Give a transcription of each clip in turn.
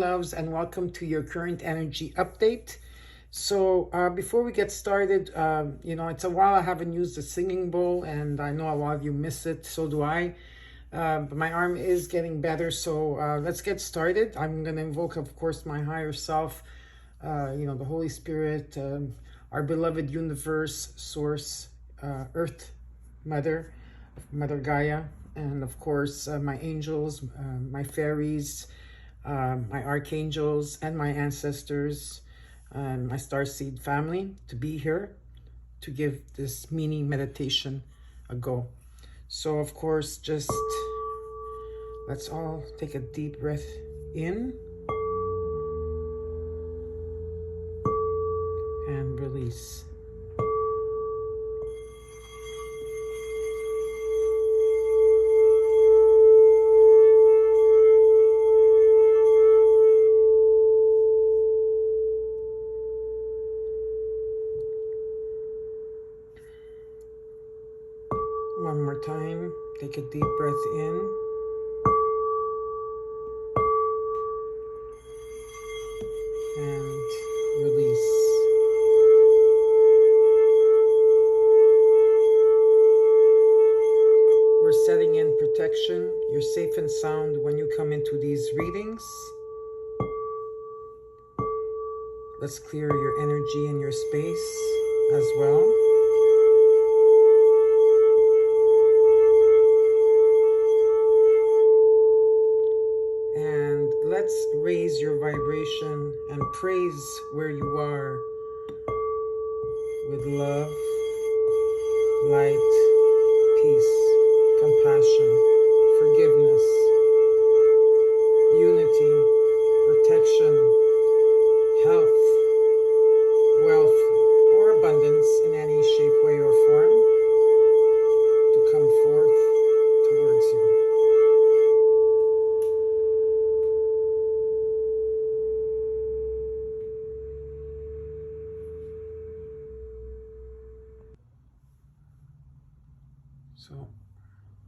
loves, and welcome to your current energy update. So before we get started, it's a while I haven't used the singing bowl, and I know a lot of you miss it. So do I. But my arm is getting better, so let's get started. I'm going to invoke, of course, my higher self, the Holy Spirit, our beloved universe, source, Earth, Mother Gaia, and of course, my angels, my fairies, my archangels, and my ancestors, my starseed family, to be here to give this mini meditation a go. So, of course, just let's all take a deep breath in and release. One more time, take a deep breath in and release. We're setting in protection. You're safe and sound when you come into these readings. Let's clear your energy and your space as well. Let's raise your vibration and praise where you are with love, light, peace, compassion, forgiveness, unity, protection, health, wealth, or abundance in any shape, way, or form to come forth towards you. So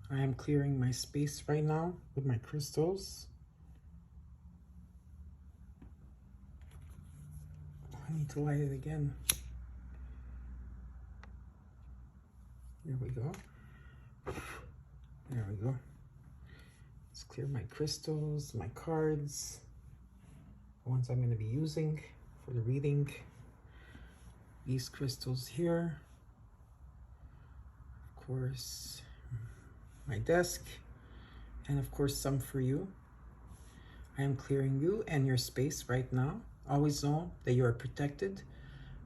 I am clearing my space right now with my crystals. I need to light it again. There we go. There we go. Let's clear my crystals, my cards, the ones I'm going to be using for the reading. These crystals here. Of course, my desk, and of course some for you. I am clearing you and your space right now. Always know that you are protected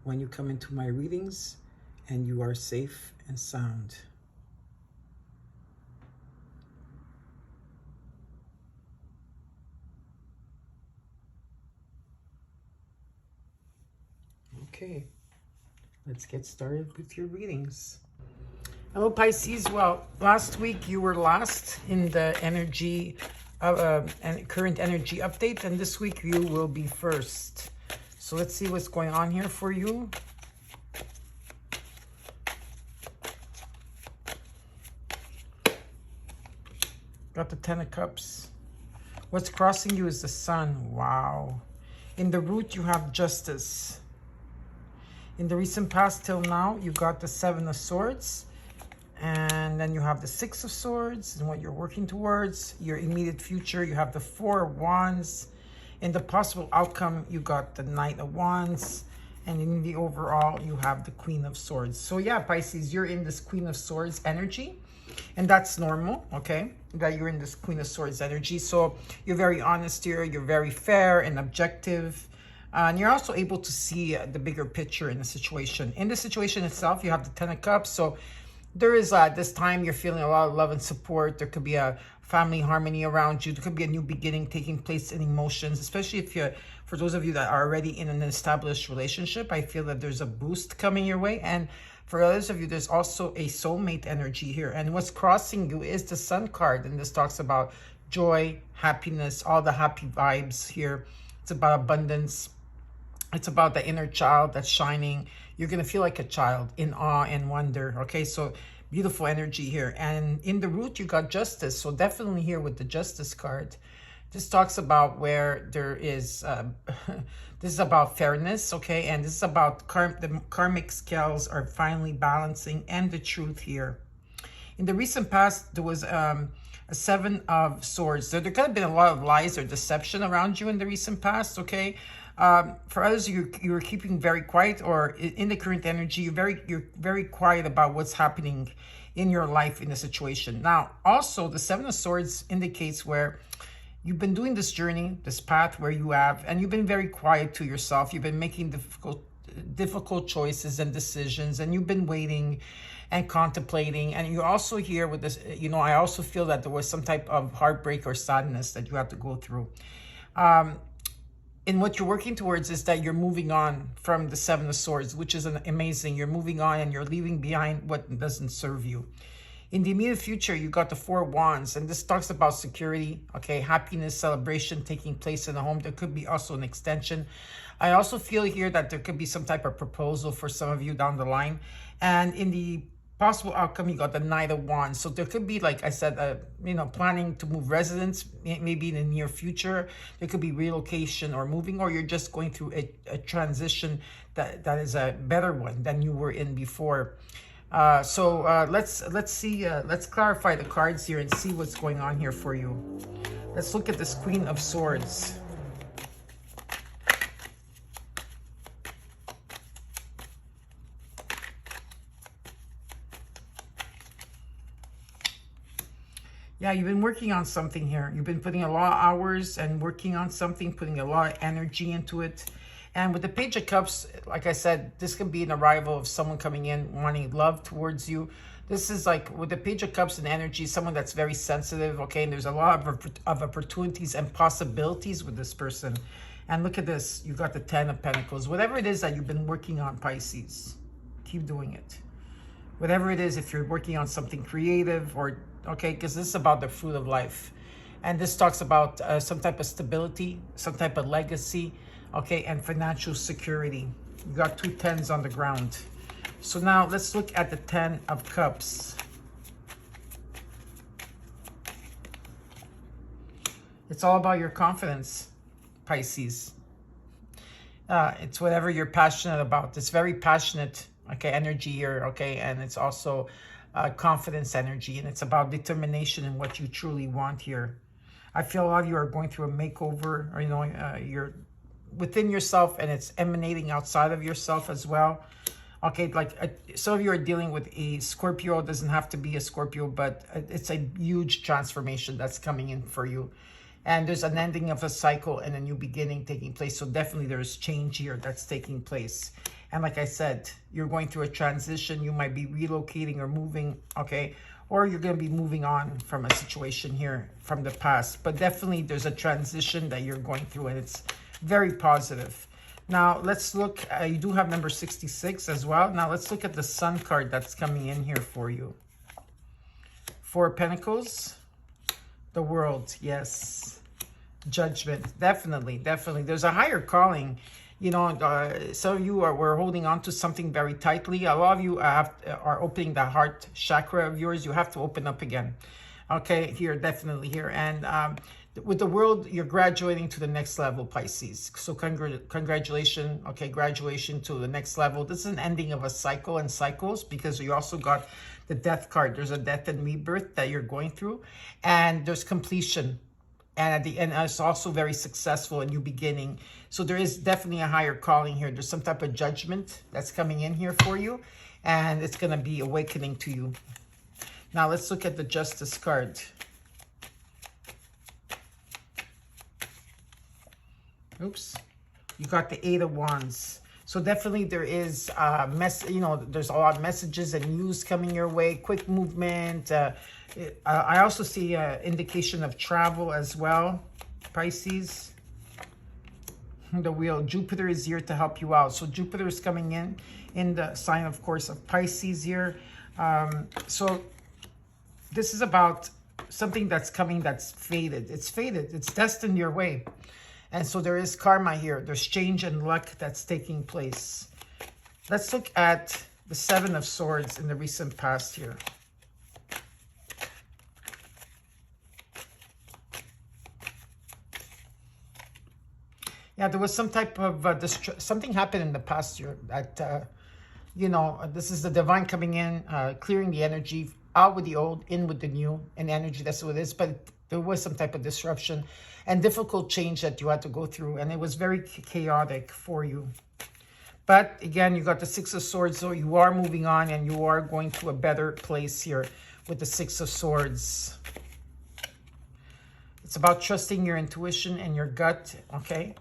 when you come into my readings, and you are safe and sound. Okay, let's get started with your readings. Hello, Pisces. Well, last week you were last in the energy and current energy update, and this week you will be first. So let's see what's going on here for you. Got the 10 of Cups. What's crossing you is the Sun. Wow. In the root, you have Justice. In the recent past till now, you got the 7 of Swords. And then you have the 6 of Swords and what you're working towards. Your immediate future, you have the 4 of Wands. In the possible outcome, you got the Knight of Wands. And in the overall, you have the Queen of Swords. So yeah, Pisces, you're in this Queen of Swords energy. And that's normal, okay? That you're in this Queen of Swords energy. So you're very honest here. You're very fair and objective. And you're also able to see the bigger picture in the situation. In the situation itself, you have the 10 of Cups. So there is this time you're feeling a lot of love and support. There could be a family harmony around you. There could be a new beginning taking place in emotions, especially if you're, for those of you that are already in an established relationship, I feel that there's a boost coming your way. And for others of you, there's also a soulmate energy here. And what's crossing you is the Sun card. And this talks about joy, happiness, all the happy vibes here. It's about abundance. It's about the inner child that's shining. You're going to feel like a child in awe and wonder. Okay, so beautiful energy here. And in the root, you got Justice. So definitely here with the Justice card, This talks about where there is, this is about fairness, okay? And this is about the karmic scales are finally balancing and the truth here. In the recent past, there was a 7 of Swords. So there could have been a lot of lies or deception around you in the recent past, okay? For others, you were keeping very quiet, or in the current energy, you're very quiet about what's happening in your life in the situation. Now, also, the 7 of Swords indicates where you've been doing this journey, this path where you have, and you've been very quiet to yourself. You've been making difficult choices and decisions, and you've been waiting and contemplating. And you're also here with this, you know, I also feel that there was some type of heartbreak or sadness that you have to go through. And what you're working towards is that you're moving on from the 7 of Swords, which is amazing. You're moving on and you're leaving behind what doesn't serve you. In the immediate future, you got the 4 Wands, and this talks about security, okay, happiness, celebration taking place in the home. There could be also an extension. I also feel here that there could be some type of proposal for some of you down the line. And in the possible outcome, you got the Knight of Wands. So there could be, like I said, you know, planning to move residence, maybe in the near future. There could be relocation or moving, or you're just going through a transition that is a better one than you were in before. Let's see, let's clarify the cards here and see what's going on here for you. Let's look at this Queen of Swords. Yeah, you've been working on something here. You've been putting a lot of hours and working on something, putting a lot of energy into it. And with the Page of Cups, like I said, this can be an arrival of someone coming in wanting love towards you. This is like with the Page of Cups and energy, someone that's very sensitive, okay? And there's a lot of opportunities and possibilities with this person. And look at this. You got the 10 of Pentacles. Whatever it is that you've been working on, Pisces, keep doing it. Whatever it is, if you're working on something creative or, okay, because this is about the fruit of life. And this talks about some type of stability, some type of legacy, okay, and financial security. You got 2 10s on the ground. So now let's look at the 10 of Cups. It's all about your confidence, Pisces. It's whatever you're passionate about. It's very passionate, okay, energy here, okay, and it's also confidence energy, and it's about determination and what you truly want here. I feel a lot of you are going through a makeover, or, you know, you're within yourself and it's emanating outside of yourself as well. Okay, like some of you are dealing with a Scorpio. It doesn't have to be a Scorpio, but it's a huge transformation that's coming in for you. And there's an ending of a cycle and a new beginning taking place. So definitely there's change here that's taking place. And like I said, you're going through a transition. You might be relocating or moving, okay? Or you're going to be moving on from a situation here from the past. But definitely there's a transition that you're going through, and it's very positive. Now, let's look. You do have number 66 as well. Now, let's look at the Sun card that's coming in here for you. 4 of Pentacles. The World, yes. Judgment, definitely, definitely. There's a higher calling. You know, some of you were holding on to something very tightly. A lot of you are opening the heart chakra of yours. You have to open up again. Okay, here, definitely here. And with the World, you're graduating to the next level, Pisces. So congratulations, okay, graduation to the next level. This is an ending of a cycle and cycles, because you also got the Death card. There's a death and rebirth that you're going through, and there's completion. And at the end, it's also very successful, a new beginning. So there is definitely a higher calling here. There's some type of judgment that's coming in here for you, and it's going to be awakening to you. Now, let's look at the Justice card. Oops. You got the 8 of Wands. So definitely there is there's a lot of messages and news coming your way, quick movement. I also see indication of travel as well, Pisces. The Wheel, Jupiter is here to help you out. So Jupiter is coming in the sign, of course, of Pisces here. So this is about something that's coming that's faded. It's faded. It's destined your way. And so there is karma here. There's change and luck that's taking place. Let's look at the 7 of Swords in the recent past here. Yeah, there was some type of something happened in the past year that, you know, this is the divine coming in, clearing the energy, out with the old, in with the new, and energy, that's what it is. But there was some type of disruption and difficult change that you had to go through, and it was very chaotic for you. But again, you got the Six of Swords, so you are moving on and you are going to a better place here with the Six of Swords. It's about trusting your intuition and your gut, okay?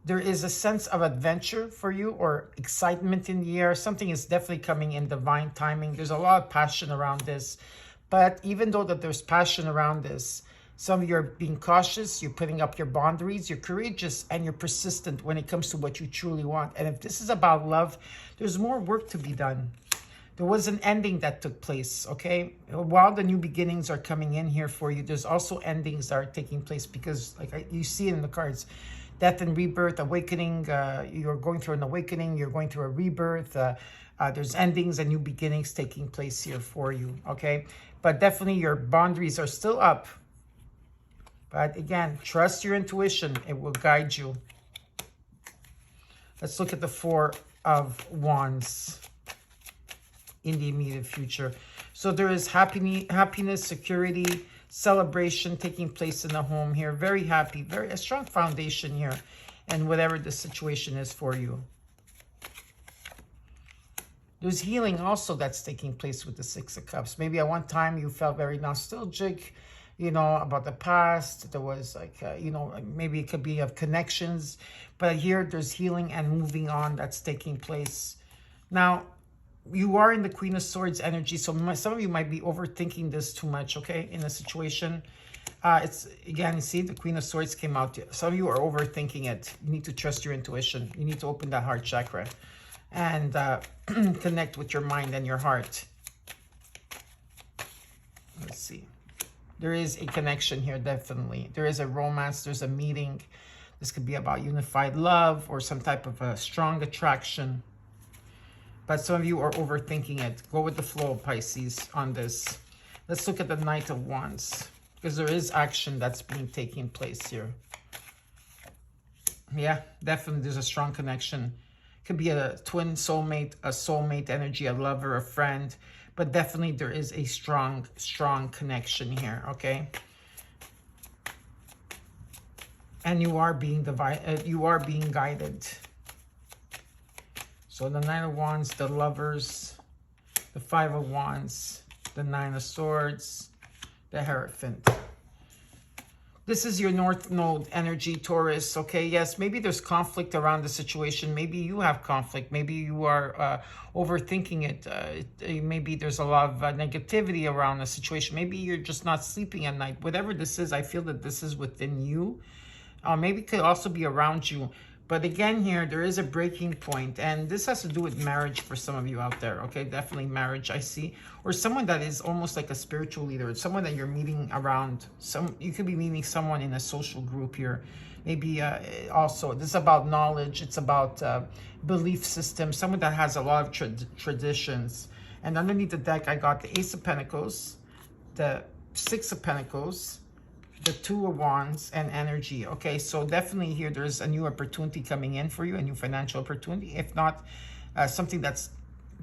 There is a sense of adventure for you or excitement in the air. Something is definitely coming in divine timing. There's a lot of passion around this. But even though that there's passion around this, some of you are being cautious, you're putting up your boundaries, you're courageous, and you're persistent when it comes to what you truly want. And if this is about love, there's more work to be done. There was an ending that took place, okay? While the new beginnings are coming in here for you, there's also endings that are taking place because, like you see it in the cards, death and rebirth, awakening, you're going through an awakening, you're going through a rebirth, there's endings and new beginnings taking place here for you, okay? But definitely your boundaries are still up. But again, trust your intuition. It will guide you. Let's look at the Four of Wands in the immediate future. So there is happiness, security, celebration taking place in the home here. Very happy, a strong foundation here, and whatever the situation is for you. There's healing also that's taking place with the Six of Cups. Maybe at one time you felt very nostalgic, you know, about the past. There was like, you know, maybe it could be of connections. But here there's healing and moving on that's taking place. Now, you are in the Queen of Swords energy, so some of you might be overthinking this too much, okay, in a situation. It's, again, you see, the Queen of Swords came out. Some of you are overthinking it. You need to trust your intuition. You need to open that heart chakra and connect with your mind and your heart. Let's see. There is a connection here, definitely. There is a romance. There's a meeting. This could be about unified love or some type of a strong attraction. But some of you are overthinking it. Go with the flow, Pisces, on this. Let's look at the Knight of Wands, because there is action that's being taking place here. Yeah, definitely there's a strong connection. Could be a twin soulmate, a soulmate energy, a lover, a friend. But definitely there is a strong connection here, okay? And you are being guided. So the Knight of Wands, the Lovers, the Five of Wands, the Nine of Swords, the Hierophant. This is your North Node energy, Taurus, okay? Yes, maybe there's conflict around the situation. Maybe you have conflict. Maybe you are overthinking it. Maybe there's a lot of negativity around the situation. Maybe you're just not sleeping at night. Whatever this is, I feel that this is within you. Maybe it could also be around you. But again here, there is a breaking point, and this has to do with marriage for some of you out there, okay? Definitely marriage, I see. Or someone that is almost like a spiritual leader, someone that you're meeting around. You could be meeting someone in a social group here. Maybe also, this is about knowledge. It's about belief system, someone that has a lot of traditions. And underneath the deck, I got the Ace of Pentacles, the Six of Pentacles, the Two of Wands, and energy. Okay, so definitely here there's a new opportunity coming in for you, a new financial opportunity. If not, something it's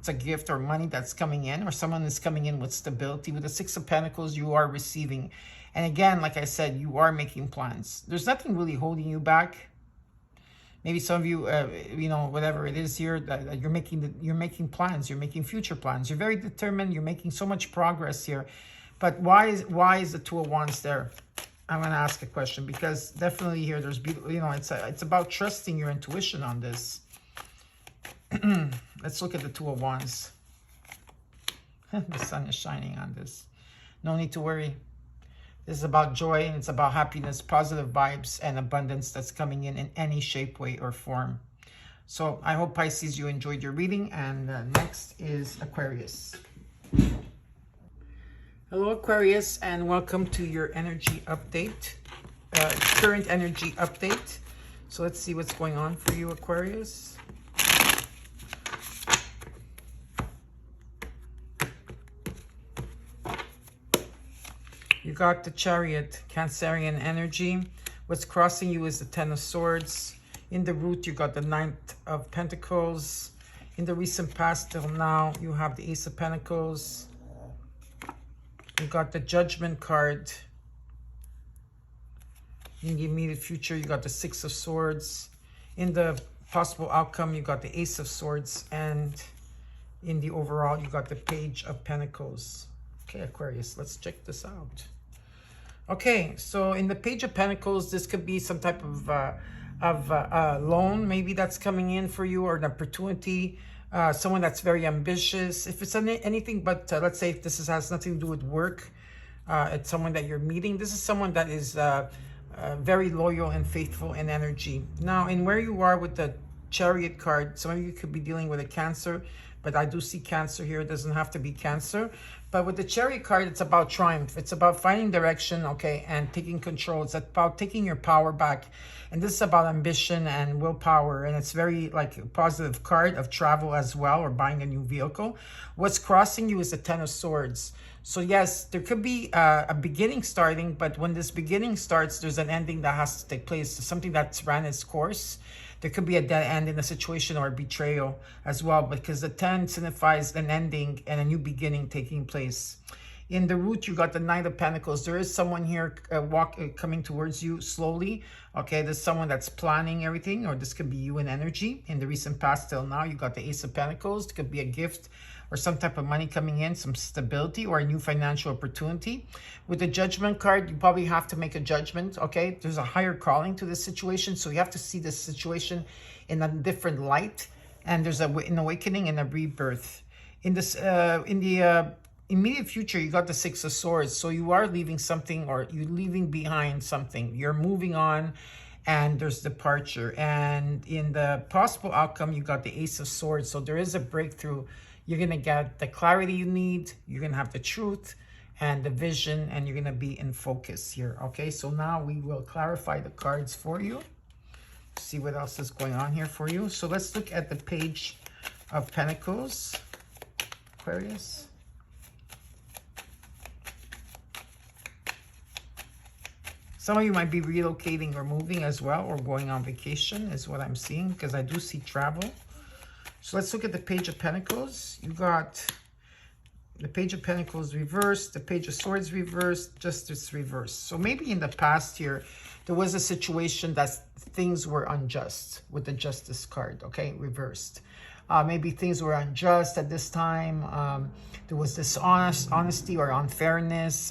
a gift or money that's coming in, or someone is coming in with stability. With the Six of Pentacles, you are receiving. And again, like I said, you are making plans. There's nothing really holding you back. Maybe some of you, you know, whatever it is here, that you're making plans, you're making future plans. You're very determined. You're making so much progress here. But why is the Two of Wands there? I'm going to ask a question, because definitely here there's, you know, it's about trusting your intuition on this. Let's look at the Two of Wands. The sun is shining on this. No need to worry. This is about joy, and it's about happiness, positive vibes, and abundance that's coming in any shape, way, or form. So I hope, Pisces, you enjoyed your reading. And next is Aquarius. Hello, Aquarius, and welcome to your energy update, current energy update. So let's see what's going on for you, Aquarius. You got the Chariot, Cancerian energy. What's crossing you is the Ten of Swords. In the root, you got the Ninth of Pentacles. In the recent past till now, you have the Ace of Pentacles. You got the Judgment card. In the immediate future, you got the Six of Swords. In the possible outcome, you got the Ace of Swords. And in the overall, you got the Page of Pentacles. Okay, Aquarius, let's check this out. Okay, so in the Page of Pentacles, this could be some type of loan maybe that's coming in for you, or an opportunity. Someone that's very ambitious. If it's anything but, let's say if this has nothing to do with work, it's someone that you're meeting. This is someone that is very loyal and faithful in energy. Now, in where you are with the Chariot card, some of you could be dealing with a Cancer, but I do see Cancer here. It doesn't have to be Cancer. But with the Chariot card, it's about triumph. It's about finding direction, okay, and taking control. It's about taking your power back. And this is about ambition and willpower. And it's very like a positive card of travel as well, or buying a new vehicle. What's crossing you is the Ten of Swords. So yes, there could be a beginning starting, but when this beginning starts, there's an ending that has to take place. Something that's ran its course. There could be a dead end in a situation, or a betrayal as well, because the 10 signifies an ending and a new beginning taking place. In the root, you got the Knight of Pentacles. There is someone here coming towards you slowly. Okay, there's someone that's planning everything, or this could be you in energy. In the recent past till now, you got the Ace of Pentacles. It could be a gift or some type of money coming in, some stability, or a new financial opportunity. With the Judgment card, you probably have to make a judgment, okay? There's a higher calling to this situation, so you have to see this situation in a different light, and there's an awakening and a rebirth. In this, in the immediate future, you got the Six of Swords, so you are leaving something, or you're leaving behind something. You're moving on, and there's departure. And in the possible outcome, you got the Ace of Swords, so there is a breakthrough. You're going to get the clarity you need. You're going to have the truth and the vision, and you're going to be in focus here. Okay, so now we will clarify the cards for you. See what else is going on here for you. So let's look at the Page of Pentacles, Aquarius. Some of you might be relocating or moving as well, or going on vacation is what I'm seeing, because I do see travel. So let's look at the Page of Pentacles. You got the Page of Pentacles reversed, the Page of Swords reversed, Justice reversed. So maybe in the past here, there was a situation that things were unjust with the Justice card, okay, reversed. Maybe things were unjust at this time. There was dishonesty or unfairness.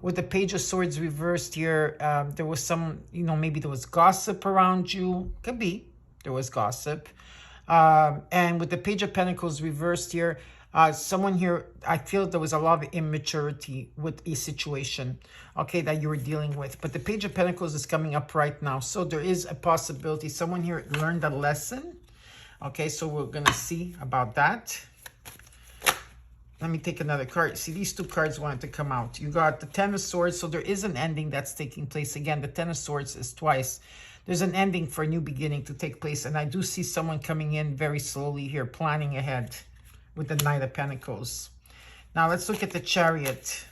With the Page of Swords reversed here, there was some, maybe there was gossip around you. Could be, there was gossip. And with the Page of Pentacles reversed here, someone here, I feel there was a lot of immaturity with a situation, okay, that you were dealing with. But the Page of Pentacles is coming up right now. So there is a possibility someone here learned a lesson. Okay, so we're going to see about that. Let me take another card. See, these two cards wanted to come out. You got the Ten of Swords. So there is an ending that's taking place. Again, the Ten of Swords is twice. There's an ending for a new beginning to take place. And I do see someone coming in very slowly here, planning ahead with the Knight of Pentacles. Now, let's look at the Chariot.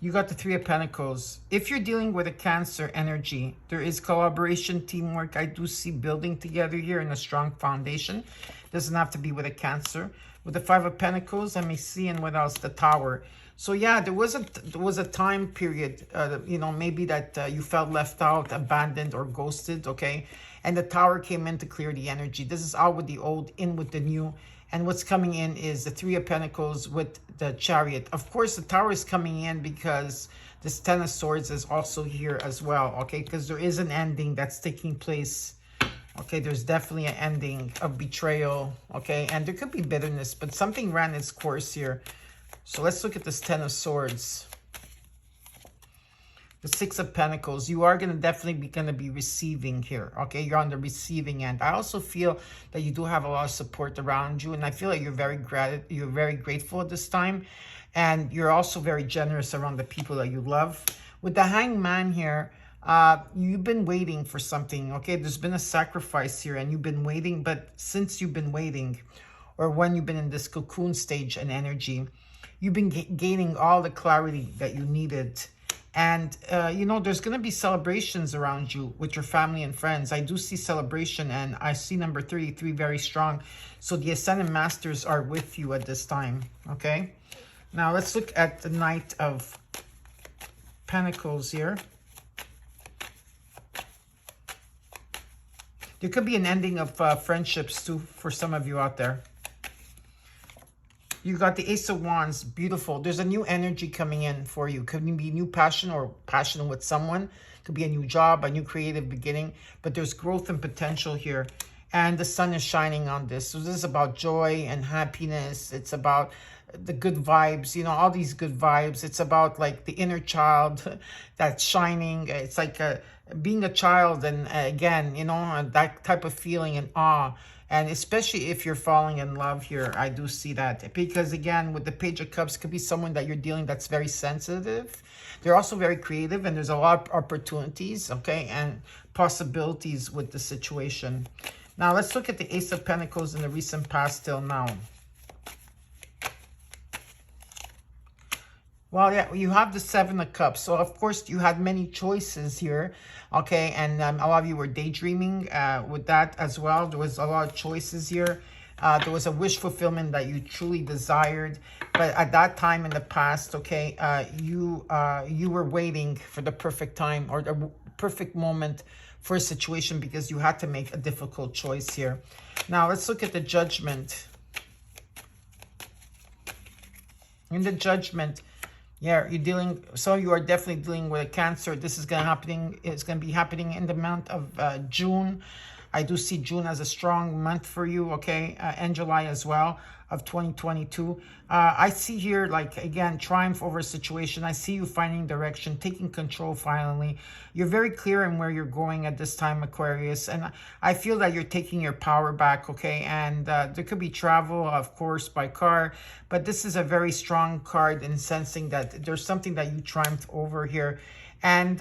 You got the Three of Pentacles. If you're dealing with a Cancer energy, there is collaboration, teamwork. I do see building together here in a strong foundation. Doesn't have to be with a Cancer. With the Five of Pentacles, let me see, and what else? The Tower. So yeah, there was a time period, maybe that you felt left out, abandoned, or ghosted, okay? And the Tower came in to clear the energy. This is out with the old, in with the new. And what's coming in is the Three of Pentacles with the Chariot. Of course, the Tower is coming in because this Ten of Swords is also here as well, okay? Because there is an ending that's taking place. Okay, there's definitely an ending of betrayal, okay? And there could be bitterness, but something ran its course here. So let's look at this Ten of Swords. The Six of Pentacles, you are definitely going to be receiving here, okay? You're on the receiving end. I also feel that you do have a lot of support around you, and I feel like you're very grateful at this time, and you're also very generous around the people that you love. With the Hanged Man here, You've been waiting for something, okay? There's been a sacrifice here and you've been waiting, but since you've been waiting, or when you've been in this cocoon stage and energy, you've been gaining all the clarity that you needed. And, you know, there's going to be celebrations around you with your family and friends. I do see celebration, and I see number 33 very strong. So the Ascendant Masters are with you at this time, okay? Now, let's look at the Knight of Pentacles here. There could be an ending of friendships, too, for some of you out there. You got the Ace of Wands, beautiful. There's a new energy coming in for you. Could be new passion or passion with someone. Could be a new job, a new creative beginning. But there's growth and potential here. And the sun is shining on this. So this is about joy and happiness. It's about the good vibes, you know, all these good vibes. It's about like the inner child that's shining. It's like being a child, and again, you know, that type of feeling and awe. And especially if you're falling in love here, I do see that. Because again, with the Page of Cups, could be someone that you're dealing that's very sensitive. They're also very creative, and there's a lot of opportunities, okay, and possibilities with the situation. Now, let's look at the Ace of Pentacles in the recent past till now. Well, yeah, you have the Seven of Cups. So, of course, you had many choices here, okay? And a lot of you were daydreaming with that as well. There was a lot of choices here. There was a wish fulfillment that you truly desired. But at that time in the past, okay, you were waiting for the perfect time or the perfect moment for a situation because you had to make a difficult choice here. Now, let's look at the Judgment. In the Judgment, yeah, you're dealing, so you are definitely dealing with a Cancer. This is it's going to be happening in the month of June. I do see June as a strong month for you, okay, and July as well of 2022. I see here, like, again, triumph over a situation. I see you finding direction, taking control finally. You're very clear in where you're going at this time, Aquarius, and I feel that you're taking your power back, okay, and there could be travel, of course, by car, but this is a very strong card in sensing that there's something that you triumphed over here. And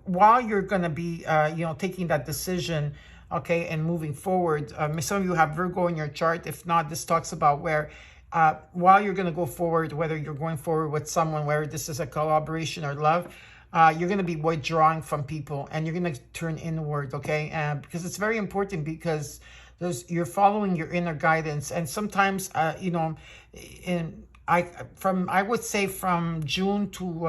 while you're going to be, you know, taking that decision, okay, and moving forward, some of you have Virgo in your chart. If not, this talks about where while you're going to go forward, whether you're going forward with someone, whether this is a collaboration or love, you're going to be withdrawing from people and you're going to turn inward, okay? Because it's very important, because you're following your inner guidance. And sometimes, you know, I would say from June to,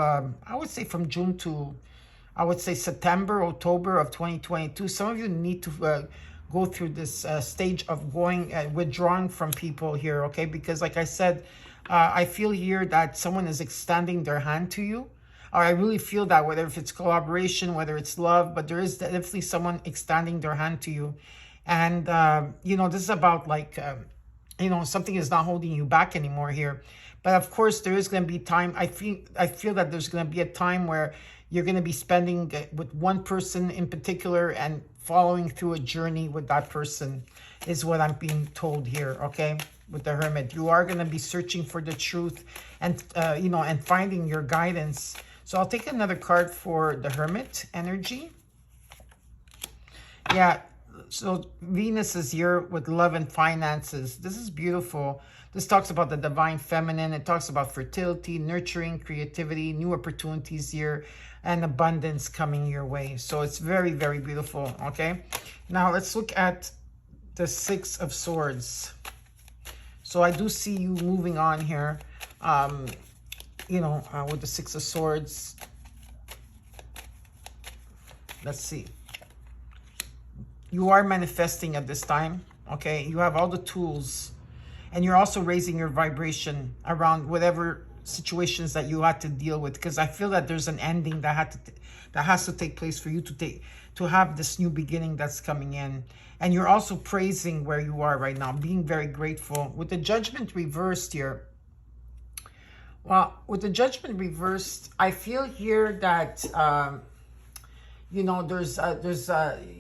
I would say September, October of 2022, some of you need to go through this stage of withdrawing from people here, okay? Because like I said, I feel here that someone is extending their hand to you. Or I really feel that, whether if it's collaboration, whether it's love, but there is definitely someone extending their hand to you. And, you know, this is about like, you know, something is not holding you back anymore here. But of course, there is going to be time. I feel that there's going to be a time where you're going to be spending with one person in particular and following through a journey with that person is what I'm being told here, okay? With the Hermit, you are going to be searching for the truth and, you know, and finding your guidance. So I'll take another card for the Hermit energy. Yeah, so Venus is here with love and finances. This is beautiful. This talks about the divine feminine. It talks about fertility, nurturing, creativity, new opportunities here, and abundance coming your way. So it's very, very beautiful, okay? Now let's look at the Six of Swords. So I do see you moving on here, you know, with the Six of Swords. Let's see. You are manifesting at this time, okay? You have all the tools, and you're also raising your vibration around whatever situations that you had to deal with, because I feel that there's an ending that has to take place for you to have this new beginning that's coming in. And you're also praising where you are right now, being very grateful. With the Judgment reversed here, well, with the Judgment reversed, I feel here that you know, there's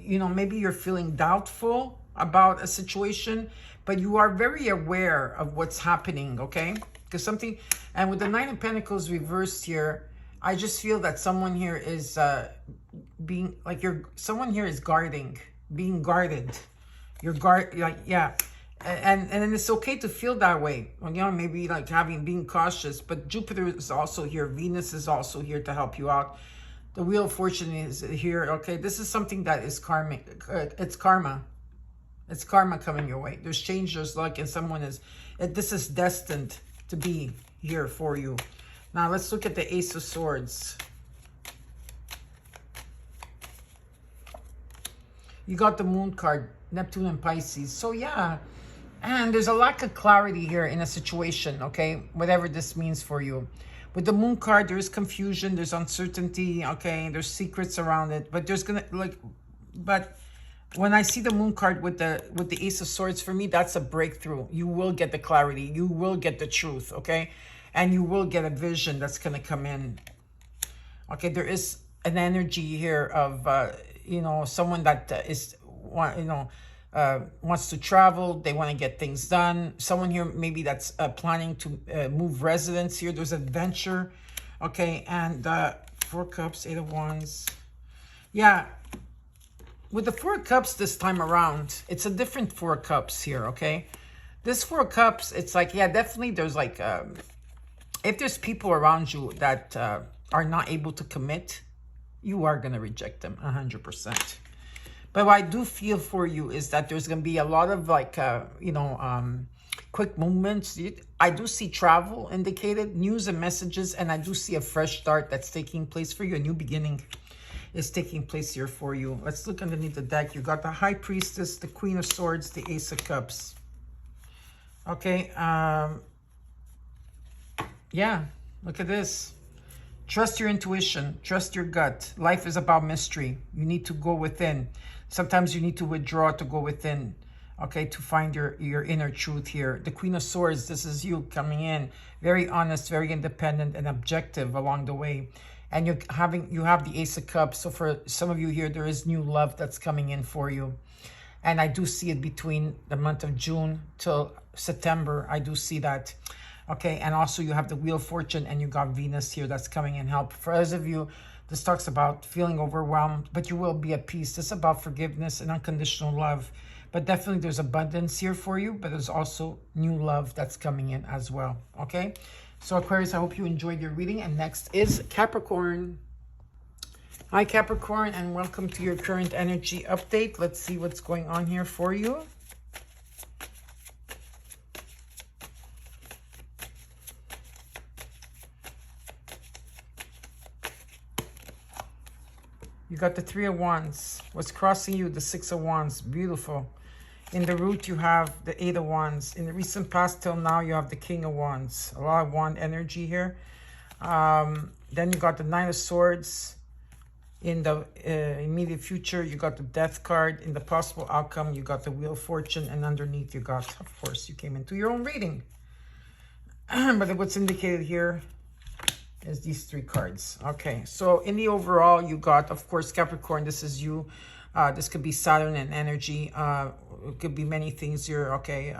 you know, maybe you're feeling doubtful about a situation, but you are very aware of what's happening, okay? Because something, and with the Nine of Pentacles reversed here, I just feel that someone here is being like someone here is guarding, being guarded. You're like, yeah. And it's okay to feel that way. Well, you know, maybe like being cautious, but Jupiter is also here. Venus is also here to help you out. The Wheel of Fortune is here. Okay, this is something that is karmic. It's karma. It's karma coming your way. There's change, there's luck, and this is destined to be here for you. Now let's look at the Ace of Swords. You got the Moon card, Neptune and Pisces. So yeah, and there's a lack of clarity here in a situation, okay? Whatever this means for you. With the Moon card, there is confusion, there's uncertainty, okay? There's secrets around it, but but when I see the Moon card with the Ace of Swords, for me, that's a breakthrough. You will get the clarity, you will get the truth, okay? And you will get a vision that's gonna come in. Okay, there is an energy here of, you know, someone that wants to travel. They want to get things done. Someone here maybe that's planning to move residence here. There's adventure. Okay, and 4 Cups, 8 of Wands. Yeah, with the 4 Cups this time around, it's a different 4 Cups here, okay? This 4 Cups, it's like, yeah, definitely there's like, if there's people around you that are not able to commit, you are going to reject them 100%. But what I do feel for you is that there's going to be a lot of like, quick movements. I do see travel indicated, news and messages, and I do see a fresh start that's taking place for you. A new beginning is taking place here for you. Let's look underneath the deck. You got the High Priestess, the Queen of Swords, the Ace of Cups. Okay. Yeah, look at this. Trust your intuition. Trust your gut. Life is about mystery. You need to go within. Sometimes you need to withdraw to go within, okay, to find your inner truth here. The Queen of Swords, this is you coming in. Very honest, very independent, and objective along the way. And you have the Ace of Cups. So for some of you here, there is new love that's coming in for you. And I do see it between the month of June till September. I do see that. Okay, and also you have the Wheel of Fortune and you got Venus here that's coming in help. For those of you, this talks about feeling overwhelmed, but you will be at peace. This is about forgiveness and unconditional love. But definitely there's abundance here for you, but there's also new love that's coming in as well. Okay, so Aquarius, I hope you enjoyed your reading. And next is Capricorn. Hi Capricorn, and welcome to your current energy update. Let's see what's going on here for you. You got the 3 of Wands. What's crossing you? The 6 of Wands. Beautiful. In the root, you have the 8 of Wands. In the recent past till now, you have the King of Wands. A lot of Wand energy here. Then you got the 9 of Swords. In the immediate future, you got the Death card. In the possible outcome, you got the Wheel of Fortune. And underneath, you got, of course, you came into your own reading. But what's indicated here is these 3 cards. Okay, so in the overall, you got, of course, Capricorn. This is you. This could be Saturn and energy. It could be many things here. Okay,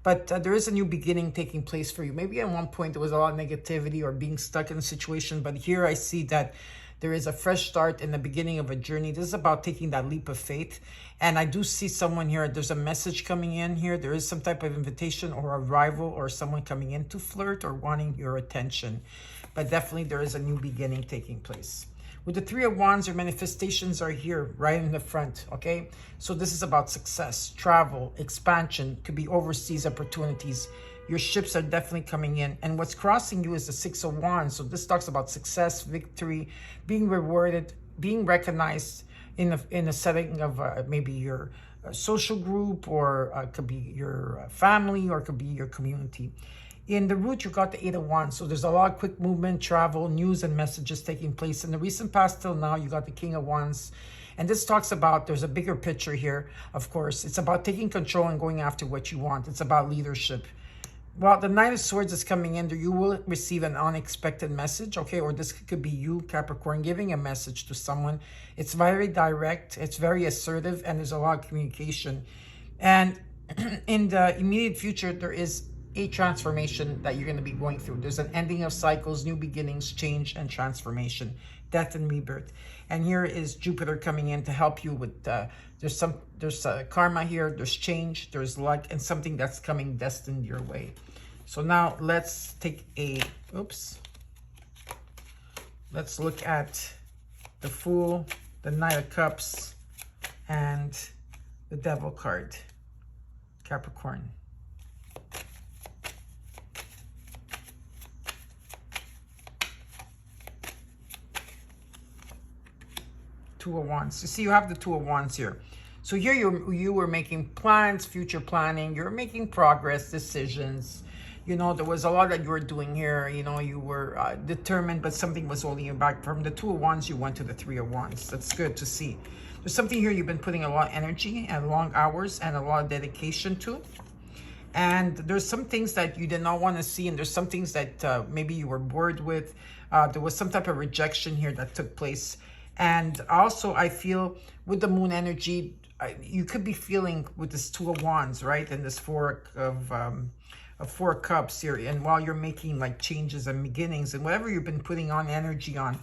but there is a new beginning taking place for you. Maybe at one point there was a lot of negativity or being stuck in a situation, but here I see that there is a fresh start in the beginning of a journey. This is about taking that leap of faith. And I do see someone here. There's a message coming in here. There is some type of invitation or arrival or someone coming in to flirt or wanting your attention. But definitely there is a new beginning taking place. With the 3 of Wands, your manifestations are here right in the front, okay? So this is about success, travel, expansion, could be overseas opportunities. Your ships are definitely coming in. And what's crossing you is the 6 of Wands. So this talks about success, victory, being rewarded, being recognized in a setting of maybe your social group, or could be your family, or could be your community. In the root, you got the 8 of Wands. So there's a lot of quick movement, travel, news, and messages taking place. In the recent past till now, you got the King of Wands. And this talks about, there's a bigger picture here, of course. It's about taking control and going after what you want. It's about leadership. Well, the 9 of Swords is coming in there. You will receive an unexpected message, okay? Or this could be you, Capricorn, giving a message to someone. It's very direct. It's very assertive, and there's a lot of communication. And in the immediate future, there is a transformation that you're going to be going through. There's an ending of cycles, new beginnings, change, and transformation, death and rebirth. And here is Jupiter coming in to help you with, there's karma here, there's change, there's luck, and something that's coming destined your way. So now let's take a, let's look at the Fool, the Knight of Cups, and the Devil card, Capricorn. Two of Wands. You see, you have the Two of Wands here. So here you were making plans, future planning. You're making progress, decisions. You know, there was a lot that you were doing here. You know, you were determined, but something was holding you back. From the Two of Wands, you went to the Three of Wands. That's good to see. There's something here you've been putting a lot of energy and long hours and a lot of dedication to. And there's some things that you did not want to see. And there's some things that maybe you were bored with. There was some type of rejection here that took place. And also, I feel with the Moon energy, you could be feeling with this Two of Wands, right? And this Four of Cups here. And while you're making like changes and beginnings and whatever you've been putting on energy on.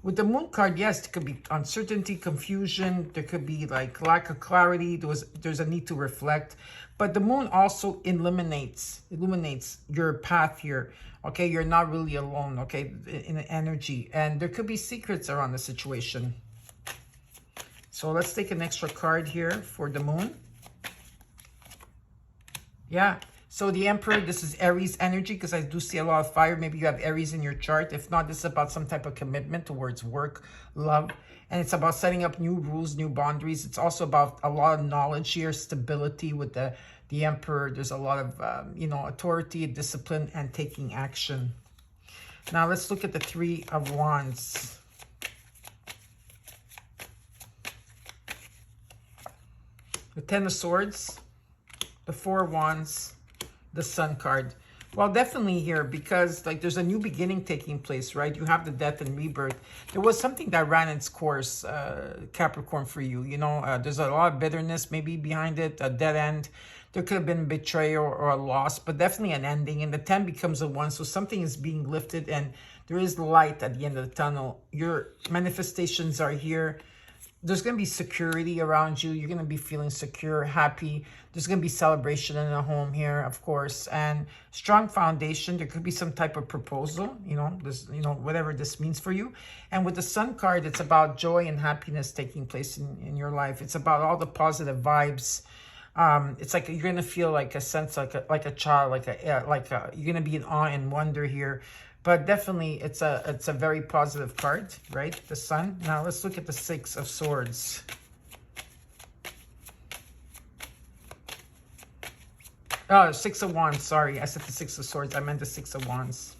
With the Moon card, yes, there could be uncertainty, confusion. There could be like lack of clarity. There's a need to reflect. But the Moon also illuminates your path here. Okay, you're not really alone, okay, in the energy. And there could be secrets around the situation. So let's take an extra card here for the Moon. Yeah, so the Emperor, this is Aries energy, because I do see a lot of fire. Maybe you have Aries in your chart. If not, this is about some type of commitment towards work, love. And it's about setting up new rules, new boundaries. It's also about a lot of knowledge here, stability with the Emperor. There's a lot of, you know, authority, discipline, and taking action. Now, let's look at the Three of Wands. The Ten of Swords, the Four of Wands, the Sun card. Well, definitely here, because like there's a new beginning taking place, right? You have the death and rebirth. There was something that ran its course, Capricorn, for you. You know, there's a lot of bitterness maybe behind it, a dead end. There could have been betrayal or a loss, but definitely an ending. And the 10 becomes a 1, so something is being lifted and there is light at the end of the tunnel. Your manifestations are here. There's going to be security around you. You're going to be feeling secure, happy. There's going to be celebration in the home here, of course, and strong foundation. There could be some type of proposal, you know, this, you know, whatever this means for you. And with the Sun card, it's about joy and happiness taking place in your life. It's about all the positive vibes. It's like you're going to feel like a sense like a child, you're going to be in awe and wonder here. But definitely, it's a very positive card, right? The Sun. Now, let's look at the Six of Swords. Oh, Six of Wands, sorry. I said the Six of Swords. I meant the Six of Wands.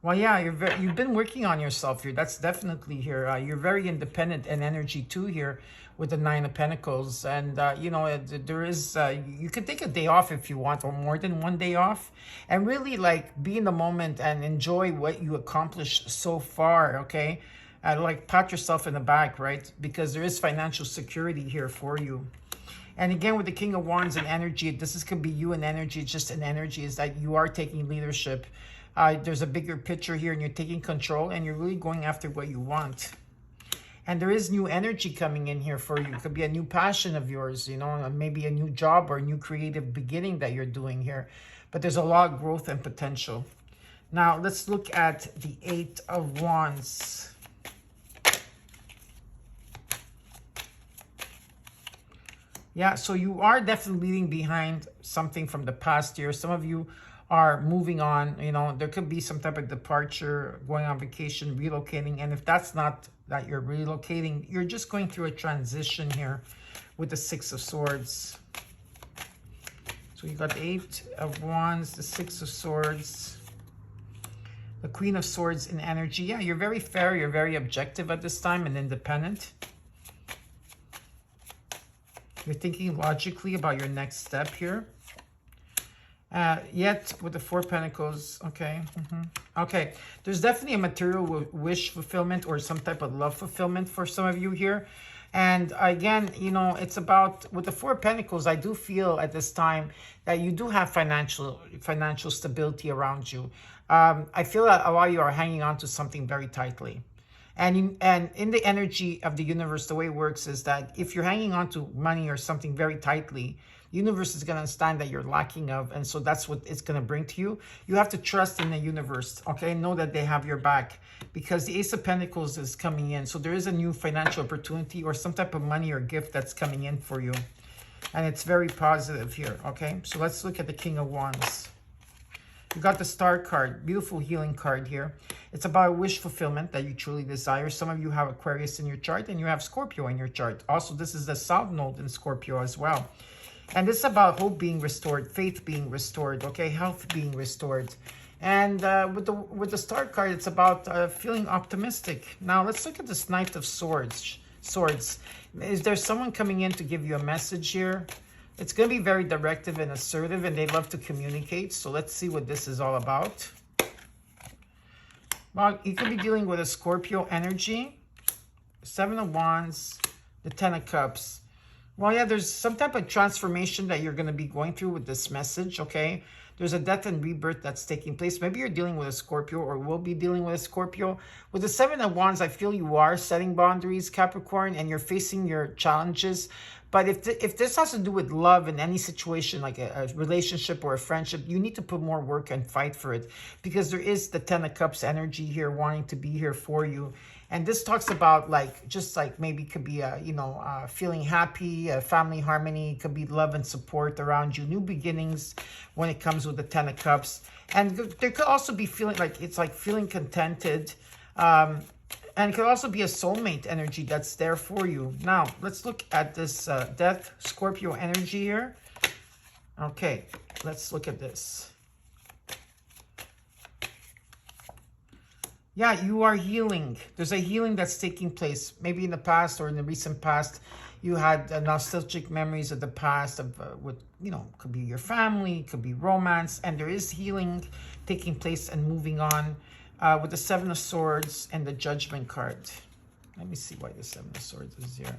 Well, yeah, you've been working on yourself here. That's definitely here. You're very independent in energy, too, here with the Nine of Pentacles. And, you know, there is, you could take a day off if you want, or more than one day off. And really, like, be in the moment and enjoy what you accomplished so far, okay? Like, pat yourself in the back, right? Because there is financial security here for you. And again, with the King of Wands and energy, could be you and energy. It's just an energy is that you are taking leadership. There's a bigger picture here and you're taking control and you're really going after what you want. And there is new energy coming in here for you. It could be a new passion of yours, you know, maybe a new job or a new creative beginning that you're doing here. But there's a lot of growth and potential. Now, let's look at the Eight of Wands. Yeah, so you are definitely leaving behind something from the past year. Some of you are moving on, you know, there could be some type of departure, going on vacation, relocating. And if that's not that you're relocating, you're just going through a transition here with the Six of Swords. So you got the Eight of Wands, the Six of Swords, the Queen of Swords in energy. Yeah, you're very fair, you're very objective at this time and independent. You're thinking logically about your next step here. Yet with the Four of Pentacles, okay. Okay, there's definitely a material wish fulfillment or some type of love fulfillment for some of you here. And again, you know, it's about, with the Four of Pentacles, I do feel at this time that you do have financial stability around you. I feel that a lot of you are hanging on to something very tightly. And in the energy of the universe, the way it works is that if you're hanging on to money or something very tightly, the universe is going to understand that you're lacking of, and so that's what it's going to bring to you. You have to trust in the universe, okay? Know that they have your back, because the Ace of Pentacles is coming in. So there is a new financial opportunity or some type of money or gift that's coming in for you. And it's very positive here, okay? So let's look at the King of Wands. You got the Star card, beautiful healing card here. It's about wish fulfillment that you truly desire. Some of you have Aquarius in your chart and you have Scorpio in your chart. Also, this is the South Node in Scorpio as well. And this is about hope being restored, faith being restored, okay, health being restored. And with the Star card, it's about feeling optimistic. Now, let's look at this Knight of Swords. Is there someone coming in to give you a message here? It's going to be very directive and assertive, and they love to communicate. So let's see what this is all about. Well, you could be dealing with a Scorpio energy. Seven of Wands, the Ten of Cups. Well, yeah, there's some type of transformation that you're going to be going through with this message, okay? There's a death and rebirth that's taking place. Maybe you're dealing with a Scorpio or will be dealing with a Scorpio. With the Seven of Wands, I feel you are setting boundaries, Capricorn, and you're facing your challenges. But if this has to do with love in any situation, like a relationship or a friendship, you need to put more work and fight for it, because there is the Ten of Cups energy here wanting to be here for you. And this talks about just maybe could be feeling happy, family harmony, could be love and support around you, new beginnings when it comes with the Ten of Cups. And there could also be feeling feeling contented. And it could also be a soulmate energy that's there for you. Now, let's look at this Death Scorpio energy here. Okay, let's look at this. Yeah, you are healing. There's a healing that's taking place. Maybe in the past or in the recent past, you had nostalgic memories of the past could be your family, could be romance, and there is healing taking place and moving on. With the Seven of Swords and the Judgment card. Let me see why the Seven of Swords is here.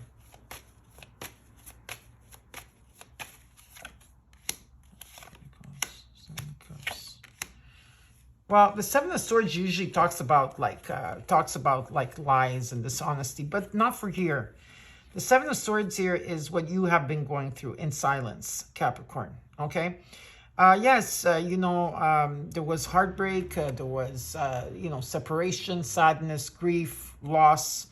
Well, the Seven of Swords usually talks about lies and dishonesty, but not for here. The Seven of Swords here is what you have been going through in silence, Capricorn. Okay. Yes, there was heartbreak, there was, separation, sadness, grief, loss,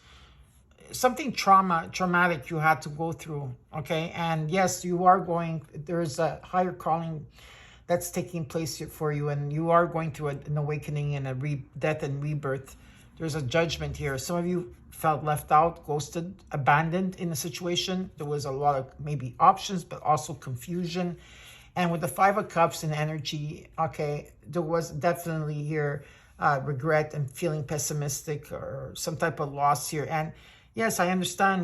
something traumatic you had to go through, okay? And yes, there's a higher calling that's taking place for you, and you are going through an awakening and a death and rebirth. There's a judgment here. Some of you felt left out, ghosted, abandoned in a situation. There was a lot of maybe options, but also confusion. And with the Five of Cups in energy, okay, there was definitely here regret and feeling pessimistic or some type of loss here. And yes, I understand,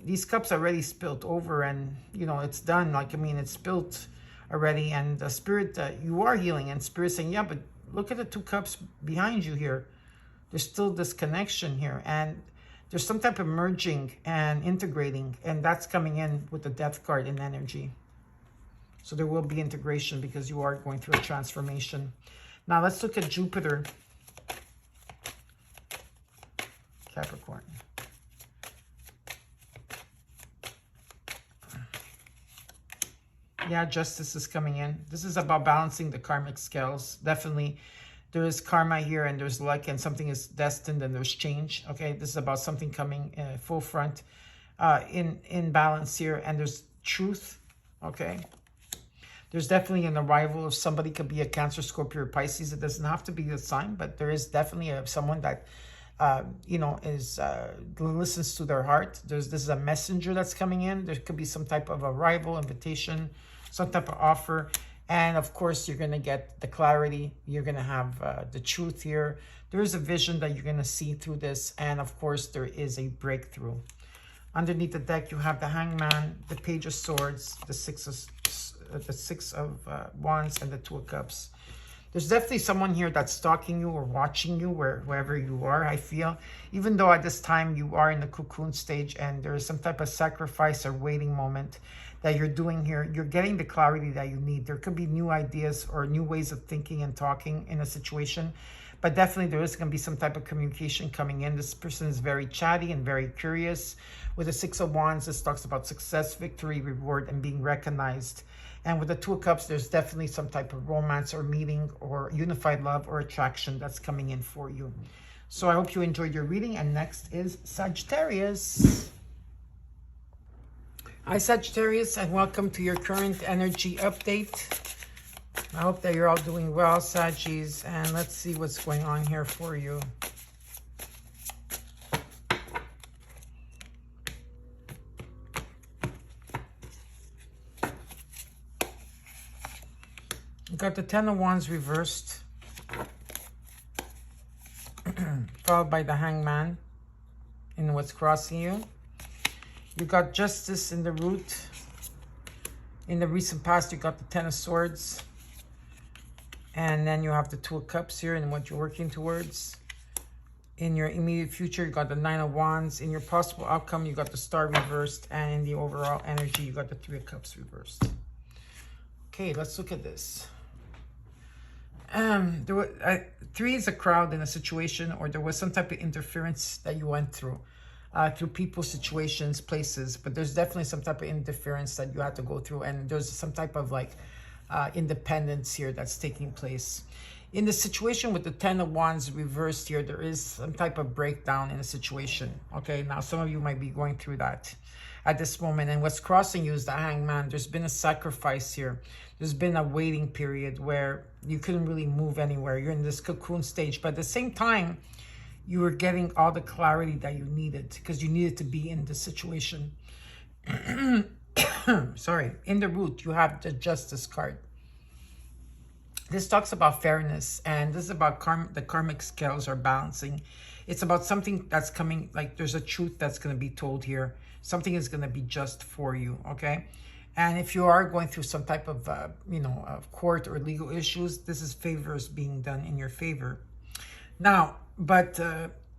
these cups already spilled over and, it's done. It's spilled already. And the Spirit, you are healing, and Spirit saying, yeah, but look at the two cups behind you here. There's still this connection here. And there's some type of merging and integrating. And that's coming in with the Death card in energy. So there will be integration because you are going through a transformation. Now let's look at Jupiter. Capricorn. Yeah, justice is coming in. This is about balancing the karmic scales. Definitely there is karma here and there's luck, and something is destined and there's change. Okay, this is about something coming full front in balance here, and there's truth. Okay. There's definitely an arrival of somebody. Could be a Cancer, Scorpio, or Pisces. It doesn't have to be the sign, but there is definitely someone that, listens to their heart. This is a messenger that's coming in. There could be some type of arrival, invitation, some type of offer. And of course, you're going to get the clarity. You're going to have the truth here. There is a vision that you're going to see through this. And of course, there is a breakthrough. Underneath the deck, you have the Hangman, the Page of Swords, the Six of Wands, and the Two of Cups. There's definitely someone here that's stalking you or watching you wherever you are, I feel. Even though at this time you are in the cocoon stage and there is some type of sacrifice or waiting moment that you're doing here, you're getting the clarity that you need. There could be new ideas or new ways of thinking and talking in a situation. But definitely there is going to be some type of communication coming in. This person is very chatty and very curious. With the Six of Wands, this talks about success, victory, reward, and being recognized. And with the Two of Cups, there's definitely some type of romance or meeting or unified love or attraction that's coming in for you. So I hope you enjoyed your reading. And next is Sagittarius. Hi, Sagittarius, and welcome to your current energy update. I hope that you're all doing well, Saggies. And let's see what's going on here for you. You got the Ten of Wands reversed, followed by the Hangman in what's crossing you. You got Justice in the root. In the recent past, you got the Ten of Swords. And then you have the Two of Cups here and what you're working towards. In your immediate future, you got the Nine of Wands. In your possible outcome, you got the Star reversed. And in the overall energy, you got the Three of Cups reversed. Okay, let's look at this. Three is a crowd in a situation, or there was some type of interference that you went through people, situations, places. But there's definitely some type of interference that you had to go through, and there's some type of like independence here that's taking place. In the situation with the Ten of Wands reversed here, there is some type of breakdown in a situation. Okay, now some of you might be going through that at this moment. And what's crossing you is the Hangman. There's been a sacrifice here. There's been a waiting period where you couldn't really move anywhere. You're in this cocoon stage. But at the same time, you were getting all the clarity that you needed because you needed to be in the situation. Sorry. In the root, you have the Justice card. This talks about fairness, and this is about the karmic scales are balancing. It's about something that's coming, like there's a truth that's going to be told here. Something is going to be just for you, okay? And if you are going through some type of, court or legal issues, this is favors being done in your favor. Now, but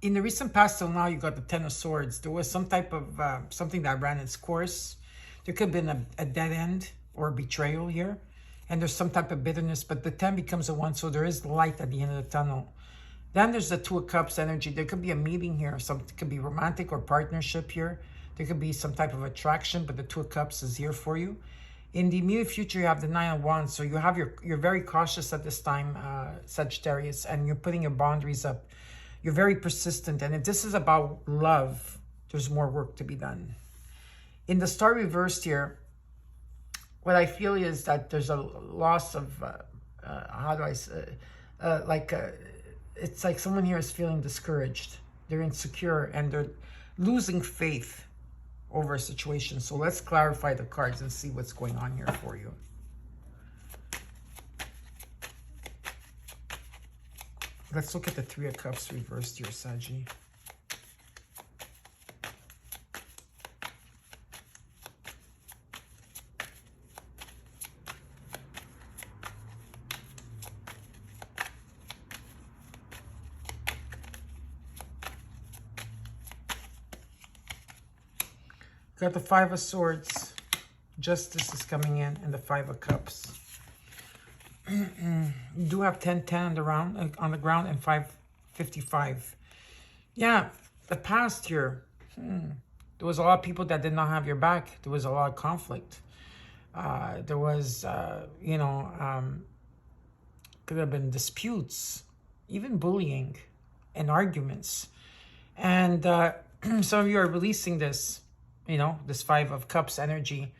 in the recent past till now, you got the Ten of Swords. There was some type of something that ran its course. There could have been a dead end or betrayal here. And there's some type of bitterness, but the 10 becomes a 1, so there is light at the end of the tunnel. Then there's the Two of Cups energy. There could be a meeting here. It could be romantic or partnership here. There could be some type of attraction, but the Two of Cups is here for you. In the immediate future, you have the Nine of Wands. So you have you're very cautious at this time, Sagittarius, and you're putting your boundaries up. You're very persistent. And if this is about love, there's more work to be done. In the Star reversed here, what I feel is that there's a loss of, how do I say, it's like someone here is feeling discouraged. They're insecure and they're losing faith over a situation. So let's clarify the cards and see what's going on here for you. Let's look at the Three of Cups reversed here, Saggy. Got the Five of Swords. Justice is coming in, and the Five of Cups. You do have 10-10 on the ground and 5-55. Yeah, the past year, there was a lot of people that did not have your back. There was a lot of conflict. There was, could have been disputes, even bullying and arguments. And some of you are releasing this. This Five of Cups energy.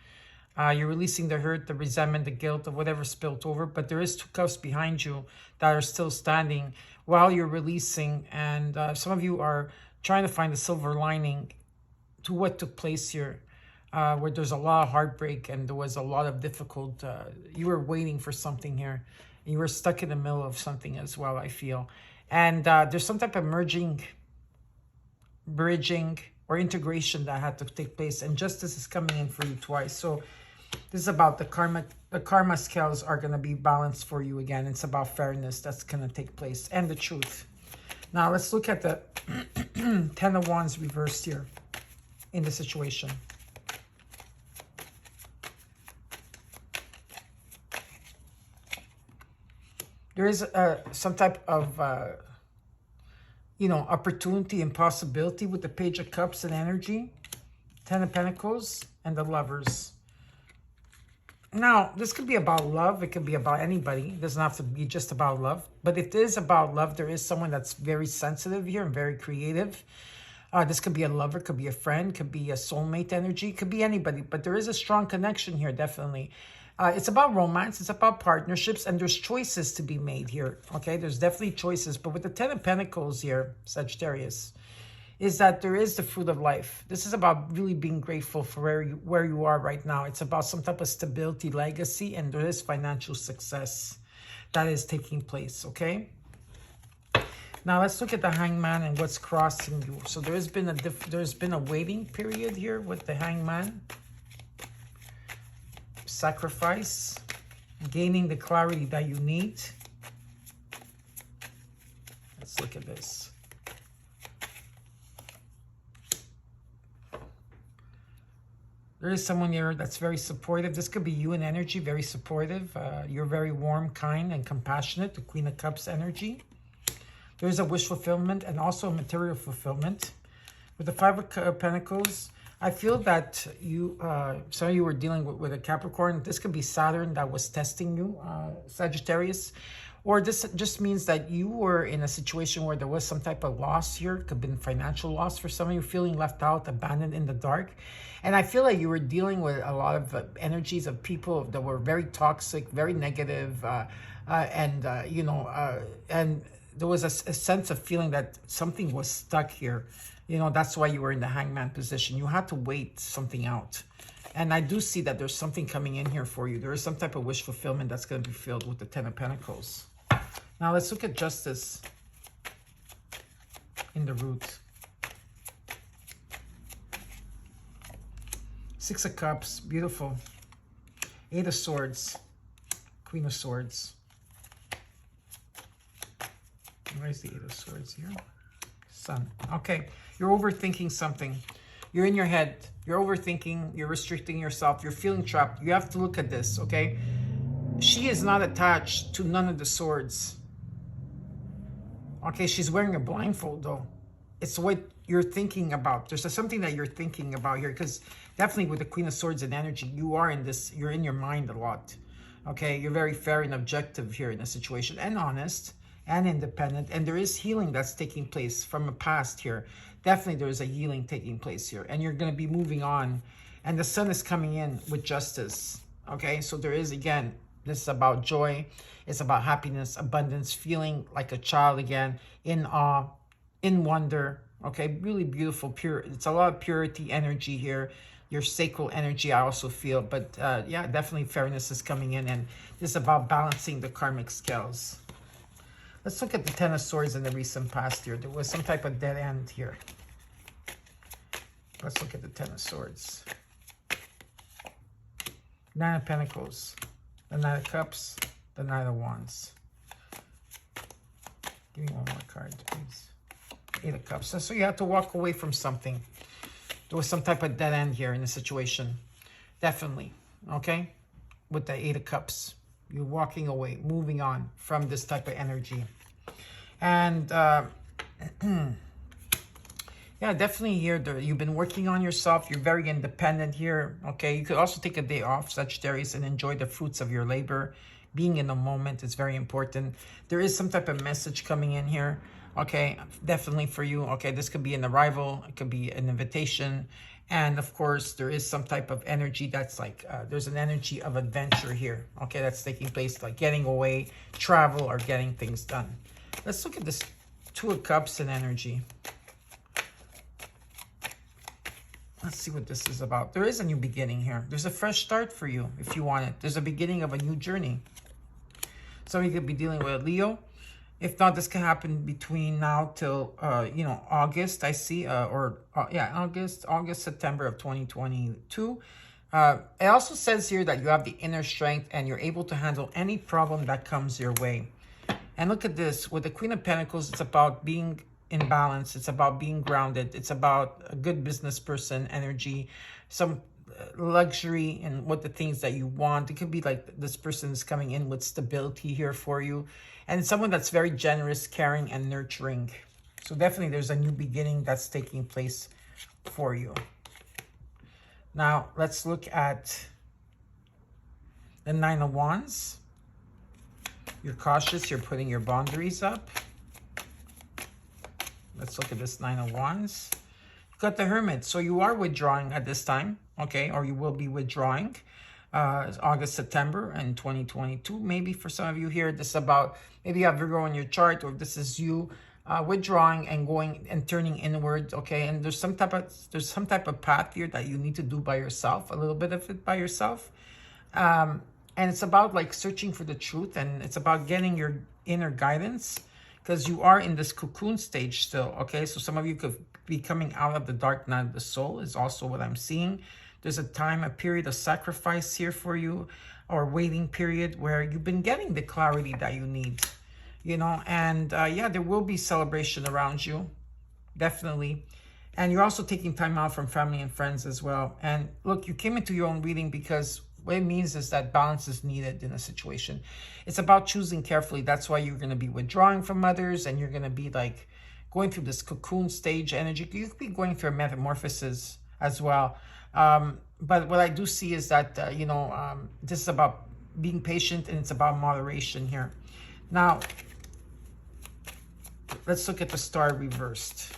You're releasing the hurt, the resentment, the guilt of whatever spilled over. But there is Two Cups behind you that are still standing while you're releasing. And some of you are trying to find the silver lining to what took place here, where there's a lot of heartbreak and there was a lot of difficult. You were waiting for something here. You were stuck in the middle of something as well, I feel. And there's some type of bridging, or integration that had to take place, and justice is coming in for you twice. So This is about the karma scales are going to be balanced for you again. It's about fairness that's going to take place and the truth. Now let's look at the Ten of Wands reversed here in the situation. There is some type of, you know, opportunity and possibility with the Page of Cups and energy, Ten of Pentacles, and the Lovers. Now, this could be about love. It could be about anybody. It doesn't have to be just about love. But if it is about love, there is someone that's very sensitive here and very creative. This could be a lover, could be a friend, could be a soulmate energy, could be anybody. But there is a strong connection here, definitely. It's about romance. It's about partnerships. And there's choices to be made here. Okay, there's definitely choices. But with the Ten of Pentacles here, Sagittarius, is that there is the fruit of life. This is about really being grateful for where you are right now. It's about some type of stability, legacy, and there is financial success that is taking place, okay? Now let's look at the Hangman and what's crossing you. So there's been a waiting period here with the Hangman. Sacrifice, gaining the clarity that you need. Let's look at this. There is someone here that's very supportive. This could be you in energy, very supportive. You're very warm, kind, and compassionate. The Queen of Cups energy. There's a wish fulfillment and also a material fulfillment. With the Five of Pentacles, I feel that you, some of you were dealing with a Capricorn. This could be Saturn that was testing you, Sagittarius. Or this just means that you were in a situation where there was some type of loss here. Could have been financial loss for some of you, feeling left out, abandoned in the dark. And I feel like you were dealing with a lot of energies of people that were very toxic, very negative, you know, and there was a sense of feeling that something was stuck here. You know, that's why you were in the Hangman position. You had to wait something out. And I do see that there's something coming in here for you. There is some type of wish fulfillment that's going to be filled with the Ten of Pentacles. Now let's look at justice in the root. Six of Cups, beautiful. Eight of Swords, Queen of Swords. Where's the Eight of Swords here? Sun. Okay, you're overthinking something. You're in your head. You're overthinking. You're restricting yourself. You're feeling trapped. You have to look at this, okay? She is not attached to none of the swords. Okay, she's wearing a blindfold, though. It's what you're thinking about. There's something that you're thinking about here, because definitely with the Queen of Swords and energy, you are in this, you're in your mind a lot. Okay, you're very fair and objective here in the situation, and honest and independent. And there is healing that's taking place from a past here. Definitely there is a healing taking place here, and you're going to be moving on. And the Sun is coming in with justice. Okay, so there is, again, this is about joy. It's about happiness, abundance, feeling like a child again, in awe, in wonder. Okay, really beautiful, pure. It's a lot of purity energy here. Your sacral energy, I also feel. But yeah, definitely fairness is coming in. And this is about balancing the karmic scales. Let's look at the Ten of Swords in the recent past here. There was some type of dead end here. Let's look at the Ten of Swords. Nine of Pentacles. The Nine of Cups. The Nine of Wands. Give me one more card, please. Eight of Cups. So you have to walk away from something. There was some type of dead end here in the situation. Definitely. Okay? With the Eight of Cups. You're walking away, moving on from this type of energy. And yeah, definitely here, you've been working on yourself. You're very independent here. Okay, you could also take a day off, Sagittarius, and enjoy the fruits of your labor. Being in the moment is very important. There is some type of message coming in here. Okay, definitely for you. Okay, this could be an arrival. It could be an invitation. And of course, there is some type of energy that's like, there's an energy of adventure here. Okay, that's taking place, like getting away, travel, or getting things done. Let's look at this Two of Cups and energy. Let's see what this is about. There is a new beginning here. There's a fresh start for you if you want it. There's a beginning of a new journey. Some of you could be dealing with a Leo. If not, this can happen between now till, you know, August, I see, August, September of 2022. It also says here that you have the inner strength and you're able to handle any problem that comes your way. And look at this. With the Queen of Pentacles, it's about being in balance. It's about being grounded. It's about a good business person energy, some luxury and what the things that you want. It could be like this person is coming in with stability here for you. And someone that's very generous, caring, and nurturing. So definitely there's a new beginning that's taking place for you. Now, let's look at the Nine of Wands. You're cautious. You're putting your boundaries up. Let's look at this Nine of Wands. You've got the Hermit. So you are withdrawing at this time, okay? Or you will be withdrawing August, September in 2022. Maybe for some of you here, this is about, maybe you have Virgo in your chart, or this is you withdrawing and going and turning inward, okay? And there's some type of path here that you need to do by yourself, a little bit of it by yourself. And it's about like searching for the truth, and it's about getting your inner guidance, because you are in this cocoon stage still, okay? So some of you could be coming out of the dark night of the soul is also what I'm seeing. There's a period of sacrifice here for you, or waiting period where you've been getting the clarity that you need, you know? And yeah, there will be celebration around you, definitely. And you're also taking time out from family and friends as well. And look, you came into your own reading because what it means is that balance is needed in a situation. It's about choosing carefully. That's why you're going to be withdrawing from others, and you're going to be like going through this cocoon stage energy. You could be going through a metamorphosis as well. But what I do see is that, you know, this is about being patient, and it's about moderation here. Now, let's look at the star reversed.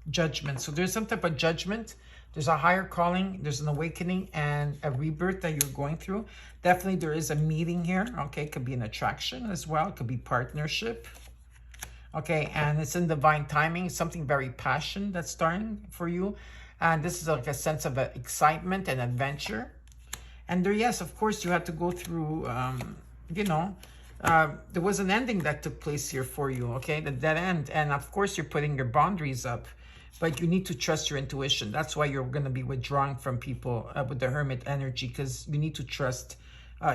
Judgment. So there's some type of judgment. There's a higher calling. There's an awakening and a rebirth that you're going through. Definitely there is a meeting here. Okay, it could be an attraction as well. It could be partnership. Okay, and it's in divine timing. Something very passionate that's starting for you. And this is like a sense of excitement and adventure. And there, yes, of course, you had to go through, you know, there was an ending that took place here for you, okay? The dead end. And of course, you're putting your boundaries up. But you need to trust your intuition. That's why you're going to be withdrawing from people with the Hermit energy, because you need to trust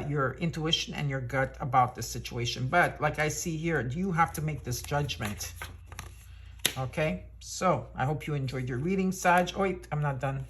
your intuition and your gut about the situation. But like I see here, you have to make this judgment. Okay, so I hope you enjoyed your reading, Sag. Oh, wait, I'm not done.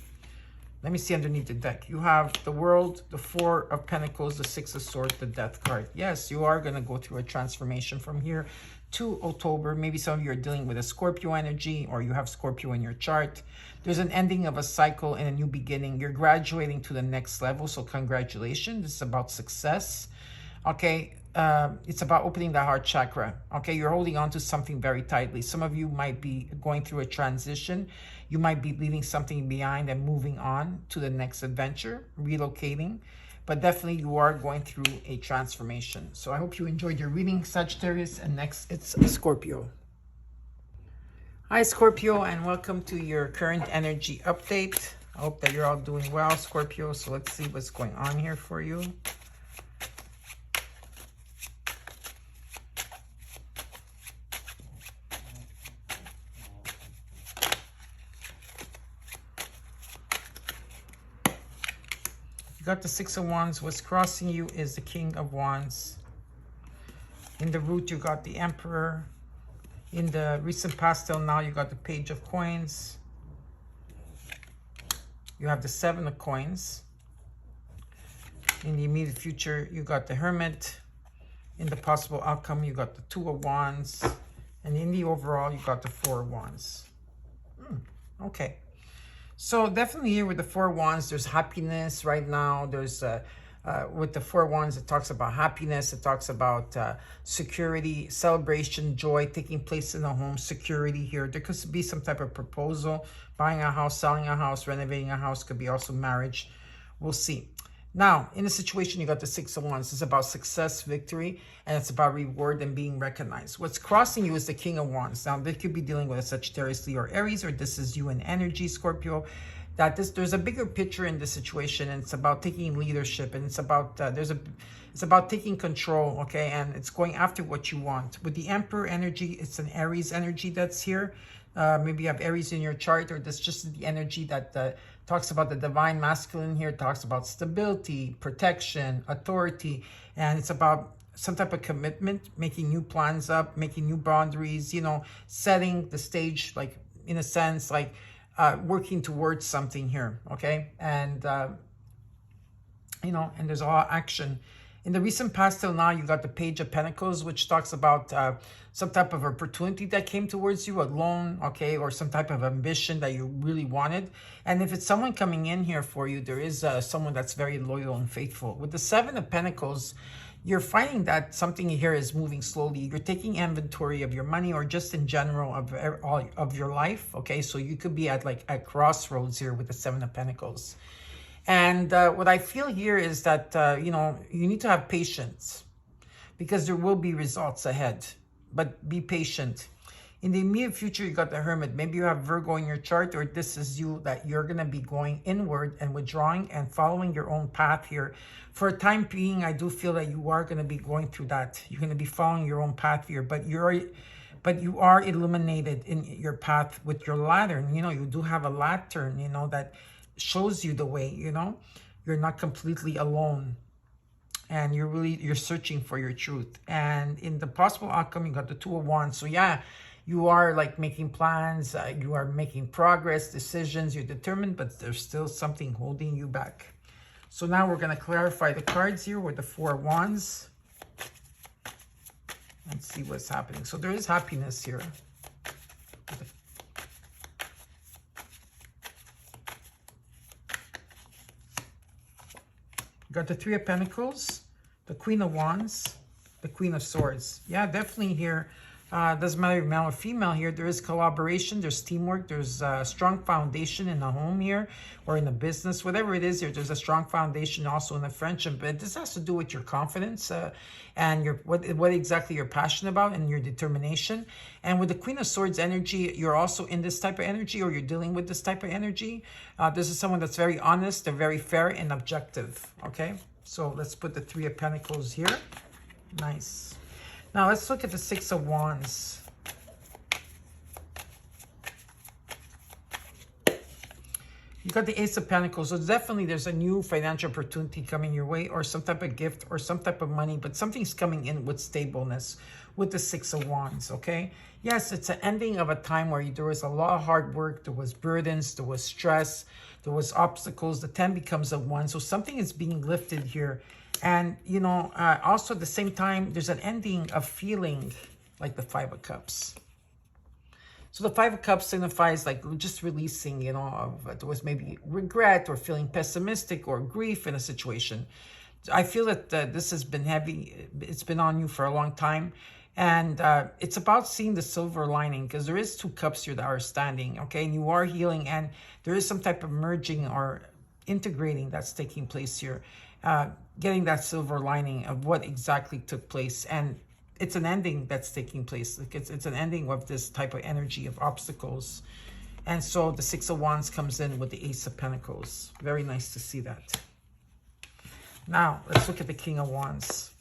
Let me see underneath the deck. You have the World, the Four of Pentacles, the Six of Swords, the Death card. Yes, you are going to go through a transformation from here to October. Maybe some of you are dealing with a Scorpio energy, or you have Scorpio in your chart. There's an ending of a cycle and a new beginning. You're graduating to the next level, so congratulations. This is about success. Okay, it's about opening the heart chakra. Okay, you're holding on to something very tightly. Some of you might be going through a transition. You might be leaving something behind and moving on to the next adventure, relocating. But definitely you are going through a transformation. So I hope you enjoyed your reading, Sagittarius. And next, it's Scorpio. Hi, Scorpio, and welcome to your current energy update. I hope that you're all doing well, Scorpio. So let's see what's going on here for you. Got the Six of Wands. What's crossing you is the King of Wands. In the root, you got the Emperor. In the recent past till now, you got the Page of Coins. You have the Seven of Coins. In the immediate future, you got the Hermit. In the possible outcome, you got the Two of Wands. And in the overall, you got the Four of Wands. Okay. So definitely here with the Four of Wands, there's happiness right now. There's, with the Four of Wands, it talks about happiness. It talks about security, celebration, joy taking place in the home, security here. There could be some type of proposal, buying a house, selling a house, renovating a house. Could be also marriage. We'll see. Now, in the situation, you got the Six of Wands. It's about success, victory, and it's about reward and being recognized. What's crossing you is the King of Wands. Now, they could be dealing with a Sagittarius, Leo, or Aries, or this is you in energy, Scorpio. that there's a bigger picture in this situation, and it's about taking leadership, and it's about it's about taking control, okay? And it's going after what you want. With the Emperor energy, it's an Aries energy that's here. Maybe you have Aries in your chart, or this just the energy that talks about the divine masculine here, talks about stability, protection, authority, and it's about some type of commitment, making new plans up, making new boundaries, you know, setting the stage, like in a sense, like working towards something here, okay? And, you know, and there's a lot of action. In the recent past till now, you got the Page of Pentacles, which talks about some type of opportunity that came towards you, a loan, okay, or some type of ambition that you really wanted. And if it's someone coming in here for you, there is someone that's very loyal and faithful. With the Seven of Pentacles, you're finding that something here is moving slowly. You're taking inventory of your money, or just in general of your life, okay? So you could be at crossroads here with the Seven of Pentacles. And what I feel here is that, you know, you need to have patience, because there will be results ahead, but be patient. In the immediate future, you got the Hermit. Maybe you have Virgo in your chart, or this is you, that you're going to be going inward and withdrawing and following your own path here. For a time being, I do feel that you are going to be going through that. You're going to be following your own path here, but you are illuminated in your path with your lantern. You know, you do have a lantern, you know, that shows you the way, you know. You're not completely alone. And you're searching for your truth. And in the possible outcome, you got the Two of Wands. So yeah, you are like making plans, you are making progress, decisions, you're determined, but there's still something holding you back. So now we're going to clarify the cards here with the Four of Wands. Let's see what's happening. So there is happiness here. You got the Three of Pentacles, the Queen of Wands, the Queen of Swords. Yeah, definitely here. Doesn't matter if male or female here. There is collaboration, there's teamwork, there's a strong foundation in the home here, or in the business, whatever it is here. There's a strong foundation also in the friendship. But this has to do with your confidence and what exactly you're passionate about, and your determination. And with the Queen of Swords energy, you're also in this type of energy, or you're dealing with this type of energy. This is someone that's very honest, they're very fair and objective. Okay, so let's put the Three of Pentacles here. Nice. Now let's look at the Six of Wands. You got the Ace of Pentacles. So definitely there's a new financial opportunity coming your way, or some type of gift, or some type of money, but something's coming in with stableness with the Six of Wands, okay? Yes, it's an ending of a time where there was a lot of hard work, there was burdens, there was stress, there was obstacles. The 10 becomes a 1. So something is being lifted here. And, you know, also at the same time, there's an ending of feeling like the Five of Cups. So the Five of Cups signifies like just releasing, you know, there was maybe regret, or feeling pessimistic, or grief in a situation. I feel that this has been heavy. It's been on you for a long time. And it's about seeing the silver lining, because there is two cups here that are standing, okay? And you are healing, and there is some type of merging or integrating that's taking place here. Getting that silver lining of what exactly took place. And it's an ending that's taking place. Like it's an ending of this type of energy of obstacles. And so the Six of Wands comes in with the Ace of Pentacles. Very nice to see that. Now, let's look at the King of Wands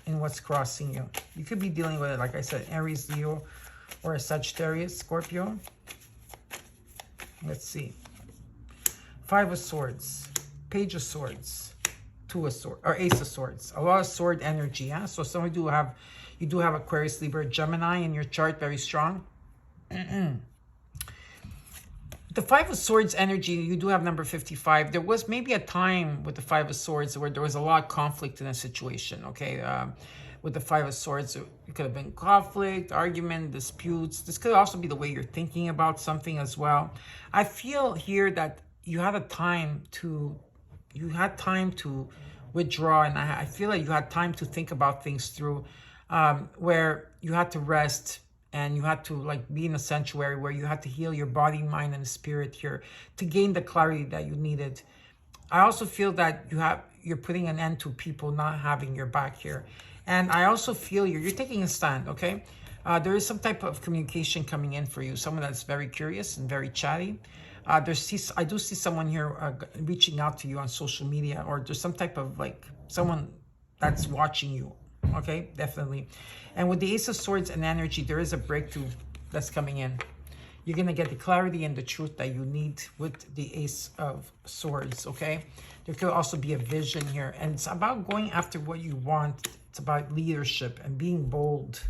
and what's crossing you. You could be dealing with it, like I said, Aries, Leo, or a Sagittarius, Scorpio. Let's see. Five of Swords, Page of Swords, Two of Swords, or Ace of Swords. A lot of sword energy, yeah? So some of you do have Aquarius, Libra, Gemini in your chart, very strong. The Five of Swords energy, you do have number 55. There was maybe a time with the Five of Swords where there was a lot of conflict in a situation, okay? With the Five of Swords, it could have been conflict, argument, disputes. This could also be the way you're thinking about something as well. I feel here that you had time to withdraw, and I feel like you had time to think about things through, where you had to rest, and you had to like be in a sanctuary where you had to heal your body, mind, and spirit here to gain the clarity that you needed. I also feel that you're putting an end to people not having your back here. And I also feel you're taking a stand, okay? There is some type of communication coming in for you, someone that's very curious and very chatty. I do see someone here reaching out to you on social media, or there's some type of like someone that's watching you. Okay, definitely. And with the Ace of Swords and energy, there is a breakthrough that's coming in. You're going to get the clarity and the truth that you need with the Ace of Swords, okay? There could also be a vision here. And it's about going after what you want. It's about leadership and being bold.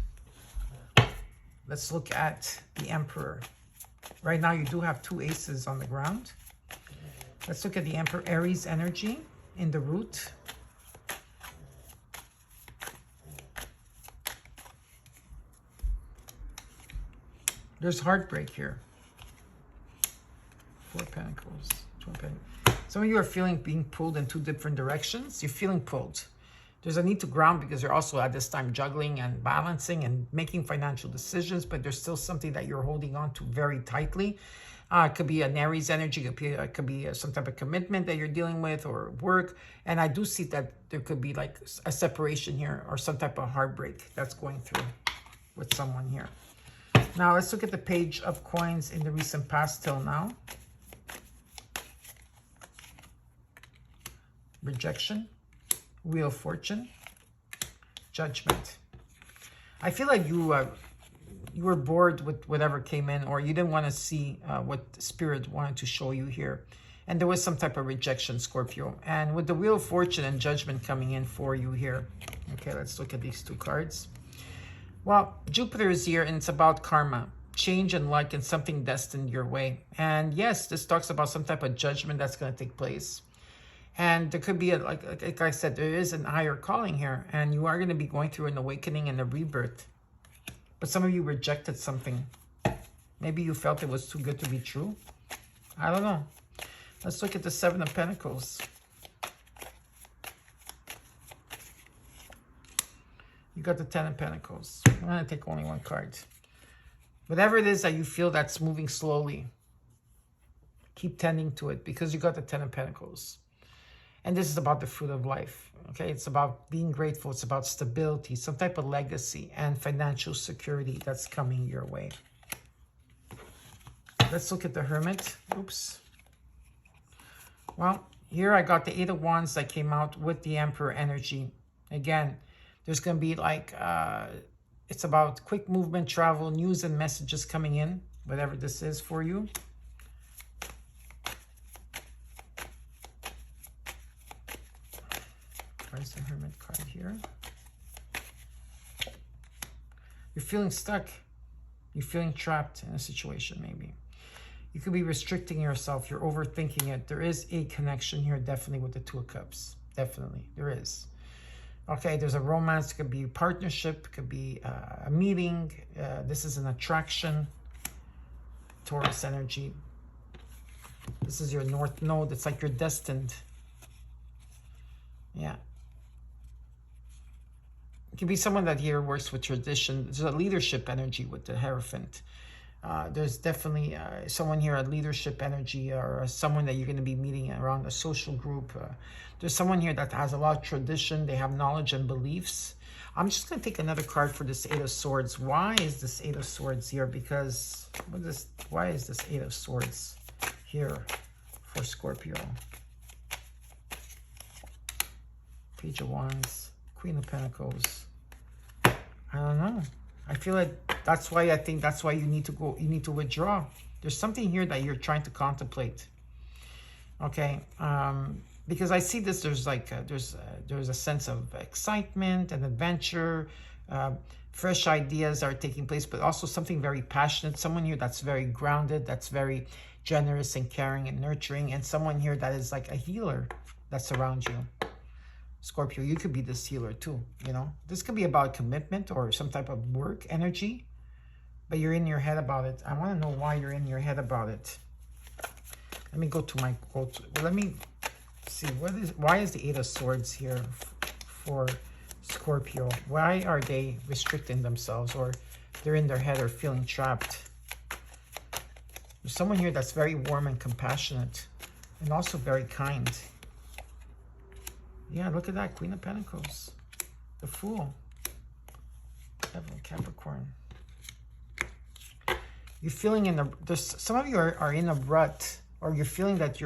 Let's look at the Emperor. Right now, you do have 2 aces on the ground. Let's look at the Emperor. Aries energy in the root. There's heartbreak here. 4 Pentacles. 2 Pentacles. Some of you are feeling being pulled in 2 different directions. You're feeling pulled. There's a need to ground because you're also at this time juggling and balancing and making financial decisions, but there's still something that you're holding on to very tightly. It could be an Aries energy. It could be some type of commitment that you're dealing with or work. And I do see that there could be like a separation here or some type of heartbreak that's going through with someone here. Now, let's look at the Page of Coins in the recent past till now. Rejection, Wheel of Fortune, Judgment. I feel like you were bored with whatever came in, or you didn't want to see what Spirit wanted to show you here. And there was some type of rejection, Scorpio. And with the Wheel of Fortune and Judgment coming in for you here. Okay, let's look at these 2 cards. Well, Jupiter is here, and it's about karma, change and luck, and something destined your way. And yes, this talks about some type of judgment that's going to take place. And there could be, like I said, there is an higher calling here, and you are going to be going through an awakening and a rebirth. But some of you rejected something. Maybe you felt it was too good to be true. I don't know. Let's look at the 7 of Pentacles. You got the 10 of Pentacles. I'm going to take only 1 card. Whatever it is that you feel that's moving slowly, keep tending to it because you got the 10 of Pentacles. And this is about the fruit of life, okay? It's about being grateful. It's about stability, some type of legacy and financial security that's coming your way. Let's look at the Hermit. Oops. Well, here I got the 8 of Wands that came out with the Emperor energy. Again, there's going to be like, it's about quick movement, travel, news and messages coming in, whatever this is for you. Where's the Hermit card here? You're feeling stuck. You're feeling trapped in a situation maybe. You could be restricting yourself. You're overthinking it. There is a connection here definitely with the 2 of Cups. Definitely. There is. Okay, there's a romance, it could be a partnership, it could be a meeting. This is an attraction. Taurus energy. This is your North Node. It's like you're destined. Yeah. It could be someone that here works with tradition. There's a leadership energy with the Hierophant. There's definitely someone here, a leadership energy, or someone that you're going to be meeting around a social group. There's someone here that has a lot of tradition. They have knowledge and beliefs. I'm just going to take another card for this 8 of Swords. Why is this 8 of Swords here? Because why is this 8 of Swords here for Scorpio? Page of Wands, Queen of Pentacles. I don't know. I feel like that's why you need to go, you need to withdraw. There's something here that you're trying to contemplate. Okay. Because I see this, there's like, there's a sense of excitement and adventure, fresh ideas are taking place, but also something very passionate. Someone here that's very grounded, that's very generous and caring and nurturing, and someone here that is like a healer that's around you. Scorpio, you could be this healer too, you know. This could be about commitment or some type of work energy, but you're in your head about it. I want to know why you're in your head about it. Let me go to my quote. Let me see, why is the 8 of Swords here for Scorpio? Why are they restricting themselves, or they're in their head or feeling trapped? There's someone here that's very warm and compassionate and also very kind. Yeah, look at that. Queen of Pentacles. The Fool. Capricorn. You're feeling there's some of you are in a rut. or you're feeling that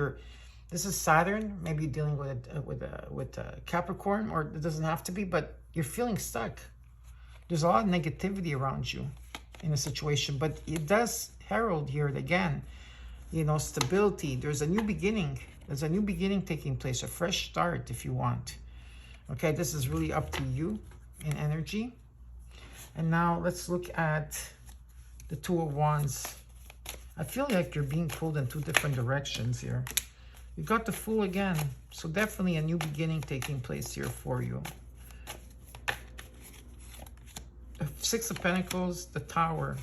this is Saturn. Maybe you're dealing with Capricorn, or it doesn't have to be, but you're feeling stuck. There's a lot of negativity around you in a situation, but it does herald here again, you know, stability. There's a new beginning. There's a new beginning taking place, a fresh start if you want. Okay, this is really up to you in energy. And now let's look at the Two of Wands. I feel like you're being pulled in two different directions here. You got the Fool again. So definitely a new beginning taking place here for you. The Six of Pentacles, the Tower.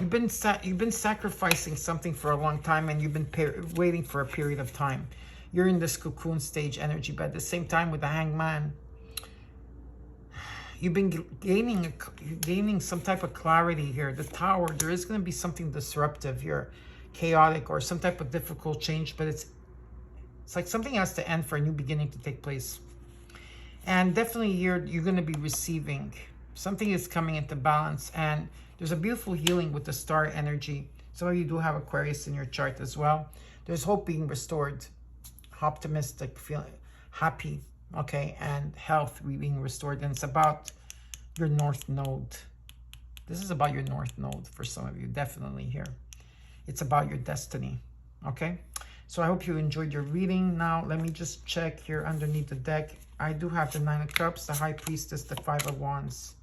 You've been sacrificing something for a long time, and you've been waiting for a period of time. You're in this cocoon stage energy, but at the same time with the Hangman, you've been gaining some type of clarity here. The Tower, there is going to be something disruptive here, chaotic, or some type of difficult change, but it's like something has to end for a new beginning to take place. And definitely you're going to be receiving. Something is coming into balance, and there's a beautiful healing with the star energy. Some of you do have Aquarius in your chart as well. There's hope being restored, optimistic, feeling happy, okay, and health being restored. And it's about your North Node. This is about your North Node for some of you, definitely here. It's about your destiny, okay? So I hope you enjoyed your reading. Now, let me just check here underneath the deck. I do have the Nine of Cups, the High Priestess, the Five of Wands.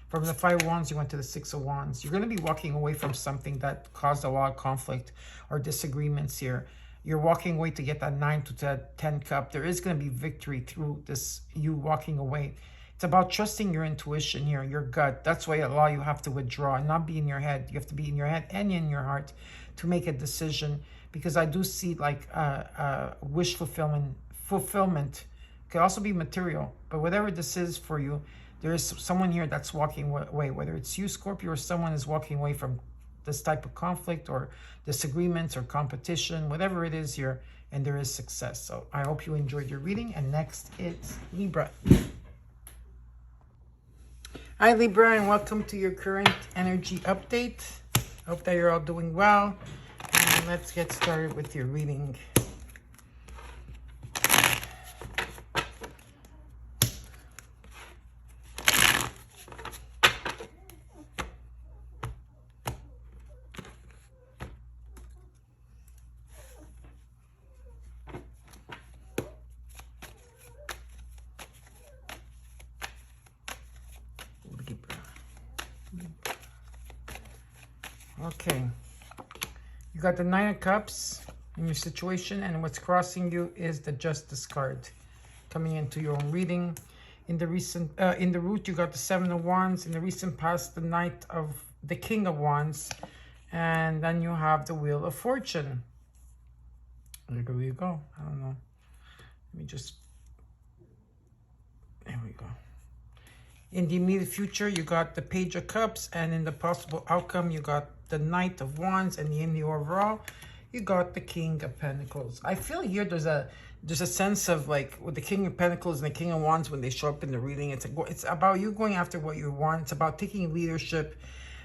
From the Five of Wands, you went to the Six of Wands. You're going to be walking away from something that caused a lot of conflict or disagreements here. You're walking away to get that 9 to that 10 cup. There is going to be victory through this, you walking away. It's about trusting your intuition here, your gut. That's why a lot of you have to withdraw and not be in your head. You have to be in your head and in your heart to make a decision, because I do see like wish fulfillment. Could also be material, but whatever this is for you, there is someone here that's walking away, whether it's you, Scorpio, or someone is walking away from this type of conflict or disagreements or competition, whatever it is here, and there is success. So I hope you enjoyed your reading. And next it's Libra. Hi Libra, and welcome to your current energy update. Hope that you're all doing well. And let's get started with your reading. Okay, you got the Nine of Cups in your situation, and what's crossing you is the Justice card coming into your own reading. In the root, you got the Seven of Wands. In the recent past, the Knight of the King of Wands, and then you have the Wheel of Fortune. There you go. I don't know. Let me just. There we go. In the immediate future, you got the Page of Cups, and in the possible outcome, you got the Knight of Wands, and in the overall, you got the King of Pentacles. I feel here there's a sense of like with the King of Pentacles and the King of Wands when they show up in the reading. It's about you going after what you want. It's about taking leadership.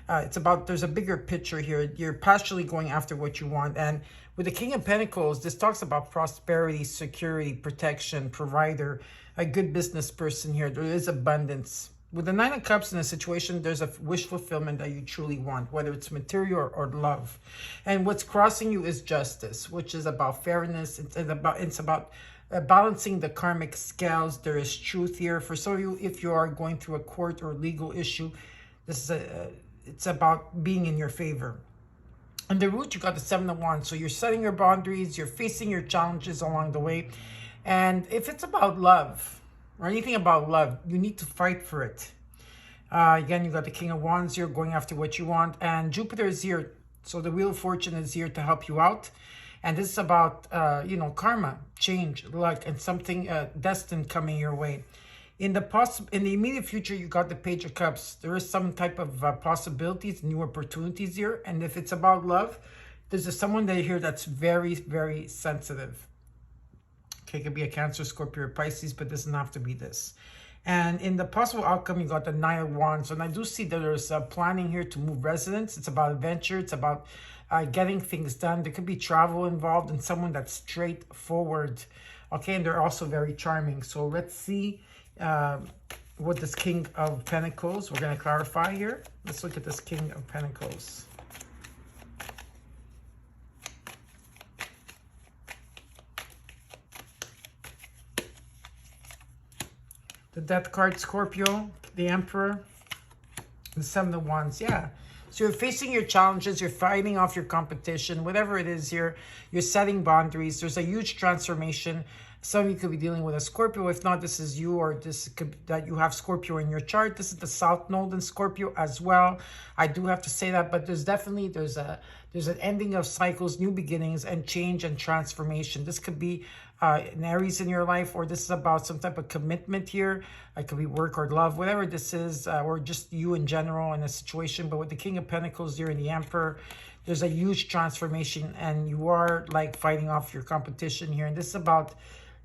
It's about there's a bigger picture here. You're passionately going after what you want. And with the King of Pentacles, this talks about prosperity, security, protection, provider, a good business person here. There is abundance. With the Nine of Cups in a situation, there's a wish fulfillment that you truly want, whether it's material or love. And what's crossing you is justice, which is about fairness. It's about balancing the karmic scales. There is truth here. For some of you, if you are going through a court or legal issue, this is it's about being in your favor. In the root, you got the Seven of Wands. So you're setting your boundaries. You're facing your challenges along the way. And if it's about love, or anything about love, you need to fight for it. Again, you got the King of Wands here going after what you want. And Jupiter is here. So the Wheel of Fortune is here to help you out. And this is about, karma, change, luck, and something destined coming your way. In the immediate future, you got the Page of Cups. There is some type of possibilities, new opportunities here. And if it's about love, there's someone that here that's very, very sensitive. Okay, it could be a Cancer, Scorpio, or Pisces, but it doesn't have to be this. And in the possible outcome, you got the Nine of Wands. And I do see that there's planning here to move residence. It's about adventure. It's about getting things done. There could be travel involved and someone that's straightforward. Okay, and they're also very charming. So let's see what this King of Pentacles, we're going to clarify here. Let's look at this King of Pentacles. The Death card, Scorpio, the Emperor, the Seven of Wands. Yeah. So you're facing your challenges, you're fighting off your competition, whatever it is here, you're setting boundaries. There's a huge transformation. Some of you could be dealing with a Scorpio. If not, this is you, or this could that you have Scorpio in your chart. This is the South Node in Scorpio as well. I do have to say that, but there's definitely there's an ending of cycles, new beginnings, and change and transformation. This could be an Aries in your life, or this is about some type of commitment here. It could be work or love, whatever this is, or just you in general in a situation. But with the King of Pentacles here and the Emperor, there's a huge transformation, and you are like fighting off your competition here. And this is about,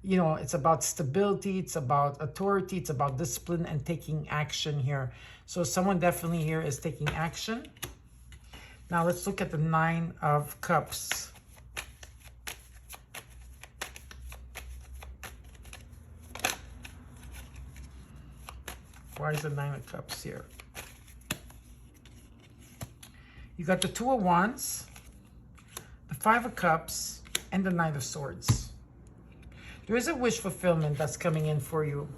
you know, it's about stability, it's about authority, it's about discipline and taking action here. So someone definitely here is taking action. Now let's look at the Nine of Cups. Why is the Nine of Cups here? You got the Two of Wands, the Five of Cups, and the Knight of Swords. There is a wish fulfillment that's coming in for you.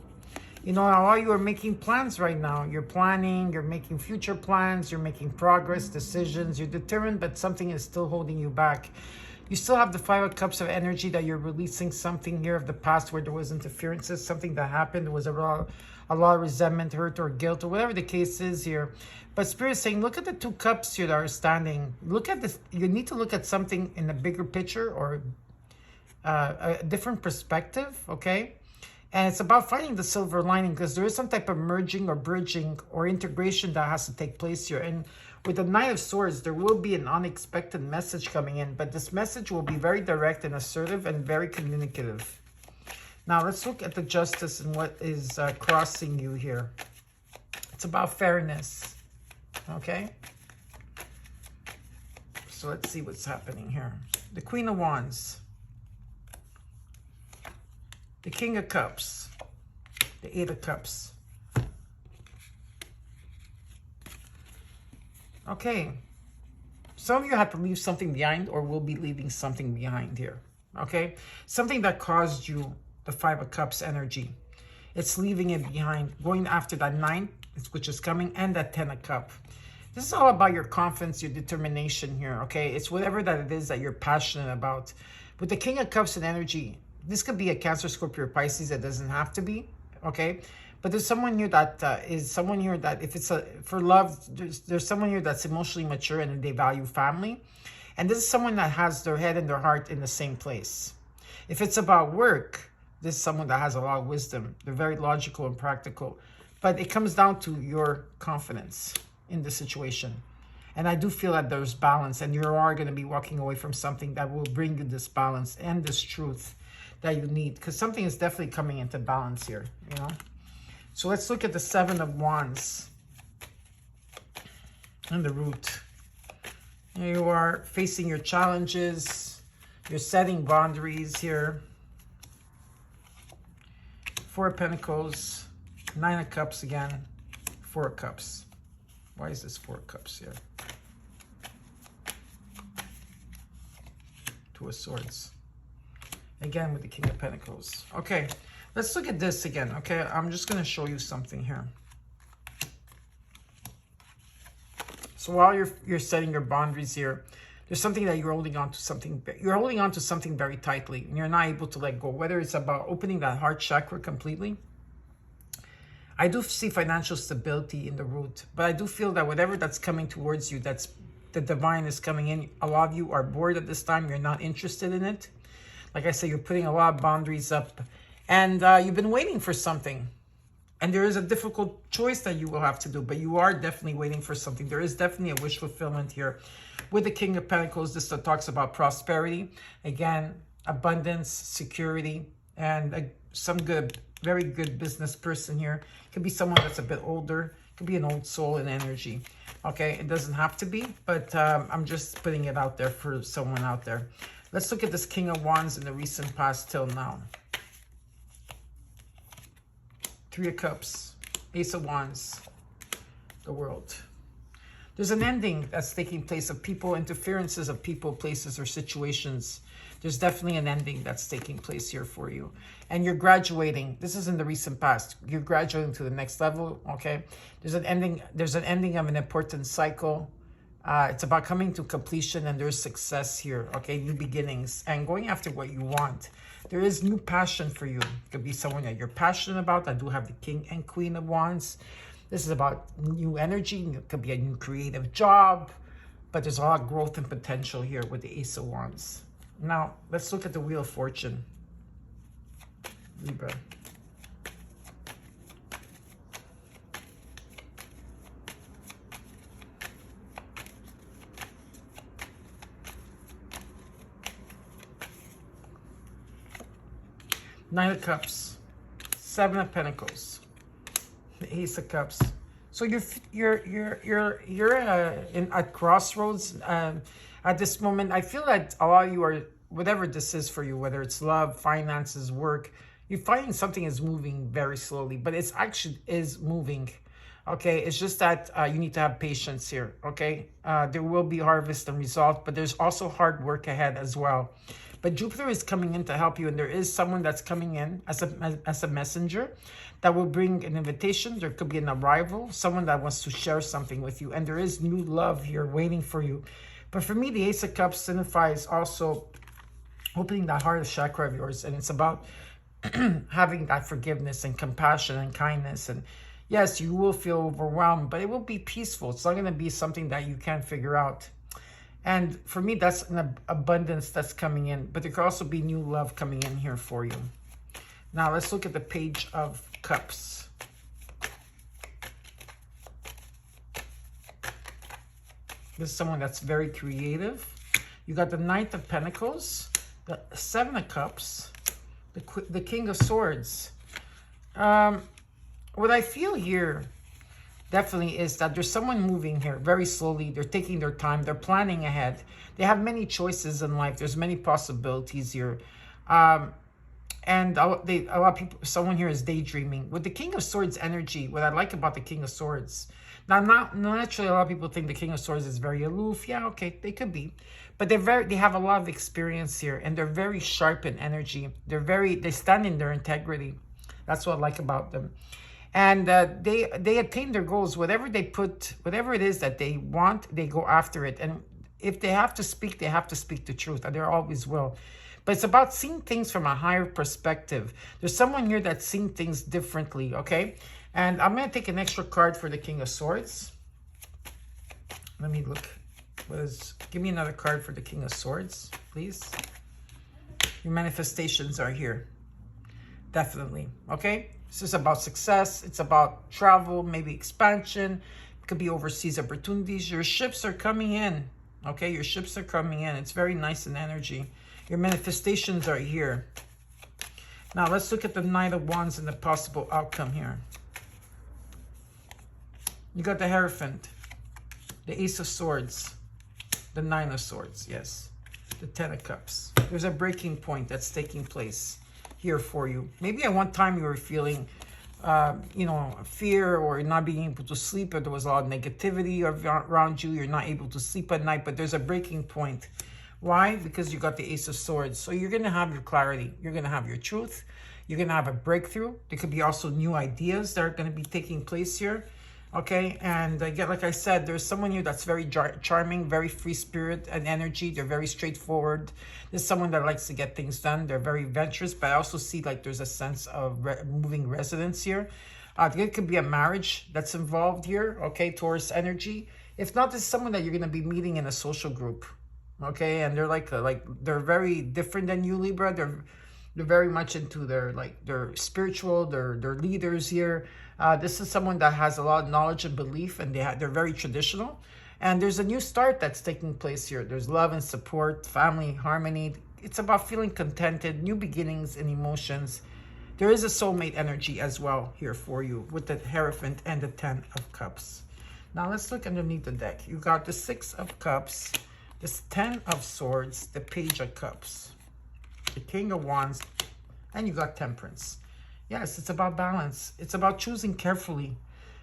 You know, all you are making plans right now. You're planning, you're making future plans, you're making progress, decisions. You're determined, but something is still holding you back. You still have the Five of Cups of energy that you're releasing something here of the past where there was interferences, something that happened. There was a lot of resentment, hurt, or guilt, or whatever the case is here. But Spirit is saying, look at the two cups here that are standing. Look at this. You need to look at something in a bigger picture, or a different perspective, okay? And it's about finding the silver lining, because there is some type of merging or bridging or integration that has to take place here. And with the Knight of Swords, there will be an unexpected message coming in, but this message will be very direct and assertive and very communicative. Now, let's look at the Justice and what is crossing you here. It's about fairness, okay? So let's see what's happening here. The Queen of Wands. The King of Cups, the Eight of Cups. Okay, some of you have to leave something behind, or will be leaving something behind here, okay? Something that caused you the Five of Cups energy. It's leaving it behind, going after that Nine, which is coming, and that Ten of Cups. This is all about your confidence, your determination here, okay? It's whatever that it is that you're passionate about. With the King of Cups and energy, this could be a Cancer, Scorpio, or Pisces. It doesn't have to be, okay? But there's someone here that is someone here that if it's for love, there's someone here that's emotionally mature and they value family. And this is someone that has their head and their heart in the same place. If it's about work, this is someone that has a lot of wisdom. They're very logical and practical. But it comes down to your confidence in the situation. And I do feel that there's balance, and you are going to be walking away from something that will bring you this balance and this truth that you need, because something is definitely coming into balance here, you know. So let's look at the Seven of Wands and the Root. Here you are facing your challenges, you're setting boundaries here. Four of Pentacles, Nine of Cups again, Four of Cups. Why is this Four of Cups here? Two of Swords. Again with the King of Pentacles. Okay, let's look at this again, okay? I'm just going to show you something here. So while you're setting your boundaries here, there's something that you're holding on to something. You're holding on to something very tightly, and you're not able to let go. Whether it's about opening that heart chakra completely. I do see financial stability in the Root, but I do feel that whatever that's coming towards you, that's the divine is coming in. A lot of you are bored at this time. You're not interested in it. Like I say, you're putting a lot of boundaries up, and you've been waiting for something. And there is a difficult choice that you will have to do, but you are definitely waiting for something. There is definitely a wish fulfillment here. With the King of Pentacles, this talks about prosperity. Again, abundance, security, and some good, very good business person here. Could be someone that's a bit older. Could be an old soul in energy. Okay, it doesn't have to be, but I'm just putting it out there for someone out there. Let's look at this King of Wands in the recent past till now. Three of Cups, Ace of Wands, the World. There's an ending that's taking place of people, interferences of people, places, or situations. There's definitely an ending that's taking place here for you. And you're graduating. This is in the recent past. You're graduating to the next level, okay? There's an ending of an important cycle. It's about coming to completion, and there's success here, okay? New beginnings and going after what you want. There is new passion for you. It could be someone that you're passionate about. I do have the King and Queen of Wands. This is about new energy. It could be a new creative job, but there's a lot of growth and potential here with the Ace of Wands. Now, let's look at the Wheel of Fortune. Libra. Nine of Cups, Seven of Pentacles, the Ace of Cups. So you're at crossroads at this moment. I feel that a lot of you are, whatever this is for you, whether it's love, finances, work, you're finding something is moving very slowly, but it's actually is moving. Okay, it's just that you need to have patience here. Okay, there will be harvest and result, but there's also hard work ahead as well. But Jupiter is coming in to help you, and there is someone that's coming in as a messenger that will bring an invitation. There could be an arrival, someone that wants to share something with you, and there is new love here waiting for you. But for me, the Ace of Cups signifies also opening that heart chakra of yours, and it's about having that forgiveness and compassion and kindness. And yes, you will feel overwhelmed, but it will be peaceful. It's not going to be something that you can't figure out. And for me, that's an abundance that's coming in. But there could also be new love coming in here for you. Now, let's look at the Page of Cups. This is someone that's very creative. You got the Knight of Pentacles, the Seven of Cups, the King of Swords. What I feel here definitely is that there's someone moving here very slowly. They're taking their time. They're planning ahead. They have many choices in life. There's many possibilities here. And a lot of people, someone here is daydreaming. With the King of Swords energy, what I like about the King of Swords, now naturally a lot of people think the King of Swords is very aloof. Yeah, okay, they could be. But they have a lot of experience here, and they're very sharp in energy. They stand in their integrity. That's what I like about them. And they attain their goals. Whatever it is that they want, they go after it. And if they have to speak, they have to speak the truth. And they always will. But it's about seeing things from a higher perspective. There's someone here that's seeing things differently, okay? And I'm going to take an extra card for the King of Swords. Let me look. Give me another card for the King of Swords, please. Your manifestations are here. Definitely, okay? This is about success. It's about travel, maybe expansion. It could be overseas opportunities. Your ships are coming in, okay? Your ships are coming in. It's very nice in energy. Your manifestations are here. Now, let's look at the Knight of Wands and the possible outcome here. You got the Hierophant, the Ace of Swords, the Nine of Swords, yes, the Ten of Cups. There's a breaking point that's taking place here for you. Maybe at one time you were feeling, fear or not being able to sleep, or there was a lot of negativity around you. You're not able to sleep at night, but there's a breaking point. Why? Because you got the Ace of Swords. So you're going to have your clarity. You're going to have your truth. You're going to have a breakthrough. There could be also new ideas that are going to be taking place here. Okay, and again, like I said, there's someone here that's very charming, very free spirit and energy. They're very straightforward. There's someone that likes to get things done. They're very adventurous, but I also see like there's a sense of moving residence here. There could be a marriage that's involved here. Okay, Taurus energy. If not, this is someone that you're going to be meeting in a social group. Okay, and they're they're very different than you, Libra. They're very much into their spiritual, they're leaders here. This is someone that has a lot of knowledge and belief, and they're very traditional. And there's a new start that's taking place here. There's love and support, family, harmony. It's about feeling contented, new beginnings and emotions. There is a soulmate energy as well here for you with the Hierophant and the 10 of Cups. Now let's look underneath the deck. You got the 6 of Cups, this 10 of Swords, the Page of Cups, the King of Wands, and you got Temperance. Yes, it's about balance. It's about choosing carefully.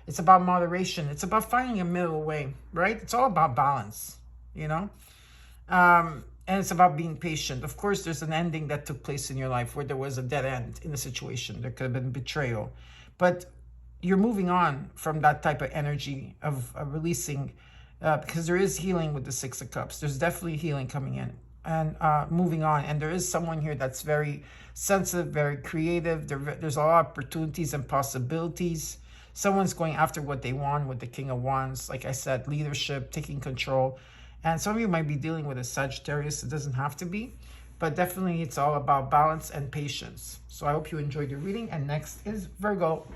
It's about moderation. It's about finding a middle way, right? It's all about balance, you know? And it's about being patient. Of course, there's an ending that took place in your life where there was a dead end in the situation. There could have been betrayal. But you're moving on from that type of energy of releasing, because there is healing with the 6 of Cups. There's definitely healing coming in and moving on. And there is someone here that's very sensitive, very creative. There's a lot of opportunities and possibilities. Someone's going after what they want with the King of Wands. Like I said, leadership, taking control. And some of you might be dealing with a Sagittarius. It doesn't have to be. But definitely it's all about balance and patience. So I hope you enjoyed your reading. And next is Virgo.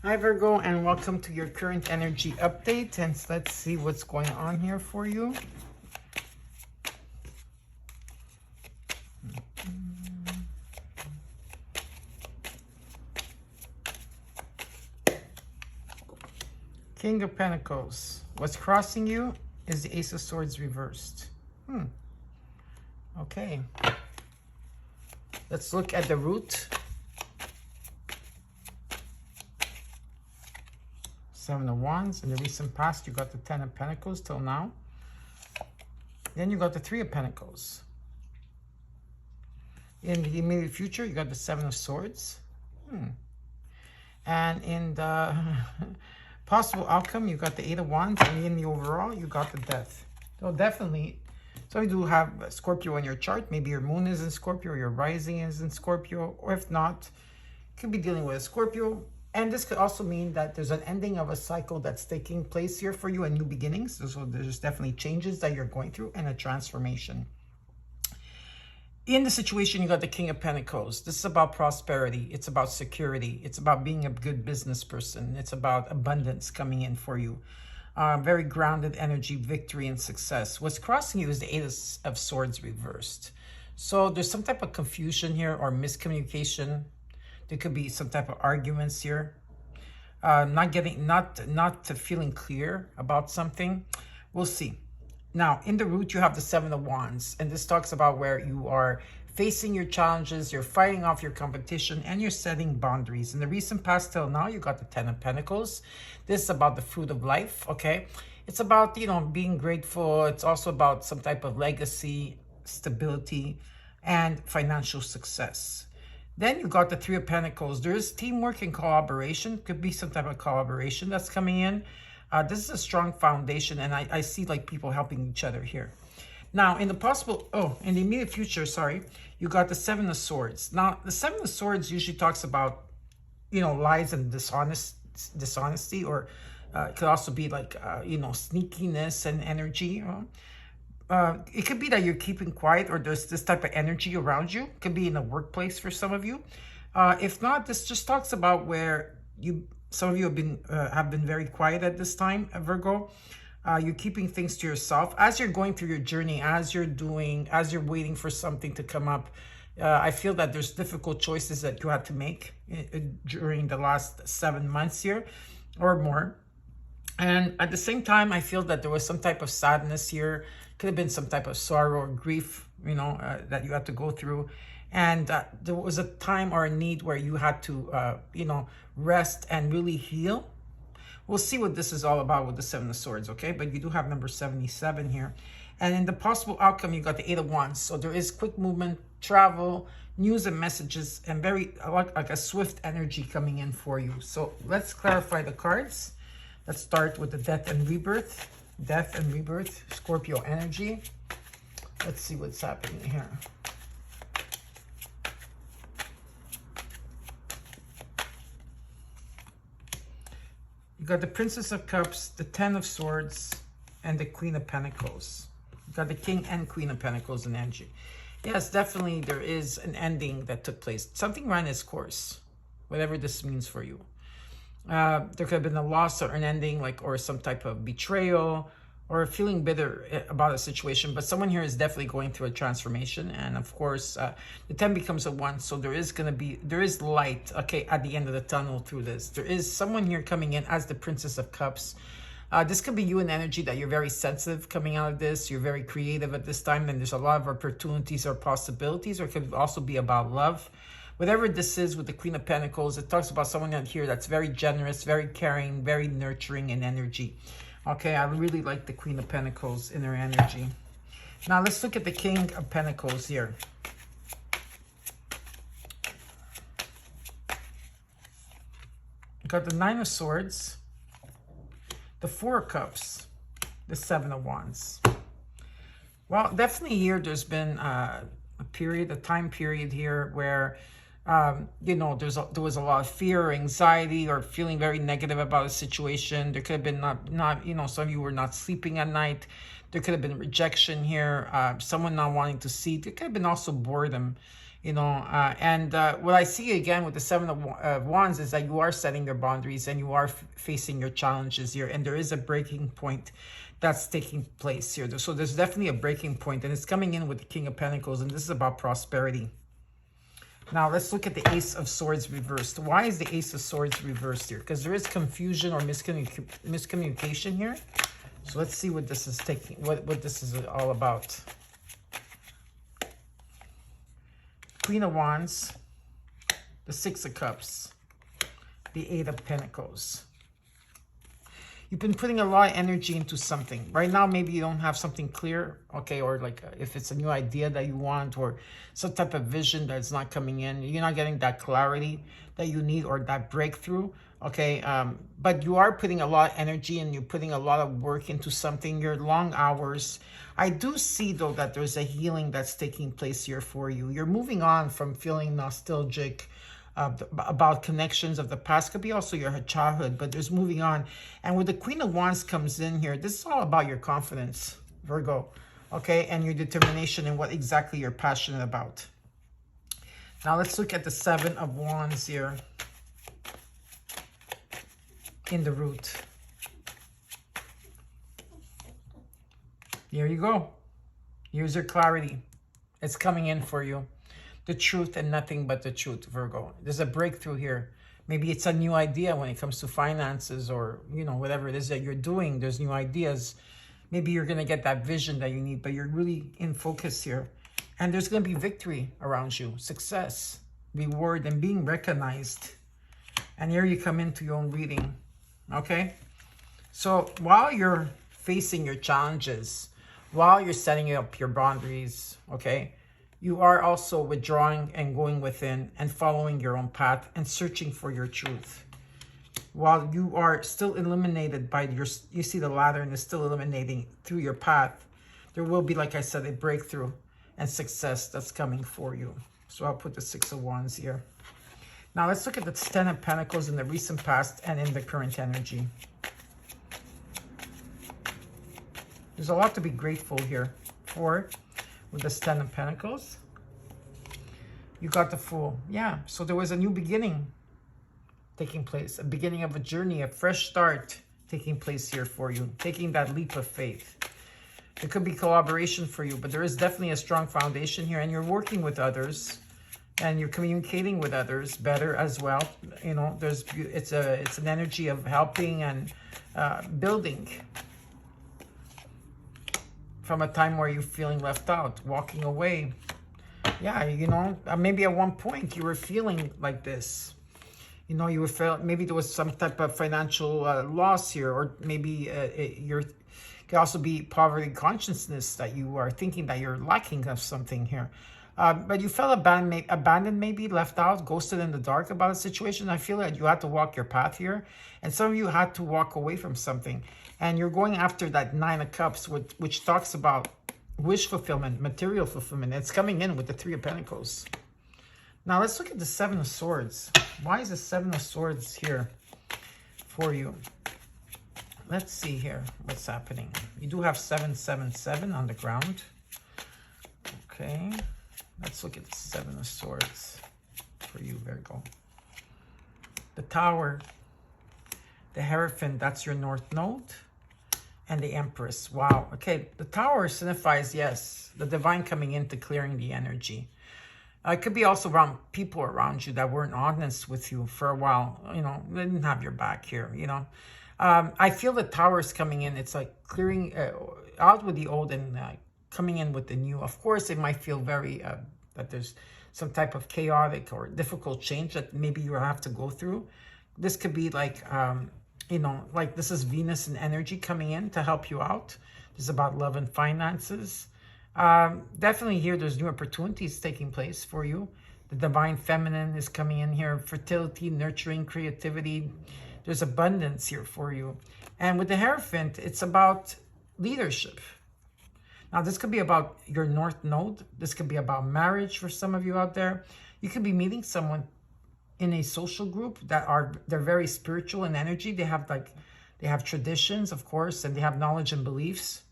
Hi, Virgo, and welcome to your current energy update. And let's see what's going on here for you. King of Pentacles. What's crossing you is the Ace of Swords reversed. Okay. Let's look at the root. 7 of Wands. In the recent past, you got the 10 of Pentacles till now. Then you got the 3 of Pentacles. In the immediate future, you got the 7 of Swords. And in the possible outcome, you got the 8 of Wands, and in the overall, you got the Death. So definitely, so you do have Scorpio in your chart. Maybe your moon is in Scorpio, or your rising is in Scorpio, or if not, you could be dealing with a Scorpio. And this could also mean that there's an ending of a cycle that's taking place here for you, and new beginnings. So there's definitely changes that you're going through and a transformation. In the situation, you got the King of Pentacles. This is about prosperity. It's about security. It's about being a good business person. It's about abundance coming in for you. Very grounded energy, victory, and success. What's crossing you is the 8 of Swords reversed. So there's some type of confusion here or miscommunication. There could be some type of arguments here. Not feeling clear about something. We'll see. Now, in the root, you have the 7 of Wands, and this talks about where you are facing your challenges, you're fighting off your competition, and you're setting boundaries. In the recent past till now, you got the 10 of Pentacles. This is about the fruit of life, okay? It's about, you know, being grateful. It's also about some type of legacy, stability, and financial success. Then you got the 3 of Pentacles. There's teamwork and collaboration. Could be some type of collaboration that's coming in. This is a strong foundation, and I see like people helping each other here. Now, in the possible, in the immediate future, sorry, you got the 7 of Swords. Now, the 7 of Swords usually talks about, you know, lies and dishonesty, or it could also be like, you know, sneakiness and energy. It could be that you're keeping quiet, or there's this type of energy around you. It could be in a workplace for some of you. If not, this just talks about where some of you have been very quiet at this time, Virgo. You're keeping things to yourself as you're going through your journey, as you're waiting for something to come up. I feel that there's difficult choices that you had to make during the last 7 months here or more. And at the same time, I feel that there was some type of sadness here. Could have been some type of sorrow or grief, you know, that you had to go through. And there was a time or a need where you had to, you know, rest and really heal. We'll see what this is all about with the 7 of Swords, okay? But you do have number 77 here. And in the possible outcome, you got the 8 of Wands. So there is quick movement, travel, news and messages, and very like a swift energy coming in for you. So let's clarify the cards. Let's start with the Death and Rebirth. Death and Rebirth, Scorpio energy. Let's see what's happening here. You got the Princess of Cups, the 10 of Swords, and the Queen of Pentacles. You got the King and Queen of Pentacles in energy. Yes, definitely there is an ending that took place. Something ran its course, whatever this means for you. There could have been a loss or an ending, or some type of betrayal, or feeling bitter about a situation, but someone here is definitely going through a transformation. And of course, the 10 becomes a 1, so there is light, okay, at the end of the tunnel through this. There is someone here coming in as the Princess of Cups. This could be you in energy that you're very sensitive coming out of this. You're very creative at this time, and there's a lot of opportunities or possibilities, or it could also be about love. Whatever this is with the Queen of Pentacles, it talks about someone out here that's very generous, very caring, very nurturing in energy. Okay, I really like the Queen of Pentacles in her energy. Now let's look at the King of Pentacles here. You got the 9 of Swords, the 4 of Cups, the 7 of Wands. Well, definitely here there's been a time period here where you know, there was a lot of fear or anxiety or feeling very negative about a situation. There could have been not you know, some of you were not sleeping at night. There could have been rejection here, someone not wanting to see. There could have been also boredom, you know. And what I see again with the 7 of Wands is that you are setting your boundaries and you are facing your challenges here. And there is a breaking point that's taking place here. So there's definitely a breaking point, and it's coming in with the King of Pentacles, and this is about prosperity. Now, let's look at the Ace of Swords reversed. Why is the Ace of Swords reversed here? Because there is confusion or miscommunication here. So let's see what this is what this is all about. Queen of Wands, the 6 of Cups, the 8 of Pentacles. You've been putting a lot of energy into something. Right now, maybe you don't have something clear, okay, or like if it's a new idea that you want or some type of vision that's not coming in, you're not getting that clarity that you need or that breakthrough, okay? But you are putting a lot of energy and you're putting a lot of work into something, your long hours. I do see, though, that there's a healing that's taking place here for you. You're moving on from feeling nostalgic about connections of the past. Could be also your childhood, but there's moving on. And when the Queen of Wands comes in here, this is all about your confidence, Virgo, okay, and your determination and what exactly you're passionate about. Now let's look at the 7 of Wands here in the root. Here you go. Here's your clarity. It's coming in for you. The truth and nothing but the truth, Virgo. There's a breakthrough here. Maybe it's a new idea when it comes to finances or, you know, whatever it is that you're doing. There's new ideas. Maybe you're going to get that vision that you need, but you're really in focus here. And there's going to be victory around you, success, reward, and being recognized. And here you come into your own reading, okay? So while you're facing your challenges, while you're setting up your boundaries, okay, you are also withdrawing and going within and following your own path and searching for your truth. While you are still illuminated by you see the ladder and it's still illuminating through your path, there will be, like I said, a breakthrough and success that's coming for you. So I'll put the 6 of Wands here. Now let's look at the 10 of Pentacles in the recent past and in the current energy. There's a lot to be grateful here for. With this 10 of Pentacles, you got the Fool. Yeah, so there was a new beginning taking place, a beginning of a journey, a fresh start taking place here for you, taking that leap of faith. It could be collaboration for you, but there is definitely a strong foundation here, and you're working with others, and you're communicating with others better as well. You know, it's an energy of helping and building. From a time where you're feeling left out, walking away. Yeah, you know, maybe at one point you were feeling like this. You know, you were felt maybe there was some type of financial loss here, or maybe it could also be poverty consciousness that you are thinking that you're lacking of something here. But you felt abandoned, maybe left out, ghosted in the dark about a situation. I feel like you had to walk your path here, and some of you had to walk away from something. And you're going after that 9 of Cups, which talks about wish fulfillment, material fulfillment. It's coming in with the 3 of Pentacles. Now let's look at the 7 of Swords. Why is the 7 of Swords here for you? Let's see here what's happening. You do have 777 on the ground. Okay. Let's look at the 7 of Swords for you, Virgo. The Tower, the Hierophant, that's your North Node. and the Empress. Wow. Okay, the Tower signifies, yes, the divine coming into clearing the energy. It could be also around people around you that weren't honest with you for a while. You know, they didn't have your back here, you know. I feel the Tower is coming in. It's like clearing out with the old and coming in with the new. Of course, it might feel very, that there's some type of chaotic or difficult change that maybe you have to go through. This could be like, you know, like this is Venus and energy coming in to help you out. This is about love and finances. Definitely here, there's new opportunities taking place for you. The divine feminine is coming in here. Fertility, nurturing, creativity. There's abundance here for you. And with the Hierophant, it's about leadership. Now, this could be about your North Node. This could be about marriage for some of you out there. You could be meeting someone in a social group they're very spiritual in energy. They have traditions, of course, and they have knowledge and beliefs.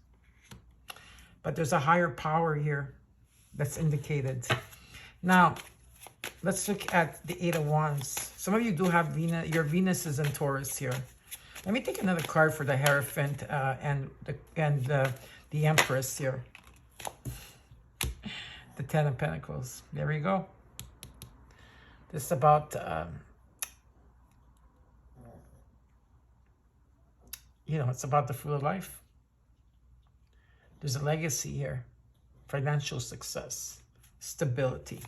But there's a higher power here that's indicated. Now, let's look at the Eight of Wands. Some of you do have Venus. Your Venus is in Taurus here. Let me take another card for the Hierophant and the Empress here. The Ten of Pentacles. There we go. This is about, you know, it's about the fruit of life. There's a legacy here. Financial success. Stability.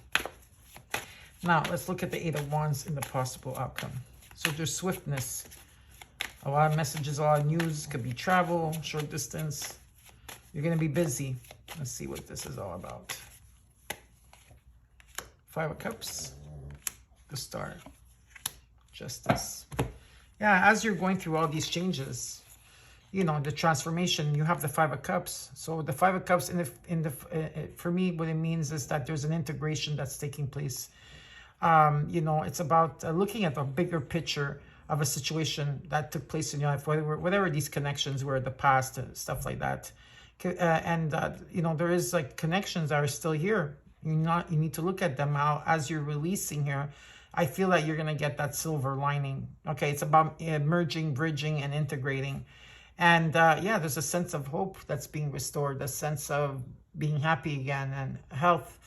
Now, let's look at the Eight of Wands and the possible outcome. So there's swiftness. A lot of messages, a lot of news. Could be travel, short distance. You're going to be busy. Let's see what this is all about. Five of Cups. The Star. Justice. Yeah, as you're going through all these changes, you know, the transformation, you have the Five of Cups. So the Five of Cups, for me, what it means is that there's an integration that's taking place. You know, it's about looking at the bigger picture of a situation that took place in your life, whatever these connections were in the past, stuff like that. You know, there is like connections that are still here. You need to look at them out as you're releasing here. I feel that you're going to get that silver lining. Okay, it's about merging, bridging, and integrating. And yeah, there's a sense of hope that's being restored, a sense of being happy again, and health.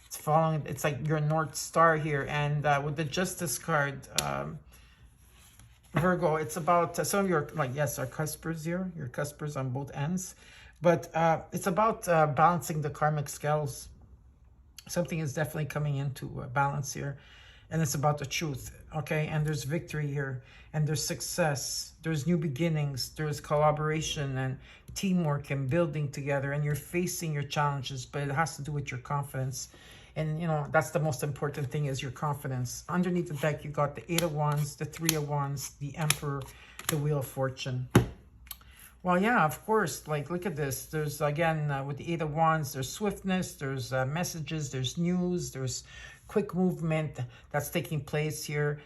It's following, it's like your North Star here. And with the Justice card, Virgo, it's about some of your, like, yes, our cuspers here, your cuspers on both ends. But it's about balancing the karmic scales. Something is definitely coming into balance here. And it's about the truth, okay? And there's victory here, and there's success, there's new beginnings, there's collaboration and teamwork and building together, and you're facing your challenges, but it has to do with your confidence. And, you know, that's the most important thing, is your confidence. Underneath the deck, you got the Eight of Wands, the Three of Wands, the Emperor, the Wheel of Fortune. Well, yeah, of course, like, look at this. There's, again, with the Eight of Wands, there's swiftness, there's messages, there's news, there's quick movement that's taking place here.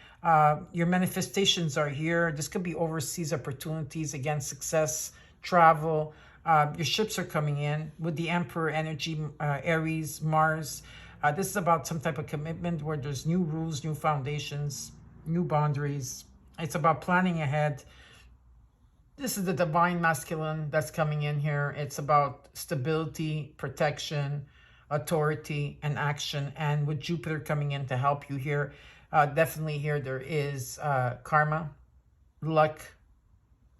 Your manifestations are here. This could be overseas opportunities, again, success, travel. Your ships are coming in with the Emperor energy, Aries, Mars. This is about some type of commitment where there's new rules, new foundations, new boundaries. It's about planning ahead. This is the divine masculine that's coming in here. It's about stability, protection, authority, and action. And with Jupiter coming in to help you here, definitely here there is karma, luck,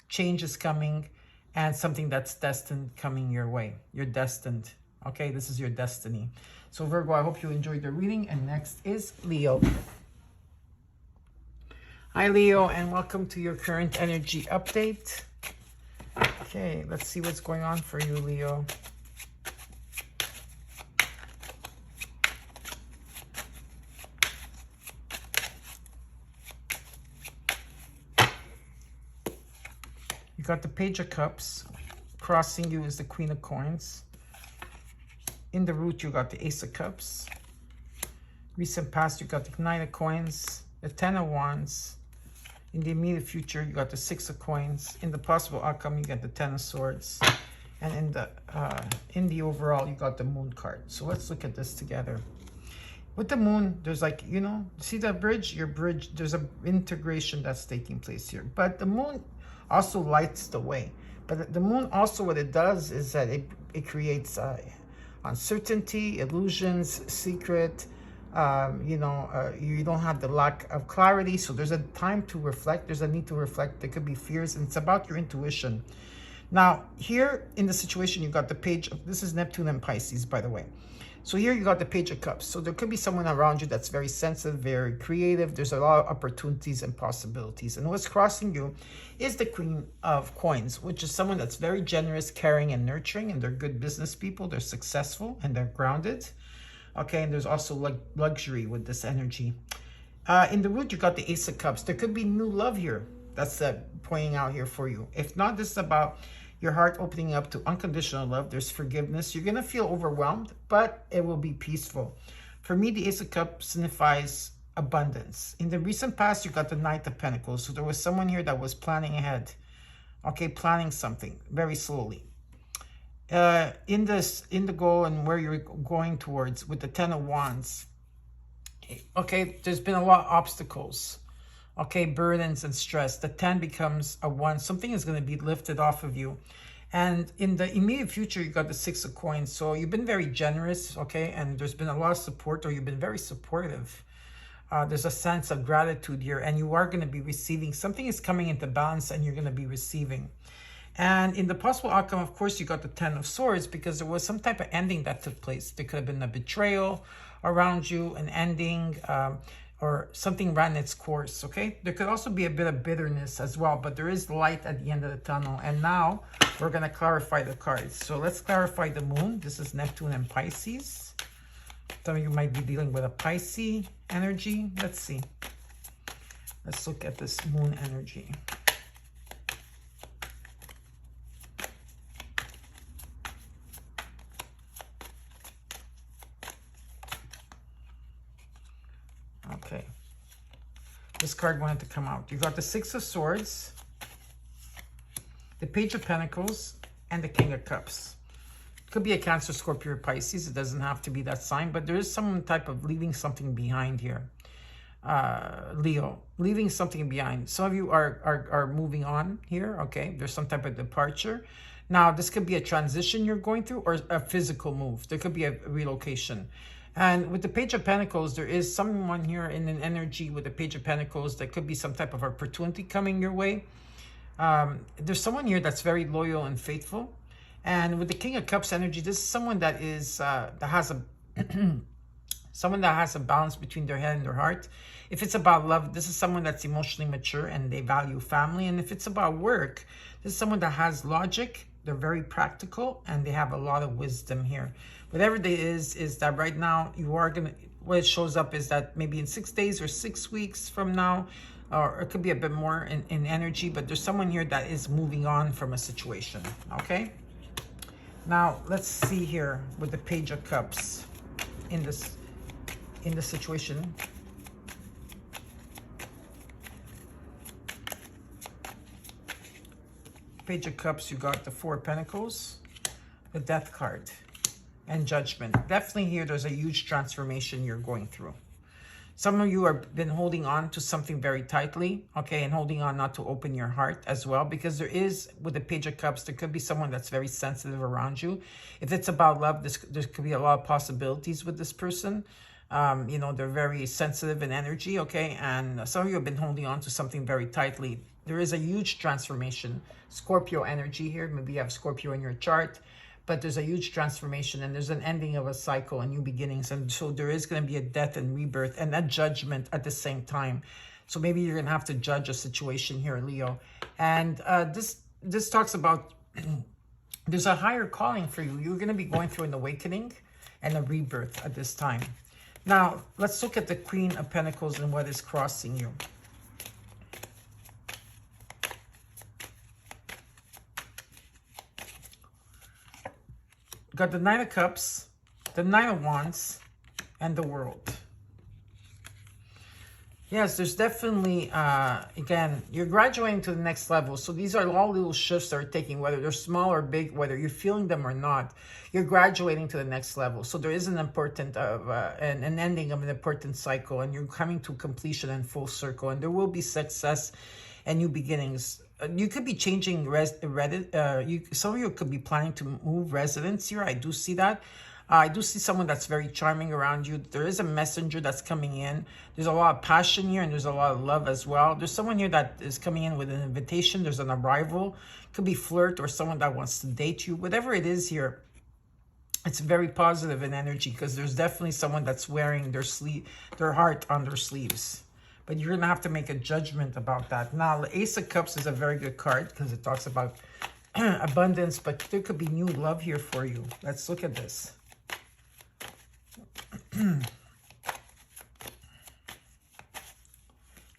change is coming, and something that's destined coming your way. You're destined. Okay, this is your destiny. So Virgo, I hope you enjoyed the reading. And next is Leo. Hi Leo, and welcome to your current energy update. Okay, let's see what's going on for you, Leo. You got the Page of Cups. Crossing you is the Queen of Coins. In the root, you got the Ace of Cups. Recent past, you got the Knight of Coins, the Ten of Wands. In the immediate future, you got the Six of Coins. In the possible outcome, you get the Ten of Swords. And in the overall, you got the Moon card. So let's look at this together. With the Moon, there's like, you know, see that bridge? Your bridge, there's an integration that's taking place here. But the Moon also lights the way. But the moon also, what it does is that it creates uncertainty, illusions, secret. You know, you don't have the lack of clarity. So there's a time to reflect. There's a need to reflect. There could be fears, and it's about your intuition. Now, here in the situation, you got the page of, this is Neptune and Pisces, by the way. So here you got the Page of Cups. So there could be someone around you that's very sensitive, very creative. There's a lot of opportunities and possibilities. And what's crossing you is the Queen of Coins, which is someone that's very generous, caring, and nurturing. And they're good business people. They're successful and they're grounded. Okay, and there's also luxury with this energy. In the root, you got the Ace of Cups. There could be new love here. That's pointing out here for you. If not, this is about your heart opening up to unconditional love. There's forgiveness. You're going to feel overwhelmed, but it will be peaceful. For me, the Ace of Cups signifies abundance. In the recent past, you got the Knight of Pentacles. So there was someone here that was planning ahead. Okay, planning something very slowly. In the goal and where you're going towards with the Ten of Wands. Okay, there's been a lot of obstacles. Okay, burdens and stress. The 10 becomes a 1. Something is going to be lifted off of you. And in the immediate future, you got the 6 of Coins. So you've been very generous, okay? And there's been a lot of support, or you've been very supportive. There's a sense of gratitude here, and you are going to be receiving. Something is coming into balance, and you're going to be receiving. And in the possible outcome, of course, you got the 10 of Swords, because there was some type of ending that took place. There could have been a betrayal around you, an ending, or something ran its course, okay? There could also be a bit of bitterness as well, but there is light at the end of the tunnel. And now we're going to clarify the cards. So let's clarify the moon. This is Neptune and Pisces. Some of you might be dealing with a Pisces energy. Let's see. Let's look at this moon energy. Okay, this card wanted to come out. You got the 6 of Swords, the Page of Pentacles, and the King of Cups. It could be a Cancer, Scorpio, or Pisces. It doesn't have to be that sign, but there is some type of leaving something behind here. Leo, leaving something behind. Some of you are moving on here, okay? There's some type of departure. Now, this could be a transition you're going through, or a physical move. There could be a relocation. And with the Page of Pentacles, there is someone here in an energy with the Page of Pentacles that could be some type of opportunity coming your way. There's someone here that's very loyal and faithful. And with the King of Cups energy, this is someone that is that has a someone that has a balance between their head and their heart. If it's about love, this is someone that's emotionally mature and they value family. And if it's about work, this is someone that has logic. They're very practical and they have a lot of wisdom here. Whatever it is that right now you are going to, what it shows up is that maybe in 6 days or 6 weeks from now, or it could be a bit more in energy, but there's someone here that is moving on from a situation, okay? Now, let's see here with the Page of Cups in this situation. Page of Cups, you got the 4 of Pentacles, the Death card, and Judgment. Definitely here, there's a huge transformation you're going through. Some of you have been holding on to something very tightly, okay, and holding on not to open your heart as well, because there is, with the Page of Cups, there could be someone that's very sensitive around you. If it's about love, there could be a lot of possibilities with this person. You know, they're very sensitive in energy, okay, and some of you have been holding on to something very tightly. There is a huge transformation. Scorpio energy here. Maybe you have Scorpio in your chart. But there's a huge transformation and there's an ending of a cycle and new beginnings. And so there is going to be a death and rebirth and a judgment at the same time. So maybe you're going to have to judge a situation here, Leo. And this talks about there's a higher calling for you. You're going to be going through an awakening and a rebirth at this time. Now, let's look at the Queen of Pentacles and what is crossing you. Got the Nine of Cups, the Nine of Wands, and the World. Yes, there's definitely, again, you're graduating to the next level. So these are all little shifts that are taking, whether they're small or big, whether you're feeling them or not, you're graduating to the next level. So there is an important, an ending of an important cycle, and you're coming to completion and full circle. And there will be success and new beginnings you could be changing some of you could be planning to move residence here. I do see that. I do see someone that's very charming around you. There is a messenger that's coming in. There's a lot of passion here, and there's a lot of love as well. There's someone here that is coming in with an invitation. There's an arrival. Could be flirt or someone that wants to date you. Whatever it is here, it's very positive in energy, because there's definitely someone that's wearing their heart on their sleeves. But you're going to have to make a judgment about that. Now, the Ace of Cups is a very good card because it talks about abundance, but there could be new love here for you. Let's look at this.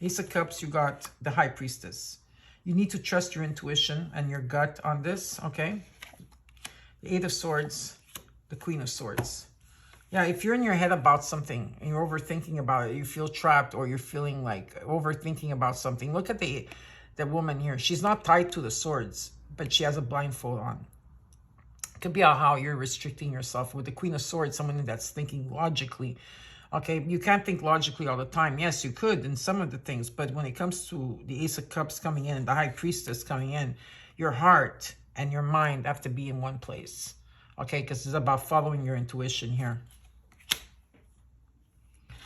Ace of Cups, you got the High Priestess. You need to trust your intuition and your gut on this, okay? The Eight of Swords, the Queen of Swords. Yeah, if you're in your head about something and you're overthinking about it, you feel trapped, or you're feeling like overthinking about something, look at the woman here. She's not tied to the swords, but she has a blindfold on. It could be how you're restricting yourself. With the Queen of Swords, someone that's thinking logically. Okay, you can't think logically all the time. Yes, you could in some of the things, but when it comes to the Ace of Cups coming in and the High Priestess coming in, your heart and your mind have to be in one place. Okay, because it's about following your intuition here.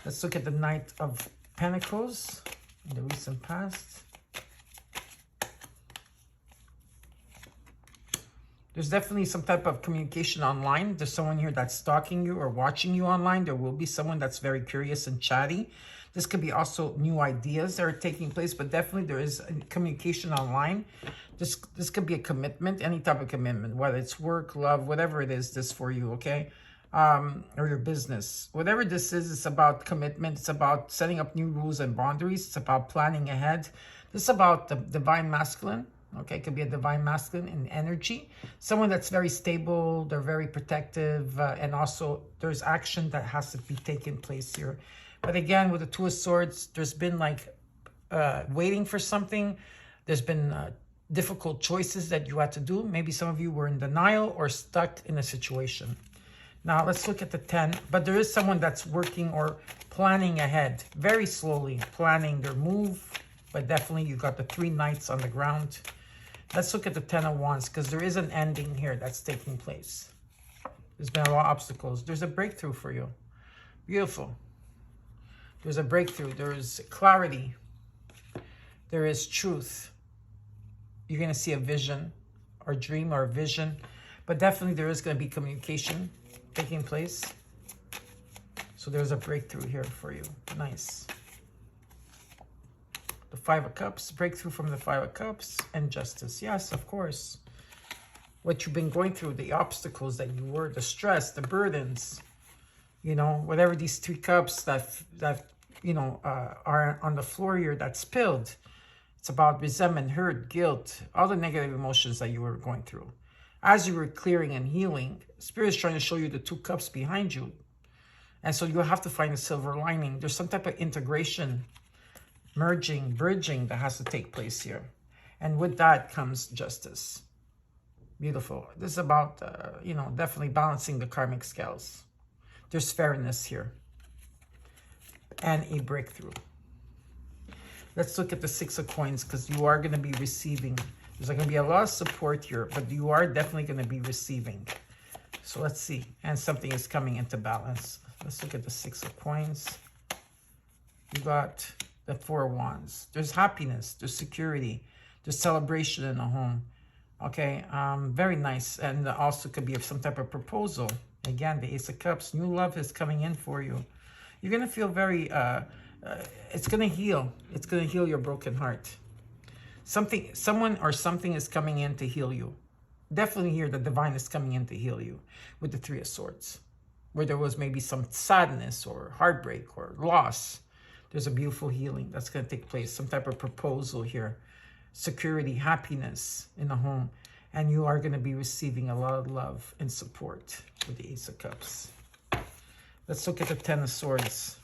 Let's look at the Knight of Pentacles in the recent past. There's definitely some type of communication online. There's someone here that's stalking you or watching you online. There will be someone that's very curious and chatty. This could be also new ideas that are taking place, but definitely there is communication online. This could be a commitment, any type of commitment, whether it's work, love, whatever it is, this for you, okay? Or your business. Whatever this is, it's about commitment. It's about setting up new rules and boundaries. It's about planning ahead. This is about the divine masculine. Okay, it could be a divine masculine in energy. Someone that's very stable, they're very protective, and also there's action that has to be taking place here. But again, with the Two of Swords, there's been like waiting for something. There's been difficult choices that you had to do. Maybe some of you were in denial or stuck in a situation. Now, let's look at the 10. But there is someone that's working or planning ahead, very slowly, planning their move. But definitely you got the 3 Knights on the ground. Let's look at the 10 of Wands, because there is an ending here that's taking place. There's been a lot of obstacles. There's a breakthrough for you. Beautiful. There's a breakthrough. There is clarity. There is truth. You're going to see a vision or dream or vision. But definitely there is going to be communication taking place. So there's a breakthrough here for you. Nice. The 5 of Cups, breakthrough from the 5 of Cups, and Justice. Yes, of course. What you've been going through, the obstacles that you were, the stress, the burdens, you know, whatever these 3 cups that you know, are on the floor here that spilled. It's about resentment, hurt, guilt, all the negative emotions that you were going through. As you were clearing and healing, Spirit is trying to show you the 2 cups behind you. And so you'll have to find a silver lining. There's some type of integration, merging, bridging that has to take place here. And with that comes justice. Beautiful. This is about, you know, definitely balancing the karmic scales. There's fairness here. And a breakthrough. Let's look at the 6 of Coins, because you are going to be receiving. There's going to be a lot of support here, but you are definitely going to be receiving. So let's see. And something is coming into balance. Let's look at the 6 of Coins. You got the 4 of Wands. There's happiness. There's security. There's celebration in the home. Okay. Very nice. And also could be some type of proposal. Again, the Ace of Cups. New love is coming in for you. You're going to feel very... it's going to heal. It's going to heal your broken heart. Someone or something is coming in to heal you. Definitely here, the divine is coming in to heal you with the 3 of Swords. Where there was maybe some sadness or heartbreak or loss. There's a beautiful healing that's going to take place. Some type of proposal here. Security, happiness in the home. And you are going to be receiving a lot of love and support with the Ace of Cups. Let's look at the 10 of Swords.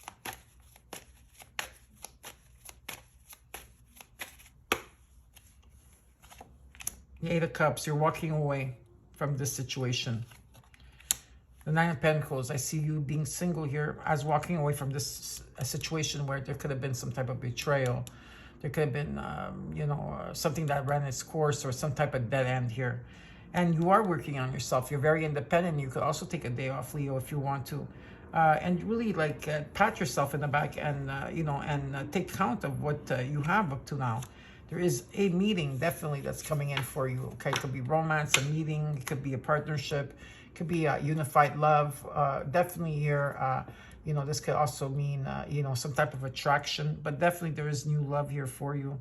The 8 of Cups, you're walking away from this situation. The 9 of Pentacles, I see you being single here as walking away from this situation where there could have been some type of betrayal. There could have been, you know, something that ran its course or some type of dead end here. And you are working on yourself. You're very independent. You could also take a day off, Leo, if you want to. And really, like, pat yourself in the back and, you know, and take count of what you have up to now. There is a meeting, definitely, that's coming in for you, okay? It could be romance, a meeting. It could be a partnership. It could be a unified love. Definitely here, you know, this could also mean, you know, some type of attraction. But definitely there is new love here for you,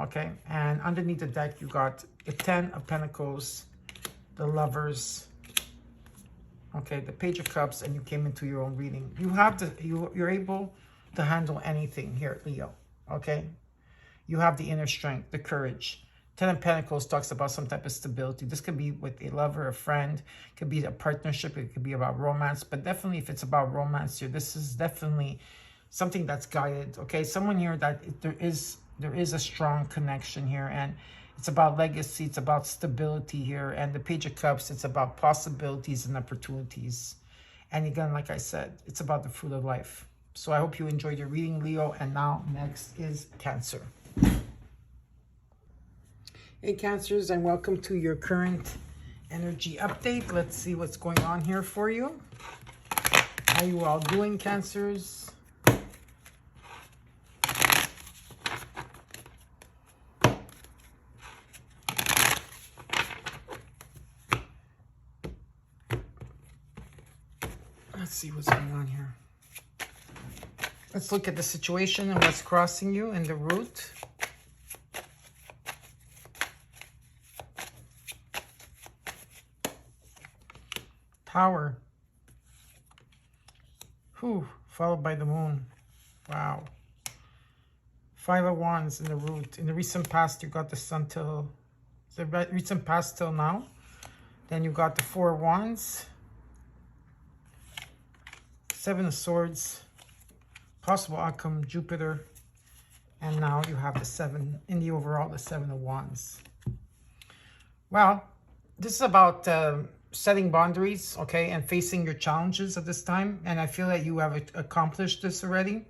okay? And underneath the deck, you got the 10 of Pentacles, the Lovers, okay, the Page of Cups, and you came into your own reading. You have you're able to handle anything here, Leo, okay? You have the inner strength, the courage. 10 of Pentacles talks about some type of stability. This could be with a lover, a friend. It could be a partnership. It could be about romance. But definitely if it's about romance here, this is definitely something that's guided, okay? Someone here that there is a strong connection here. And it's about legacy. It's about stability here. And the Page of Cups, it's about possibilities and opportunities. And again, like I said, it's about the fruit of life. So I hope you enjoyed your reading, Leo. And now next is Cancer. Hey, Cancers, and welcome to your current energy update. Let's see what's going on here for you. How you all doing, Cancers? Let's see what's going on here. Let's look at the situation and what's crossing you in the root. Tower. Whew, followed by the Moon. Wow. 5 of Wands in the root. In the recent past, you got the Sun till the recent past till now. Then you got the 4 of Wands. 7 of Swords. Possible outcome, Jupiter. And now you have the 7 in the overall, the 7 of Wands. Well, this is about setting boundaries, okay, and facing your challenges at this time. And I feel that you have accomplished this already.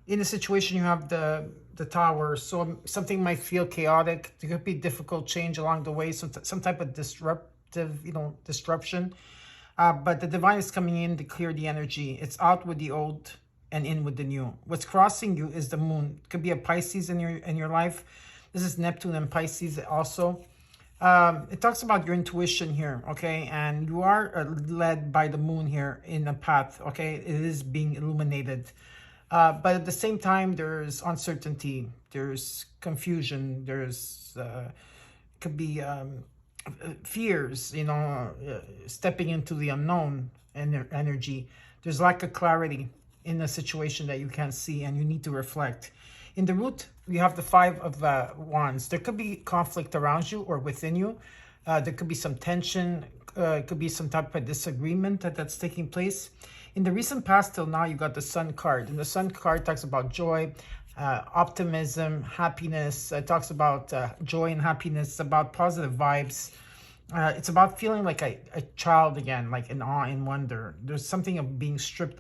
In the situation, you have the Tower, so something might feel chaotic. There could be difficult change along the way, some type of disruptive, you know, disruption. But the Divine is coming in to clear the energy. It's out with the old and in with the new. What's crossing you is the Moon. It could be a Pisces in your life. This is Neptune and Pisces also. It talks about your intuition here, okay? And you are led by the Moon here in a path, okay? It is being illuminated. But at the same time, there's uncertainty. There's confusion. There's, could be fears, you know, stepping into the unknown energy. There's lack of clarity in the situation that you can't see, and you need to reflect. In the root, you have the 5 of Wands. There could be conflict around you or within you. There could be some tension. It could be some type of disagreement that's taking place. In the recent past till now, you got the Sun card. And the Sun card talks about joy, optimism, happiness. It talks about joy and happiness. It's about positive vibes. It's about feeling like a child again, like in awe and wonder. There's something of being stripped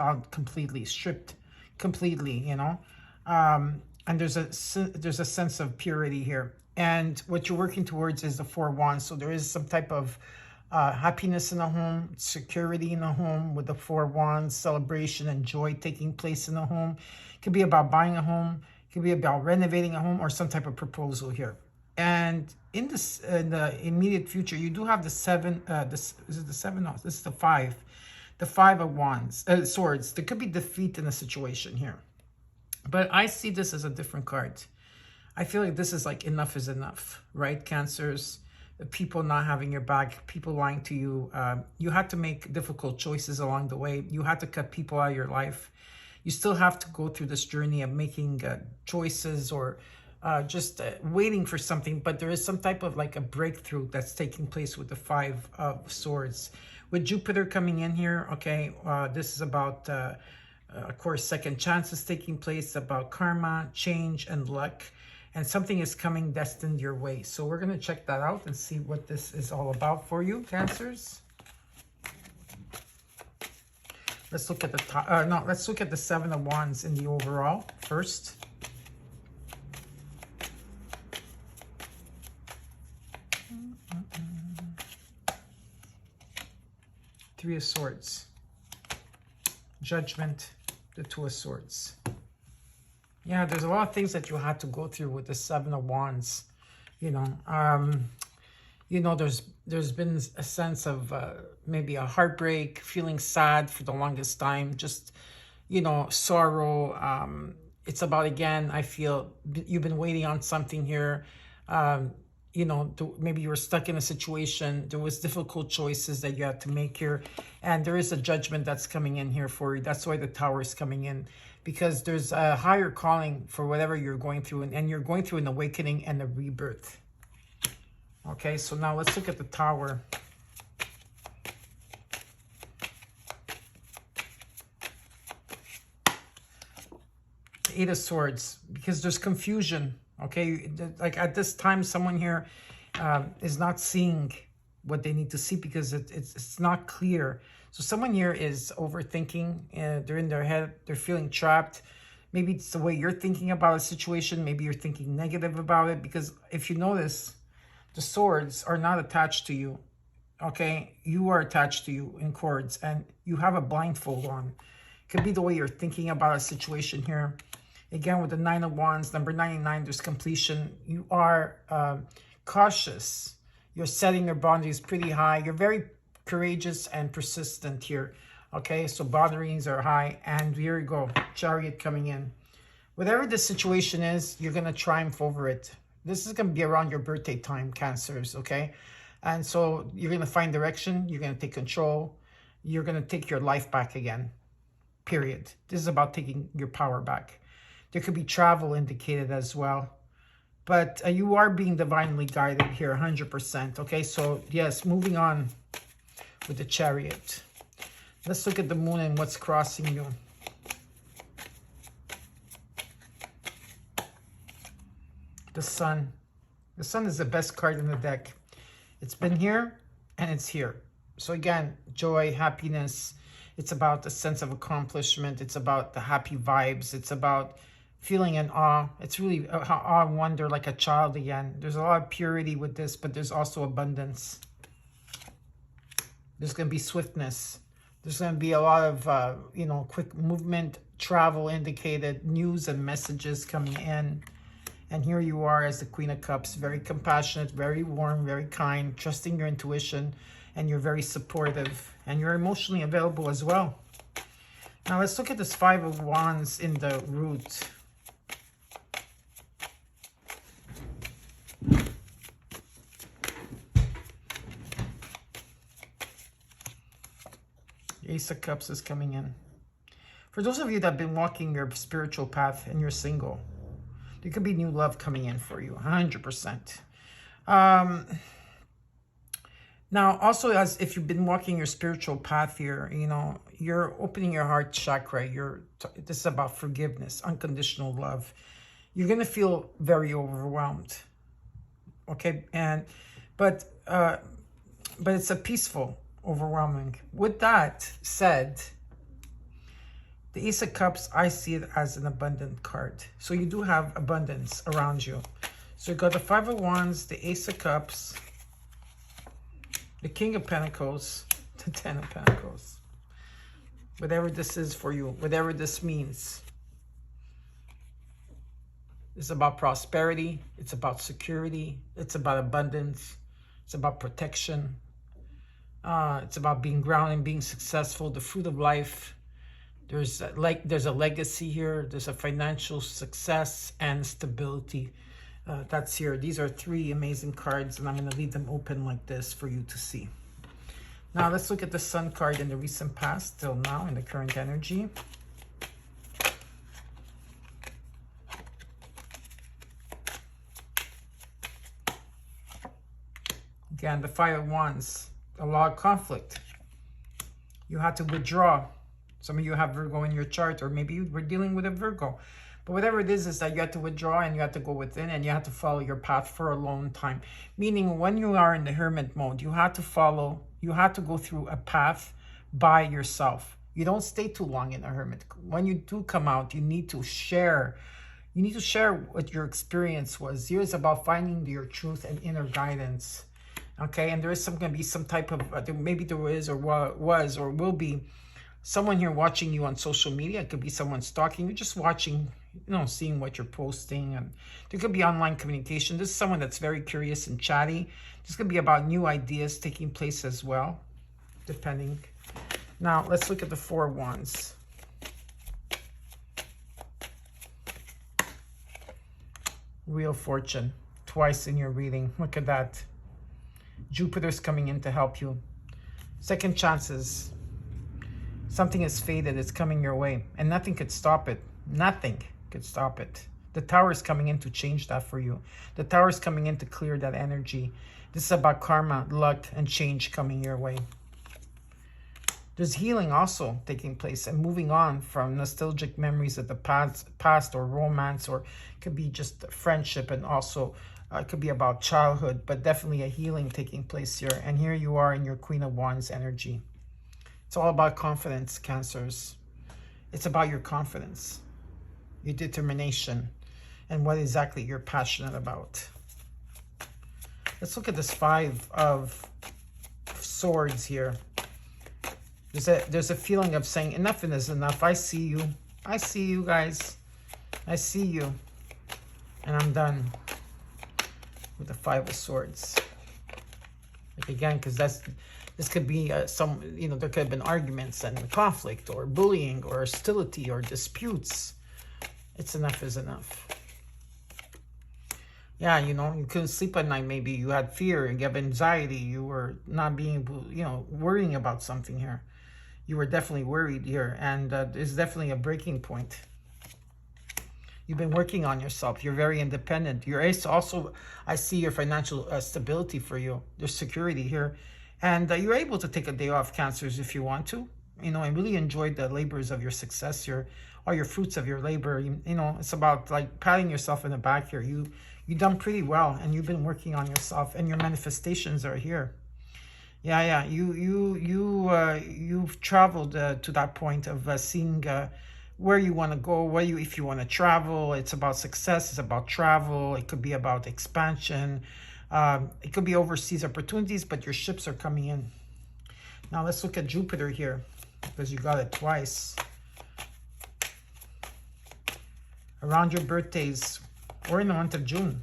completely, you know. And there's a sense of purity here. And what you're working towards is the 4 Wands. So there is some type of happiness in the home, security in the home with the 4 Wands, celebration and joy taking place in the home. It could be about buying a home. It could be about renovating a home or some type of proposal here. And in the immediate future, you do have the 7, is it the 7? No, this is the 5. The 5 of Wands, Swords. There could be defeat in the situation here. But I see this as a different card. I feel like this is like enough is enough, right? Cancers, people not having your back, people lying to you. You had to make difficult choices along the way. You had to cut people out of your life. You still have to go through this journey of making choices or just waiting for something. But there is some type of like a breakthrough that's taking place with the 5 of Swords. With Jupiter coming in here, okay, this is about... of course, second chances taking place, about karma, change, and luck. And something is coming destined your way. So we're going to check that out and see what this is all about for you, Cancers. Let's look at the let's look at the 7 of Wands in the overall first. Three of Swords. Judgment, the Two of Swords. Yeah, there's a lot of things that you had to go through with the Seven of Wands. You know, there's been a sense of maybe a heartbreak, feeling sad for the longest time, just, you know, sorrow. It's about, again, I feel you've been waiting on something here. You know, maybe you were stuck in a situation. There was difficult choices that you had to make here. And there is a judgment that's coming in here for you. That's why the Tower is coming in. Because there's a higher calling for whatever you're going through. And you're going through an awakening and a rebirth. Okay, so now let's look at the Tower. The Eight of Swords. Because there's confusion. Okay, like at this time, someone here is not seeing what they need to see because it's not clear. So someone here is overthinking. They're in their head. They're feeling trapped. Maybe it's the way you're thinking about a situation. Maybe you're thinking negative about it. Because if you notice, the swords are not attached to you. Okay, you are attached to you in cords. And you have a blindfold on. It could be the way you're thinking about a situation here. Again, with the Nine of Wands, number 99, there's completion. You are cautious. You're setting your boundaries pretty high. You're very courageous and persistent here. Okay, so boundaries are high. And here you go, Chariot coming in. Whatever the situation is, you're going to triumph over it. This is going to be around your birthday time, Cancers, okay? And so you're going to find direction. You're going to take control. You're going to take your life back again, period. This is about taking your power back. There could be travel indicated as well. But you are being divinely guided here, 100%. Okay, so yes, moving on with the Chariot. Let's look at the Moon and what's crossing you. The Sun. The Sun is the best card in the deck. It's been here and it's here. So again, joy, happiness. It's about the sense of accomplishment. It's about the happy vibes. It's about feeling in awe. It's really awe and wonder, like a child again. There's a lot of purity with this, but there's also abundance. There's going to be swiftness. There's going to be a lot of, you know, quick movement, travel indicated, news and messages coming in. And here you are as the Queen of Cups, very compassionate, very warm, very kind, trusting your intuition, and you're very supportive. And you're emotionally available as well. Now let's look at this Five of Wands in the root. Ace of Cups is coming in. For those of you that have been walking your spiritual path and you're single, there could be new love coming in for you, 100%. Now, also, as if you've been walking your spiritual path here, you know, you're opening your heart chakra. This is about forgiveness, unconditional love. You're going to feel very overwhelmed. Okay, but it's a peaceful overwhelming. With that said, the Ace of Cups, I see it as an abundant card. So you do have abundance around you. So you got the Five of Wands, the Ace of Cups, the King of Pentacles, the Ten of Pentacles. Whatever this is for you, whatever this means. It's about prosperity. It's about security. It's about abundance. It's about protection. It's about being grounded, being successful, the fruit of life. There's a legacy here. There's a financial success and stability that's here. These are three amazing cards, and I'm going to leave them open like this for you to see. Now let's look at the Sun card in the recent past till now in the current energy. Again, the Five of Wands. A lot of conflict. You had to withdraw. Some of you have Virgo in your chart, or maybe you were dealing with a Virgo. But whatever it is that you have to withdraw and you have to go within and you have to follow your path for a long time. Meaning when you are in the hermit mode, you have to go through a path by yourself. You don't stay too long in a hermit. When you do come out, you need to share. You need to share what your experience was. Here is about finding your truth and inner guidance. Okay, and there is going to be some type of, maybe there is or was or will be someone here watching you on social media. It could be someone stalking you, just watching, seeing what you're posting. And there could be online communication. This is someone that's very curious and chatty. This could be about new ideas taking place as well, depending. Now, let's look at the 4 Wands. Wheel of Fortune, twice in your reading. Look at that. Jupiter's coming in to help you. Second chances. Something is faded. It's coming your way. And nothing could stop it. Nothing could stop it. The Tower is coming in to change that for you. The Tower is coming in to clear that energy. This is about karma, luck, and change coming your way. There's healing also taking place and moving on from nostalgic memories of the past or romance, or it could be just friendship, and also it could be about childhood, but definitely a healing taking place here. And here you are in your Queen of Wands energy. It's all about confidence, Cancers. It's about your confidence, your determination, and what exactly you're passionate about. Let's look at this 5 of Swords here. There's a feeling of saying enough is enough. I see you. I see you guys. I see you. And I'm done with the 5 of Swords. Like again, because this could be there could have been arguments and conflict or bullying or hostility or disputes. It's enough is enough. Yeah, you couldn't sleep at night. Maybe you had fear, you have anxiety. You were not being, worrying about something here. You were definitely worried here, and it's definitely a breaking point. You've been working on yourself. You're very independent. You're also, I see your financial stability for you. There's security here. And you're able to take a day off, Cancers, if you want to. And really enjoy the labors of your success, all your fruits of your labor. It's about like patting yourself in the back here. You've done pretty well, and you've been working on yourself, and your manifestations are here. Yeah. You've traveled to that point of seeing where you want to go, if you want to travel. It's about success. It's about travel. It could be about expansion. It could be overseas opportunities, but your ships are coming in. Now let's look at Jupiter here, because you got it twice. Around your birthdays, or in the month of June,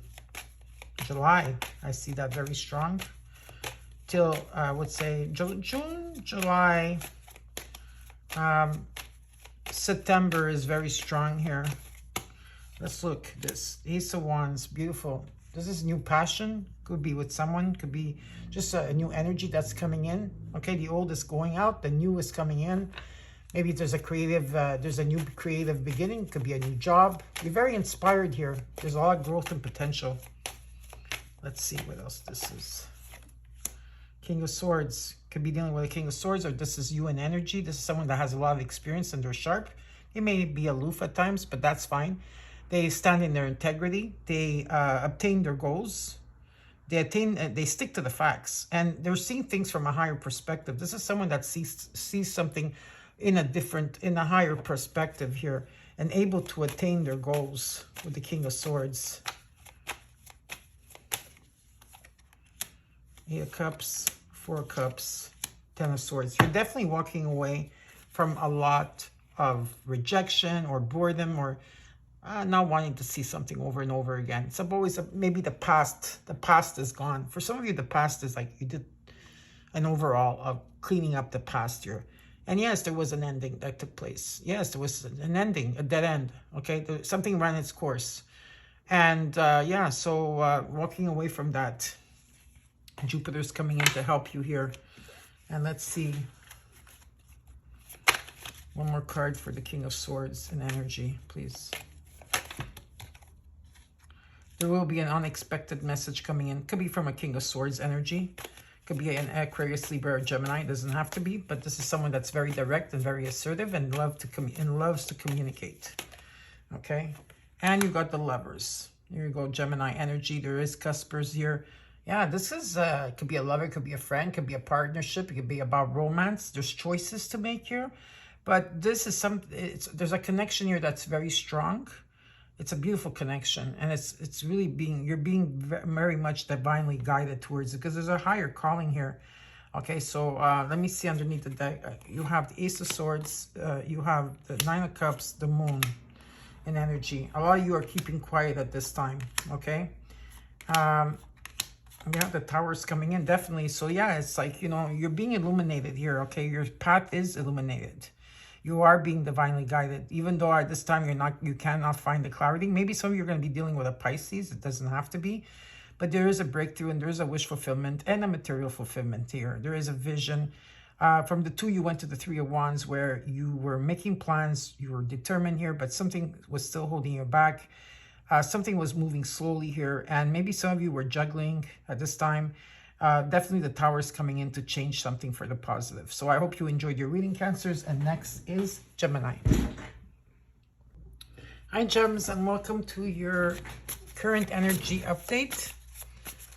July, I see that very strong. Till, I would say, June, July, September is very strong here. Let's look. This Ace of Wands, beautiful. This is new passion. Could be with someone. Could be just a new energy that's coming in. Okay, the old is going out. The new is coming in. Maybe there's a new creative beginning. Could be a new job. You're very inspired here. There's a lot of growth and potential. Let's see what else this is. King of Swords. Could be dealing with a King of Swords, or this is you in energy. This is someone that has a lot of experience and they're sharp. They may be aloof at times, but that's fine. They stand in their integrity. They obtain their goals. They stick to the facts, and they're seeing things from a higher perspective. This is someone that sees something in a higher perspective here, and able to attain their goals with the King of Swords. 8 of Cups, 4 of Cups, 10 of Swords. You're definitely walking away from a lot of rejection or boredom, or not wanting to see something over and over again. It's always maybe the past. The past is gone. For some of you, the past is like you did an overall of cleaning up the past year. And yes, there was an ending that took place. Yes, there was an ending, a dead end. Okay, something ran its course. And so walking away from that. Jupiter's coming in to help you here. And let's see. One more card for the King of Swords and energy, please. There will be an unexpected message coming in. Could be from a King of Swords energy. Could be an Aquarius, Libra, or Gemini. It doesn't have to be, but this is someone that's very direct and very assertive and loves to communicate. Okay? And you got the Lovers. Here you go, Gemini energy. There is cuspers here. Yeah, this is, could be a lover, could be a friend, could be a partnership. It could be about romance. There's choices to make here. But this is there's a connection here that's very strong. It's a beautiful connection, and it's really you're being very much divinely guided towards it, because there's a higher calling here. Okay, so let me see underneath the deck. You have the Ace of Swords, you have the Nine of Cups, the Moon in energy. A lot of you are keeping quiet at this time, okay? We have the Towers coming in, definitely. So yeah, it's like, you know, you're being illuminated here, okay? Your path is illuminated. You are being divinely guided, even though at this time you cannot find the clarity. Maybe some of you are going to be dealing with a Pisces. It doesn't have to be, but there is a breakthrough, and there is a wish fulfillment and a material fulfillment here. There is a vision. From the Two, you went to the Three of Wands, where you were making plans. You were determined here, but something was still holding you back. Something was moving slowly here, and maybe some of you were juggling at this time. Definitely the Tower is coming in to change something for the positive. So I hope you enjoyed your reading, Cancers. And next is Gemini. Hi, Gems, and welcome to your current energy update.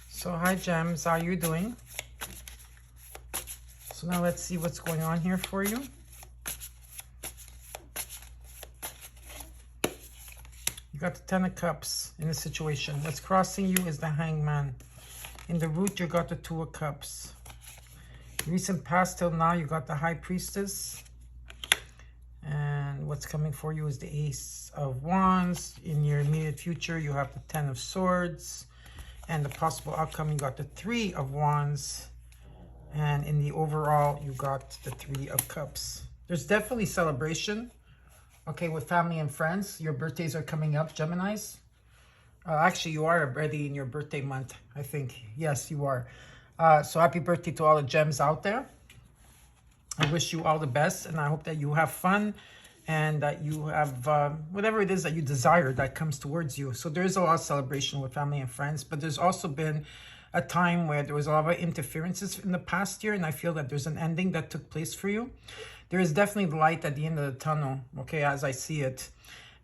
So hi, Gems, how are you doing? So now let's see what's going on here for you. You got the Ten of Cups in the situation. What's crossing you is the Hangman. In the root, you got the Two of Cups. Recent past till now, you got the High Priestess. And what's coming for you is the Ace of Wands. In your immediate future, you have the Ten of Swords. And the possible outcome, you got the Three of Wands. And in the overall, you got the Three of Cups. There's definitely celebration, okay, with family and friends. Your birthdays are coming up, Geminis. Actually, you are already in your birthday month, I think. Yes, you are. So happy birthday to all the gems out there. I wish you all the best, and I hope that you have fun and that you have whatever it is that you desire that comes towards you. So there's a lot of celebration with family and friends, but there's also been a time where there was a lot of interferences in the past year, and I feel that there's an ending that took place for you. There is definitely light at the end of the tunnel, okay, as I see it.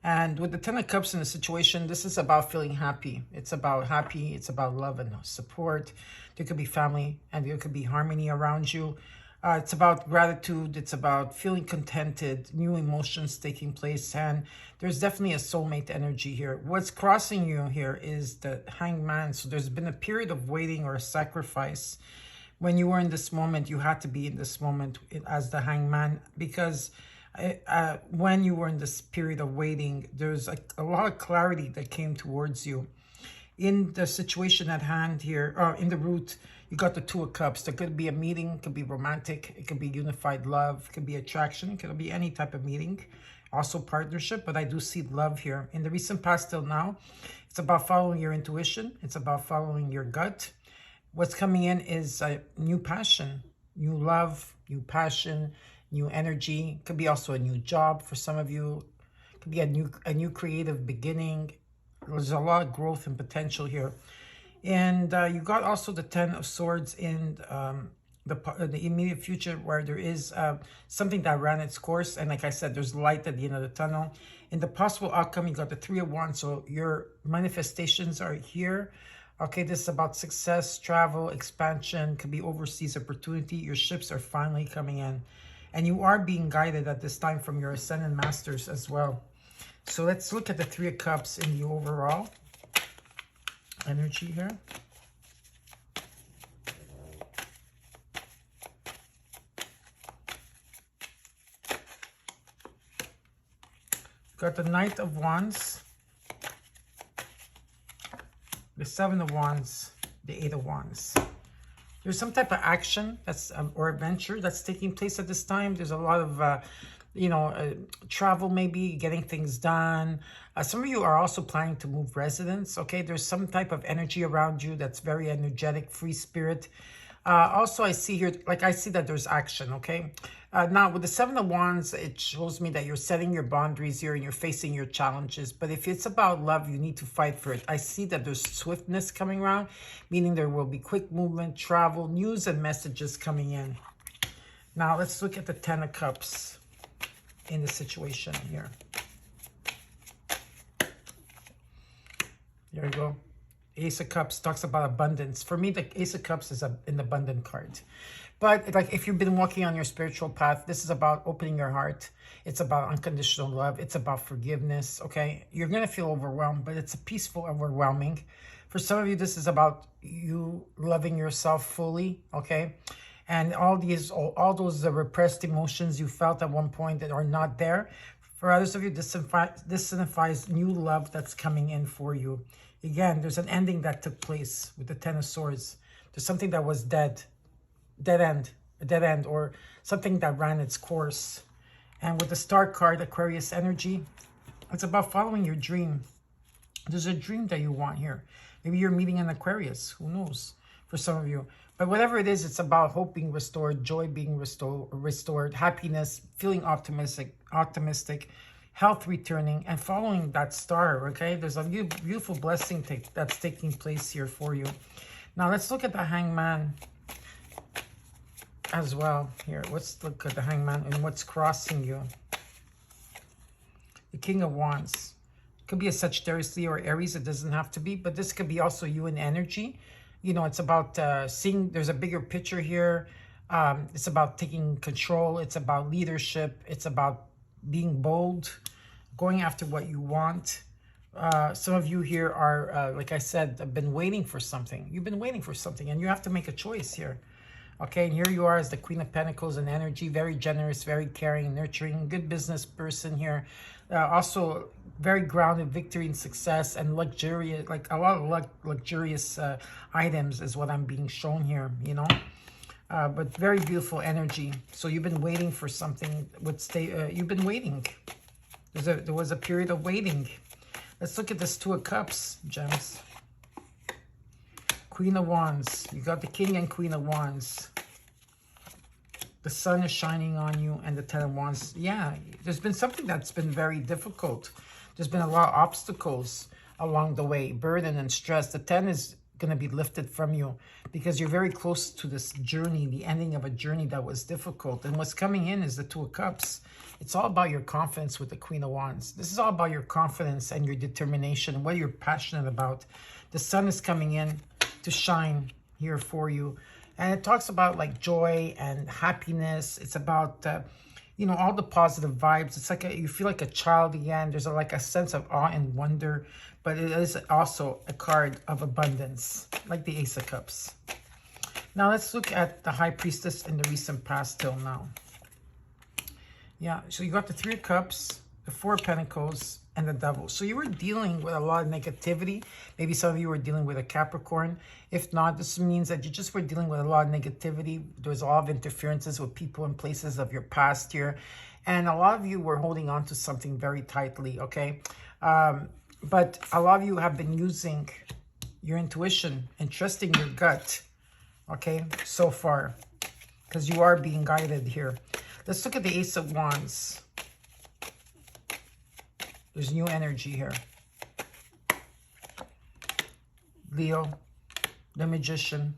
And with the Ten of Cups in the situation, this is about feeling happy. It's about happy. It's about love and support. There could be family and there could be harmony around you. It's about gratitude. It's about feeling contented, new emotions taking place. And there's definitely a soulmate energy here. What's crossing you here is the Hangman. So there's been a period of waiting or a sacrifice. When you were in this moment, you had to be in this moment as the Hangman, because when you were in this period of waiting, there's a lot of clarity that came towards you. In the situation at hand here, or in the root, you got the Two of Cups. There could be a meeting, it could be romantic, it could be unified love, it could be attraction, it could be any type of meeting, also partnership, but I do see love here. In the recent past till now, it's about following your intuition, it's about following your gut. What's coming in is a new passion, new love, new passion, new energy. Could be also a new job for some of you. Could be a new creative beginning. There's a lot of growth and potential here. And you got also the Ten of Swords in the immediate future, where there is something that ran its course. And like I said, there's light at the end of the tunnel. In the possible outcome, you got the Three of Wands. So your manifestations are here. Okay, this is about success, travel, expansion. Could be overseas opportunity. Your ships are finally coming in. And you are being guided at this time from your Ascendant Masters as well. So let's look at the Three of Cups in the overall energy here. Got the Knight of Wands, the Seven of Wands, the Eight of Wands. There's some type of action that's or adventure that's taking place at this time. There's a lot of travel, maybe getting things done. Some of you are also planning to move residence. Okay, there's some type of energy around you that's very energetic, free spirit. Also, I see here, I see that there's action. Okay, now with the Seven of Wands, it shows me that you're setting your boundaries here and you're facing your challenges. But if it's about love, you need to fight for it. I see that there's swiftness coming around, meaning there will be quick movement, travel, news, and messages coming in. Now let's look at the Ten of Cups in the situation here. There you go. Ace of Cups talks about abundance. For me, the Ace of Cups is an abundant card. But like if you've been walking on your spiritual path, this is about opening your heart. It's about unconditional love. It's about forgiveness, okay? You're going to feel overwhelmed, but it's a peaceful overwhelming. For some of you, this is about you loving yourself fully, okay? And all those repressed emotions you felt at one point that are not there. For others of you, this signifies new love that's coming in for you. Again, there's an ending that took place with the Ten of Swords. There's something that was a dead end, or something that ran its course. And with the Star card, Aquarius energy, it's about following your dream. There's a dream that you want here. Maybe you're meeting an Aquarius, who knows, for some of you. But whatever it is, it's about hope being restored, joy being restored, happiness, feeling optimistic, health returning, and following that star, okay? There's a beautiful blessing that's taking place here for you. Now, let's look at the Hangman as well here. Let's look at the Hangman and what's crossing you. The King of Wands. Could be a Sagittarius, Leo, or Aries. It doesn't have to be, but this could be also you in energy. You know, it's about seeing, there's a bigger picture here. It's about taking control. It's about leadership. It's about being bold, going after what you want. Some of you here are, like I said, have been waiting for something. You've been waiting for something, and you have to make a choice here. Okay, and here you are as the Queen of Pentacles in energy, very generous, very caring, nurturing, good business person here. Also very grounded, victory and success, and luxurious, like a lot of luxurious items is what I'm being shown here, you know. But very beautiful energy. So you've been waiting for something. You've been waiting. There was a period of waiting. Let's look at this Two of Cups, gems. Queen of Wands. You got the King and Queen of Wands. The sun is shining on you, and the Ten of Wands. Yeah, there's been something that's been very difficult. There's been a lot of obstacles along the way, burden and stress. The 10 is going to be lifted from you because you're very close to this journey, the ending of a journey that was difficult. And what's coming in is the Two of Cups. It's all about your confidence with the Queen of Wands. This is all about your confidence and your determination, what you're passionate about. The sun is coming in to shine here for you. And it talks about like joy and happiness. It's about, you know, all the positive vibes. It's like you feel like a child again. There's like a sense of awe and wonder. But it is also a card of abundance, like the Ace of Cups. Now let's look at the High Priestess in the recent past till now. Yeah, so you got the Three of Cups, the Four of Pentacles, and the Devil. So you were dealing with a lot of negativity. Maybe some of you were dealing with a Capricorn. If not, this means that you just were dealing with a lot of negativity. There was a lot of interferences with people and places of your past here. And a lot of you were holding on to something very tightly, okay? But a lot of you have been using your intuition and trusting your gut, okay, so far. Because you are being guided here. Let's look at the Ace of Wands. There's new energy here. Leo, the Magician,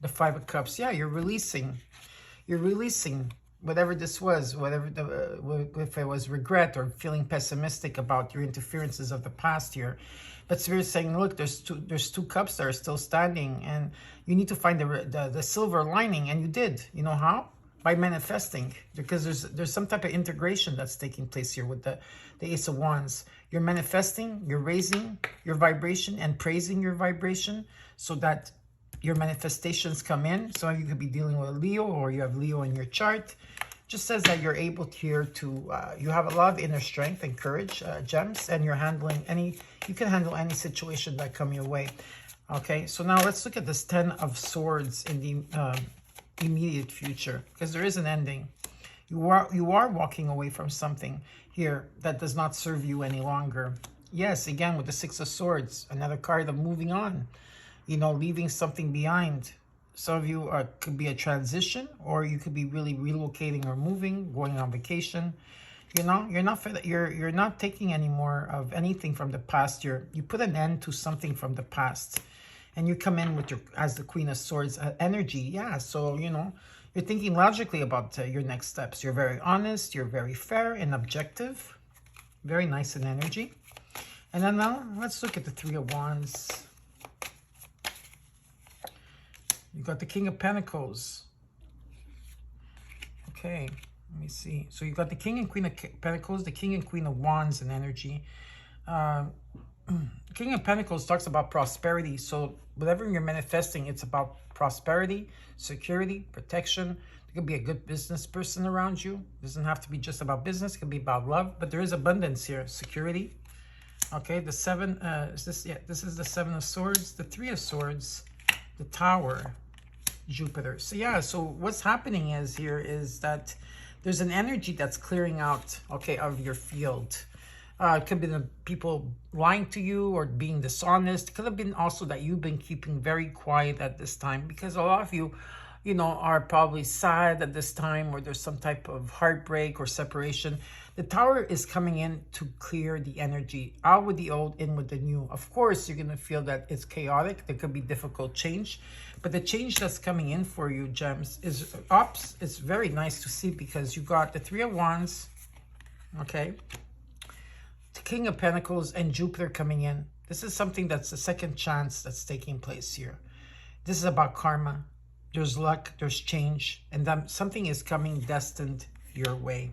the Five of Cups. Yeah, you're releasing. You're releasing whatever this was, if it was regret or feeling pessimistic about your interferences of the past year. But Spirit's saying, look, there's two cups that are still standing, and you need to find the silver lining, and you did. You know how? By manifesting, because there's some type of integration that's taking place here with the Ace of Wands. You're manifesting, you're raising your vibration and praising your vibration so that your manifestations come in. Some of you could be dealing with Leo, or you have Leo in your chart. Just says that you're able here to, you have a lot of inner strength and courage, gems, and you're handling you can handle any situation that come your way. Okay, so now let's look at this Ten of Swords in the immediate future, because there is an ending. You are walking away from something here that does not serve you any longer. Yes, again with the Six of Swords, another card of moving on, you know, leaving something behind. Some of you could be a transition, or you could be really relocating or moving, going on vacation. You know, you're not taking any more of anything from the past. You put an end to something from the past. And you come in with as the Queen of Swords energy. Yeah, so, you know, you're thinking logically about your next steps. You're very honest. You're very fair and objective. Very nice in energy. And then now, let's look at the Three of Wands. You got the King of Pentacles. Okay, let me see. So you got the King and Queen of Pentacles, the King and Queen of Wands in energy. King of Pentacles talks about prosperity. So whatever you're manifesting, it's about prosperity, security, protection. There could be a good business person around you. It doesn't have to be just about business. It could be about love, but there is abundance here. Security. Okay, the seven, this is the Seven of Swords, the Three of Swords, the Tower, Jupiter. So yeah, so what's happening is that there's an energy that's clearing out, okay, of your field. It could be the people lying to you or being dishonest. It could have been also that you've been keeping very quiet at this time, because a lot of you, you know, are probably sad at this time, or there's some type of heartbreak or separation. The Tower is coming in to clear the energy, out with the old, in with the new. Of course, you're going to feel that it's chaotic. There could be difficult change, but the change that's coming in for you, gems, is ups. It's very nice to see, because you got the Three of Wands, okay, the King of Pentacles, and Jupiter coming in. This is something that's a second chance that's taking place here. This is about karma. There's luck, there's change, and then something is coming destined your way.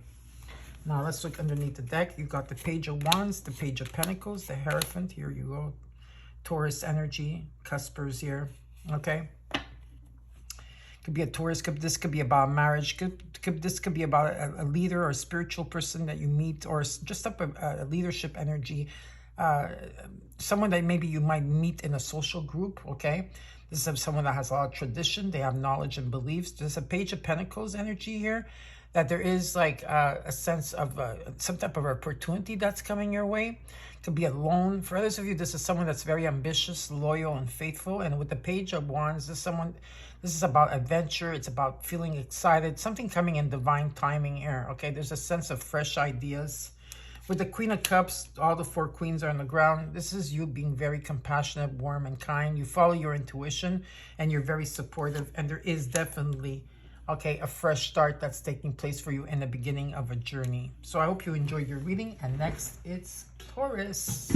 Now let's look underneath the deck. You got the Page of Wands, the Page of Pentacles, the Hierophant. Here you go. Taurus energy, cuspers here. Okay. Could be a Taurus. This could be about marriage. This could be about a leader or a spiritual person that you meet, or just up a leadership energy. Someone that maybe you might meet in a social group. Okay. This is someone that has a lot of tradition. They have knowledge and beliefs. There's a Page of Pentacles energy here, that there is like a sense of some type of opportunity that's coming your way. Could be a loan. For others of you, this is someone that's very ambitious, loyal, and faithful. And with the Page of Wands, this is about adventure. It's about feeling excited. Something coming in divine timing here. Okay, there's a sense of fresh ideas. With the Queen of Cups, all the four queens are on the ground. This is you being very compassionate, warm, and kind. You follow your intuition, and you're very supportive. And there is definitely, okay, a fresh start that's taking place for you in the beginning of a journey. So I hope you enjoyed your reading. And next, it's Taurus.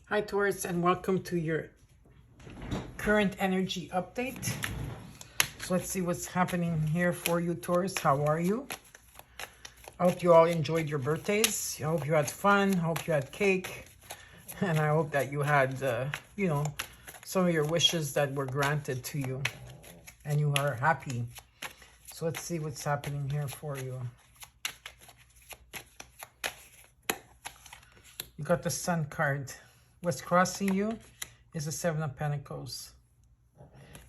Hi, Taurus, and welcome to your current energy update. So let's see what's happening here for you, Taurus. How are you? I hope you all enjoyed your birthdays. I hope you had fun. I hope you had cake. And I hope that you had, you know, some of your wishes that were granted to you. And you are happy. So let's see what's happening here for you. You got the Sun card. What's crossing you is the Seven of Pentacles.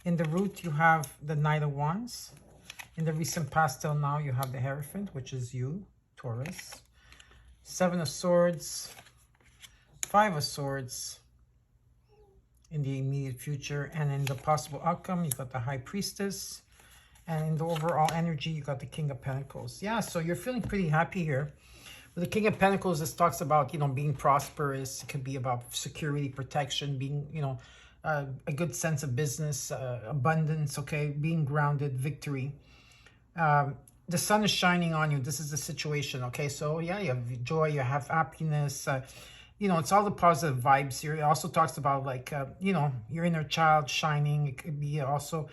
In the root, you have the Knight of Wands. In the recent past till now, you have the Hierophant, which is you, Taurus. Seven of Swords, Five of Swords in the immediate future. And in the possible outcome, you got the High Priestess. And in the overall energy, you got the King of Pentacles. Yeah, so you're feeling pretty happy here. With the King of Pentacles, this talks about, you know, being prosperous. It could be about security, protection, being, you know, a good sense of business, abundance, okay, being grounded, victory. The sun is shining on you. This is the situation, okay? So, yeah, you have joy, you have happiness. You know, it's all the positive vibes here. It also talks about, like, you know, your inner child shining. It could be also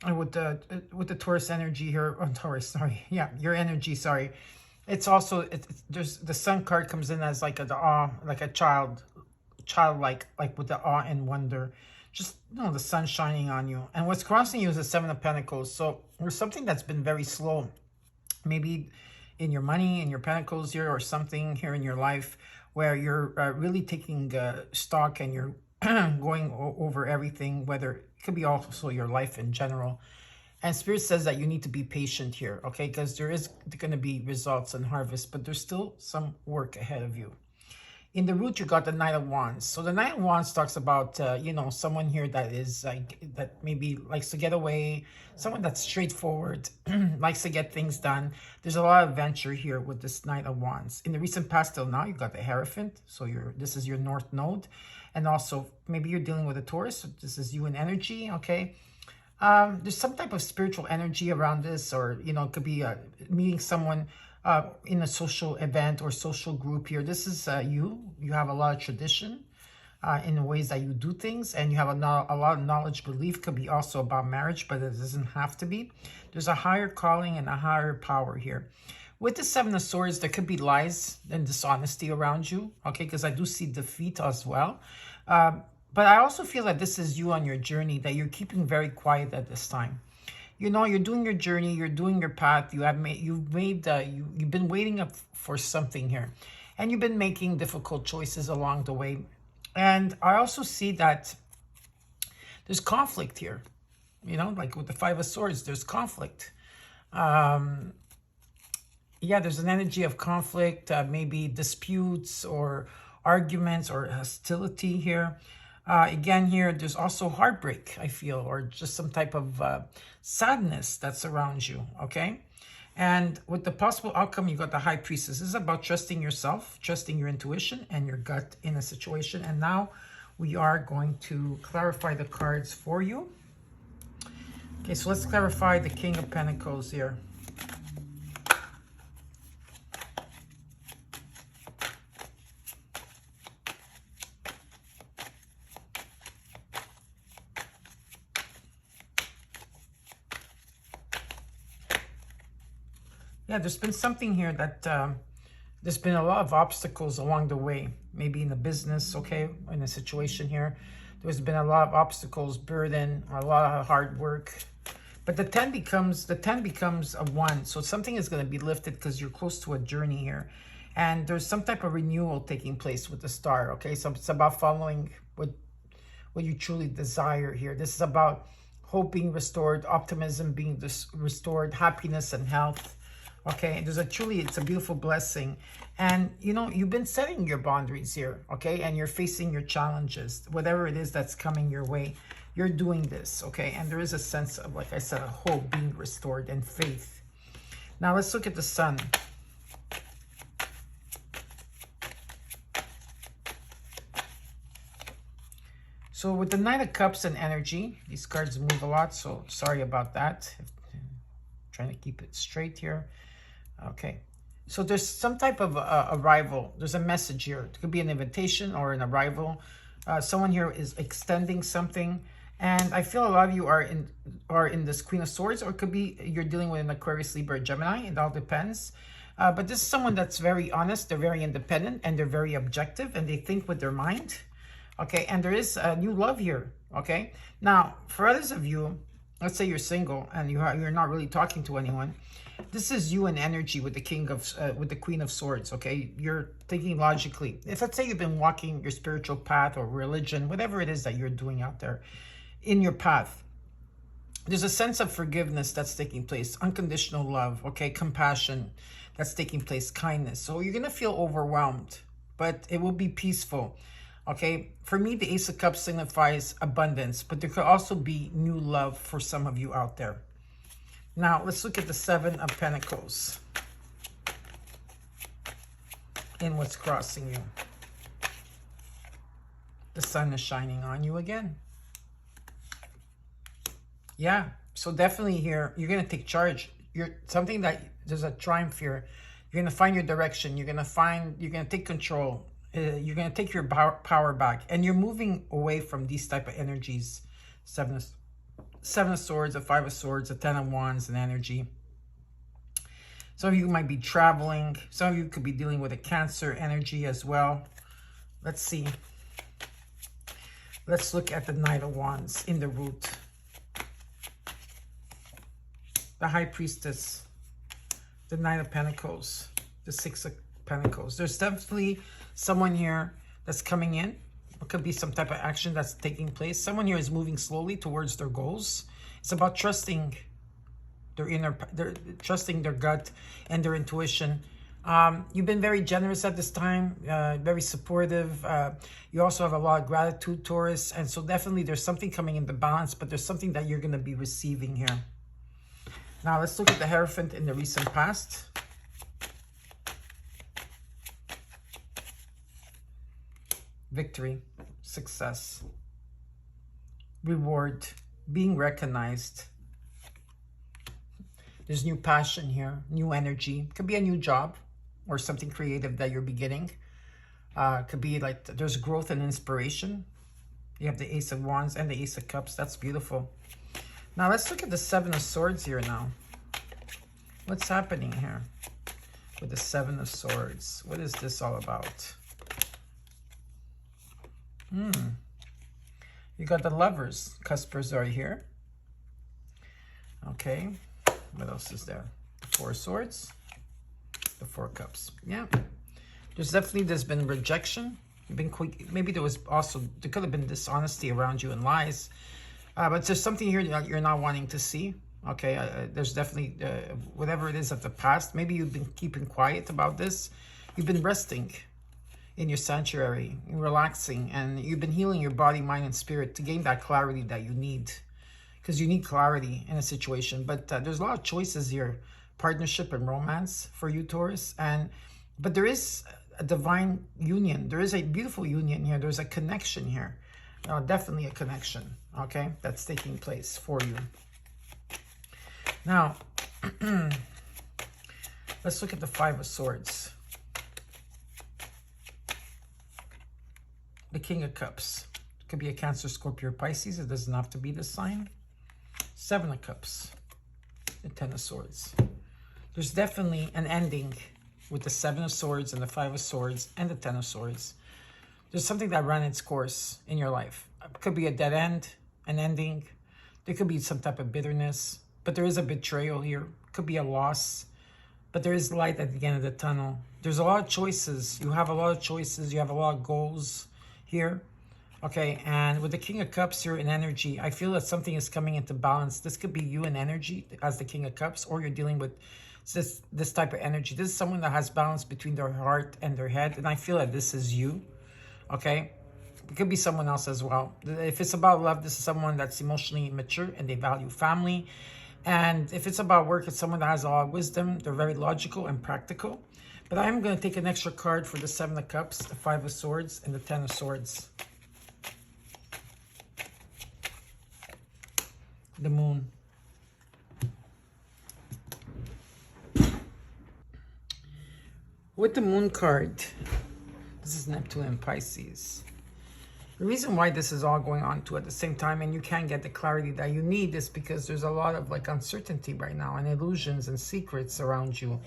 with the Taurus energy here. Oh, Taurus, sorry. Yeah, your energy, sorry. It's also, there's the Sun card comes in as like the awe, like a childlike, like with the awe and wonder. Just, you know, the sun shining on you. And what's crossing you is the Seven of Pentacles. So there's something that's been very slow. Maybe in your money, in your Pentacles here, or something here in your life where you're really taking stock and you're going over everything, whether it could be also your life in general. And Spirit says that you need to be patient here, okay? Because there is going to be results and harvest, but there's still some work ahead of you. In the root, you got the Knight of Wands. So the Knight of Wands talks about, you know, someone here that is like, that maybe likes to get away, someone that's straightforward, likes to get things done. There's a lot of adventure here with this Knight of Wands. In the recent past till now, you got the Hierophant. So this is your North Node. And also, maybe you're dealing with a Taurus. So this is you in energy, okay? There's some type of spiritual energy around this, or, you know, it could be meeting someone in a social event or social group here. This is you have a lot of tradition. in ways that you do things, and you have a lot of knowledge. Belief could be also about marriage, but it doesn't have to be. There's a higher calling and a higher power here. With the Seven of Swords, there could be lies and dishonesty around you, okay, because I do see defeat as well. But I also feel that this is you on your journey, that you're keeping very quiet at this time. You know, you're doing your journey, you're doing your path. You've been waiting up for something here, and you've been making difficult choices along the way. And I also see that there's conflict here. You know, like with the Five of Swords, there's conflict. Yeah, there's an energy of conflict, maybe disputes or arguments or hostility here. Again, here, there's also heartbreak, I feel, or just some type of sadness that surrounds you, okay? And with the possible outcome, you got the High Priestess. This is about trusting yourself, trusting your intuition and your gut in a situation. And now we are going to clarify the cards for you. Okay, so let's clarify the King of Pentacles here. Yeah, there's been something here that there's been a lot of obstacles along the way. Maybe in a business, okay, in a situation here. There's been a lot of obstacles, burden, a lot of hard work. But the 10 becomes a 1. So something is going to be lifted because you're close to a journey here. And there's some type of renewal taking place with the Star, okay? So it's about following what you truly desire here. This is about hope being restored, optimism being restored, happiness and health. Okay, it's a beautiful blessing. And, you know, you've been setting your boundaries here, okay? And you're facing your challenges. Whatever it is that's coming your way, you're doing this, okay? And there is a sense of, like I said, a hope being restored and faith. Now, let's look at the Sun. So with the Knight of Cups and energy, these cards move a lot, so sorry about that. Trying to keep it straight here. Okay, so there's some type of arrival. There's a message here. It could be an invitation or an arrival. Someone here is extending something, and I feel a lot of you are in this Queen of Swords, or it could be you're dealing with an Aquarius, Libra, Gemini. It all depends. But this is someone that's very honest. They're very independent, and they're very objective, and they think with their mind. Okay, and there is a new love here. Okay, now for others of you, let's say you're single and you're not really talking to anyone. This is you in energy with the Queen of Swords, okay? You're thinking logically. If let's say you've been walking your spiritual path or religion, whatever it is that you're doing out there in your path, there's a sense of forgiveness that's taking place, unconditional love, okay? Compassion that's taking place, kindness. So you're going to feel overwhelmed, but it will be peaceful, okay? For me, the Ace of Cups signifies abundance, but there could also be new love for some of you out there. Now, let's look at the Seven of Pentacles and what's crossing you. The sun is shining on you again. Yeah, so definitely here, you're going to take charge. There's a triumph here. You're going to find your direction. You're going to take control. You're going to take your power back. And you're moving away from these type of energies. Seven of Swords, a Five of Swords, a Ten of Wands, and energy. Some of you might be traveling. Some of you could be dealing with a Cancer energy as well. Let's see. Let's look at the Knight of Wands in the root. The High Priestess. The Knight of Pentacles. The Six of Pentacles. There's definitely someone here that's coming in. It could be some type of action that's taking place. Someone here is moving slowly towards their goals. It's about trusting trusting their gut and their intuition. You've been very generous at this time, very supportive. You also have a lot of gratitude, Taurus. And so definitely there's something coming in the balance, but there's something that you're going to be receiving here. Now let's look at the Hierophant in the recent past. Victory, success, reward, being recognized. There's new passion here, new energy. Could be a new job or something creative that you're beginning. Could be like there's growth and inspiration. You have the Ace of Wands and the Ace of Cups. That's beautiful. Now let's look at the Seven of Swords here now. What's happening here with the Seven of Swords? What is this all about? You got the Lovers. Cuspers are here. Okay. What else is there? The Four of Swords. The Four of Cups. Yeah. There's been rejection. You've been quick. Maybe there could have been dishonesty around you and lies. But there's something here that you're not wanting to see. Okay, there's definitely whatever it is of the past. Maybe you've been keeping quiet about this. You've been resting in your sanctuary, relaxing, and you've been healing your body, mind, and spirit to gain that clarity that you need. Because you need clarity in a situation. But there's a lot of choices here, partnership and romance for you, Taurus. But there is a divine union. There is a beautiful union here. There's a connection here. Definitely a connection, okay, that's taking place for you. Now, let's look at the Five of Swords. The King of Cups. It could be a Cancer, Scorpio, or Pisces. It doesn't have to be this sign. Seven of Cups. The Ten of Swords. There's definitely an ending with the Seven of Swords and the Five of Swords and the Ten of Swords. There's something that ran its course in your life. It could be a dead end, an ending. There could be some type of bitterness, but there is a betrayal here. It could be a loss, but there is light at the end of the tunnel. There's a lot of choices. You have a lot of choices. You have a lot of goals here. Okay, and with the King of Cups here in energy, I feel that something is coming into balance. This could be you in energy as the King of Cups, or you're dealing with this type of energy. This is someone that has balance between their heart and their head, and I feel that this is you. Okay, it could be someone else as well. If it's about love, this is someone that's emotionally mature and they value family. And if it's about work, it's someone that has a lot of wisdom. They're very logical and practical. But I'm going to take an extra card for the Seven of Cups, the Five of Swords, and the Ten of Swords. The Moon. With the Moon card, this is Neptune and Pisces. The reason why this is all going on too at the same time and you can't get the clarity that you need is because there's a lot of like uncertainty right now and illusions and secrets around you.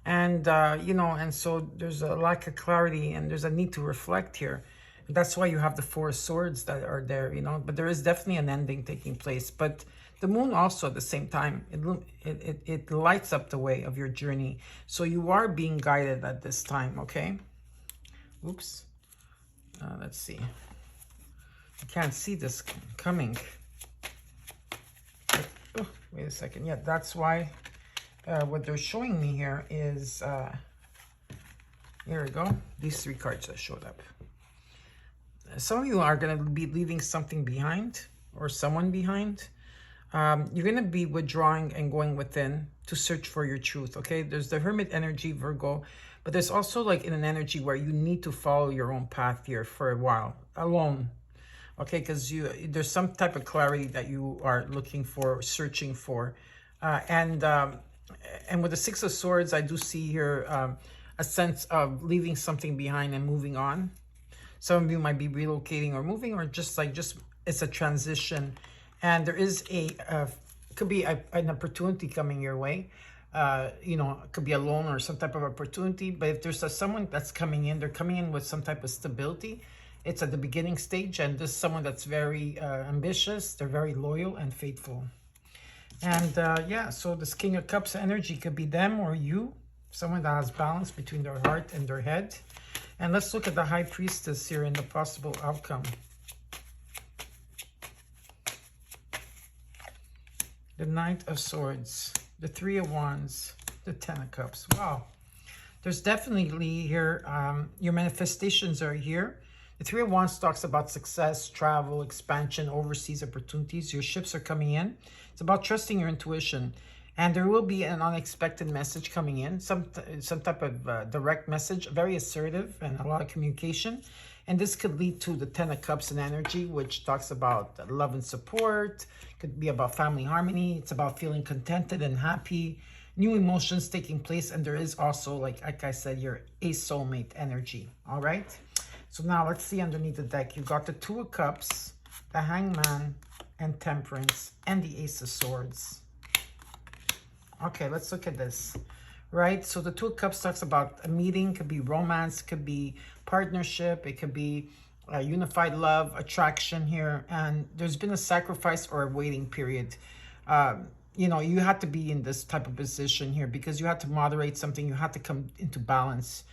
And, and so there's a lack of clarity and there's a need to reflect here. That's why you have the Four of Swords that are there, but there is definitely an ending taking place. But the Moon also at the same time, it lights up the way of your journey. So you are being guided at this time, okay? Oops. Let's see. I can't see this coming. Oh, wait a second. Yeah, that's why what they're showing me here is, here we go. These three cards that showed up. Some of you are going to be leaving something behind or someone behind. You're going to be withdrawing and going within to search for your truth, okay? There's the Hermit energy, Virgo, but there's also like in an energy where you need to follow your own path here for a while, alone, okay? Because there's some type of clarity that you are looking for, searching for. And with the Six of Swords, I do see here a sense of leaving something behind and moving on. Some of you might be relocating or moving, or just it's a transition. And there is could be an opportunity coming your way. It could be a loan or some type of opportunity. But if there's someone that's coming in, they're coming in with some type of stability. It's at the beginning stage. And this is someone that's very ambitious. They're very loyal and faithful. And so this King of Cups energy could be them or you. Someone that has balance between their heart and their head. And let's look at the High Priestess here and the possible outcome. The Knight of Swords, the Three of Wands, the Ten of Cups. Wow. There's definitely here, your manifestations are here. The Three of Wands talks about success, travel, expansion, overseas opportunities. Your ships are coming in. It's about trusting your intuition. And there will be an unexpected message coming in, some type of direct message, very assertive and a lot of communication. And this could lead to the Ten of Cups and energy, which talks about love and support. Could be about family harmony. It's about feeling contented and happy. new emotions taking place, and there is also, like I said, your a soulmate energy. All right, so now let's see underneath the deck. You got the Two of Cups, the Hangman, and Temperance, and the Ace of Swords. Okay, let's look at this. Right, so the Two of Cups talks about a meeting, could be romance, could be partnership, it could be unified love, attraction here, and there's been a sacrifice or a waiting period. You know, you had to be in this type of position here because you had to moderate something, you had to come into balance.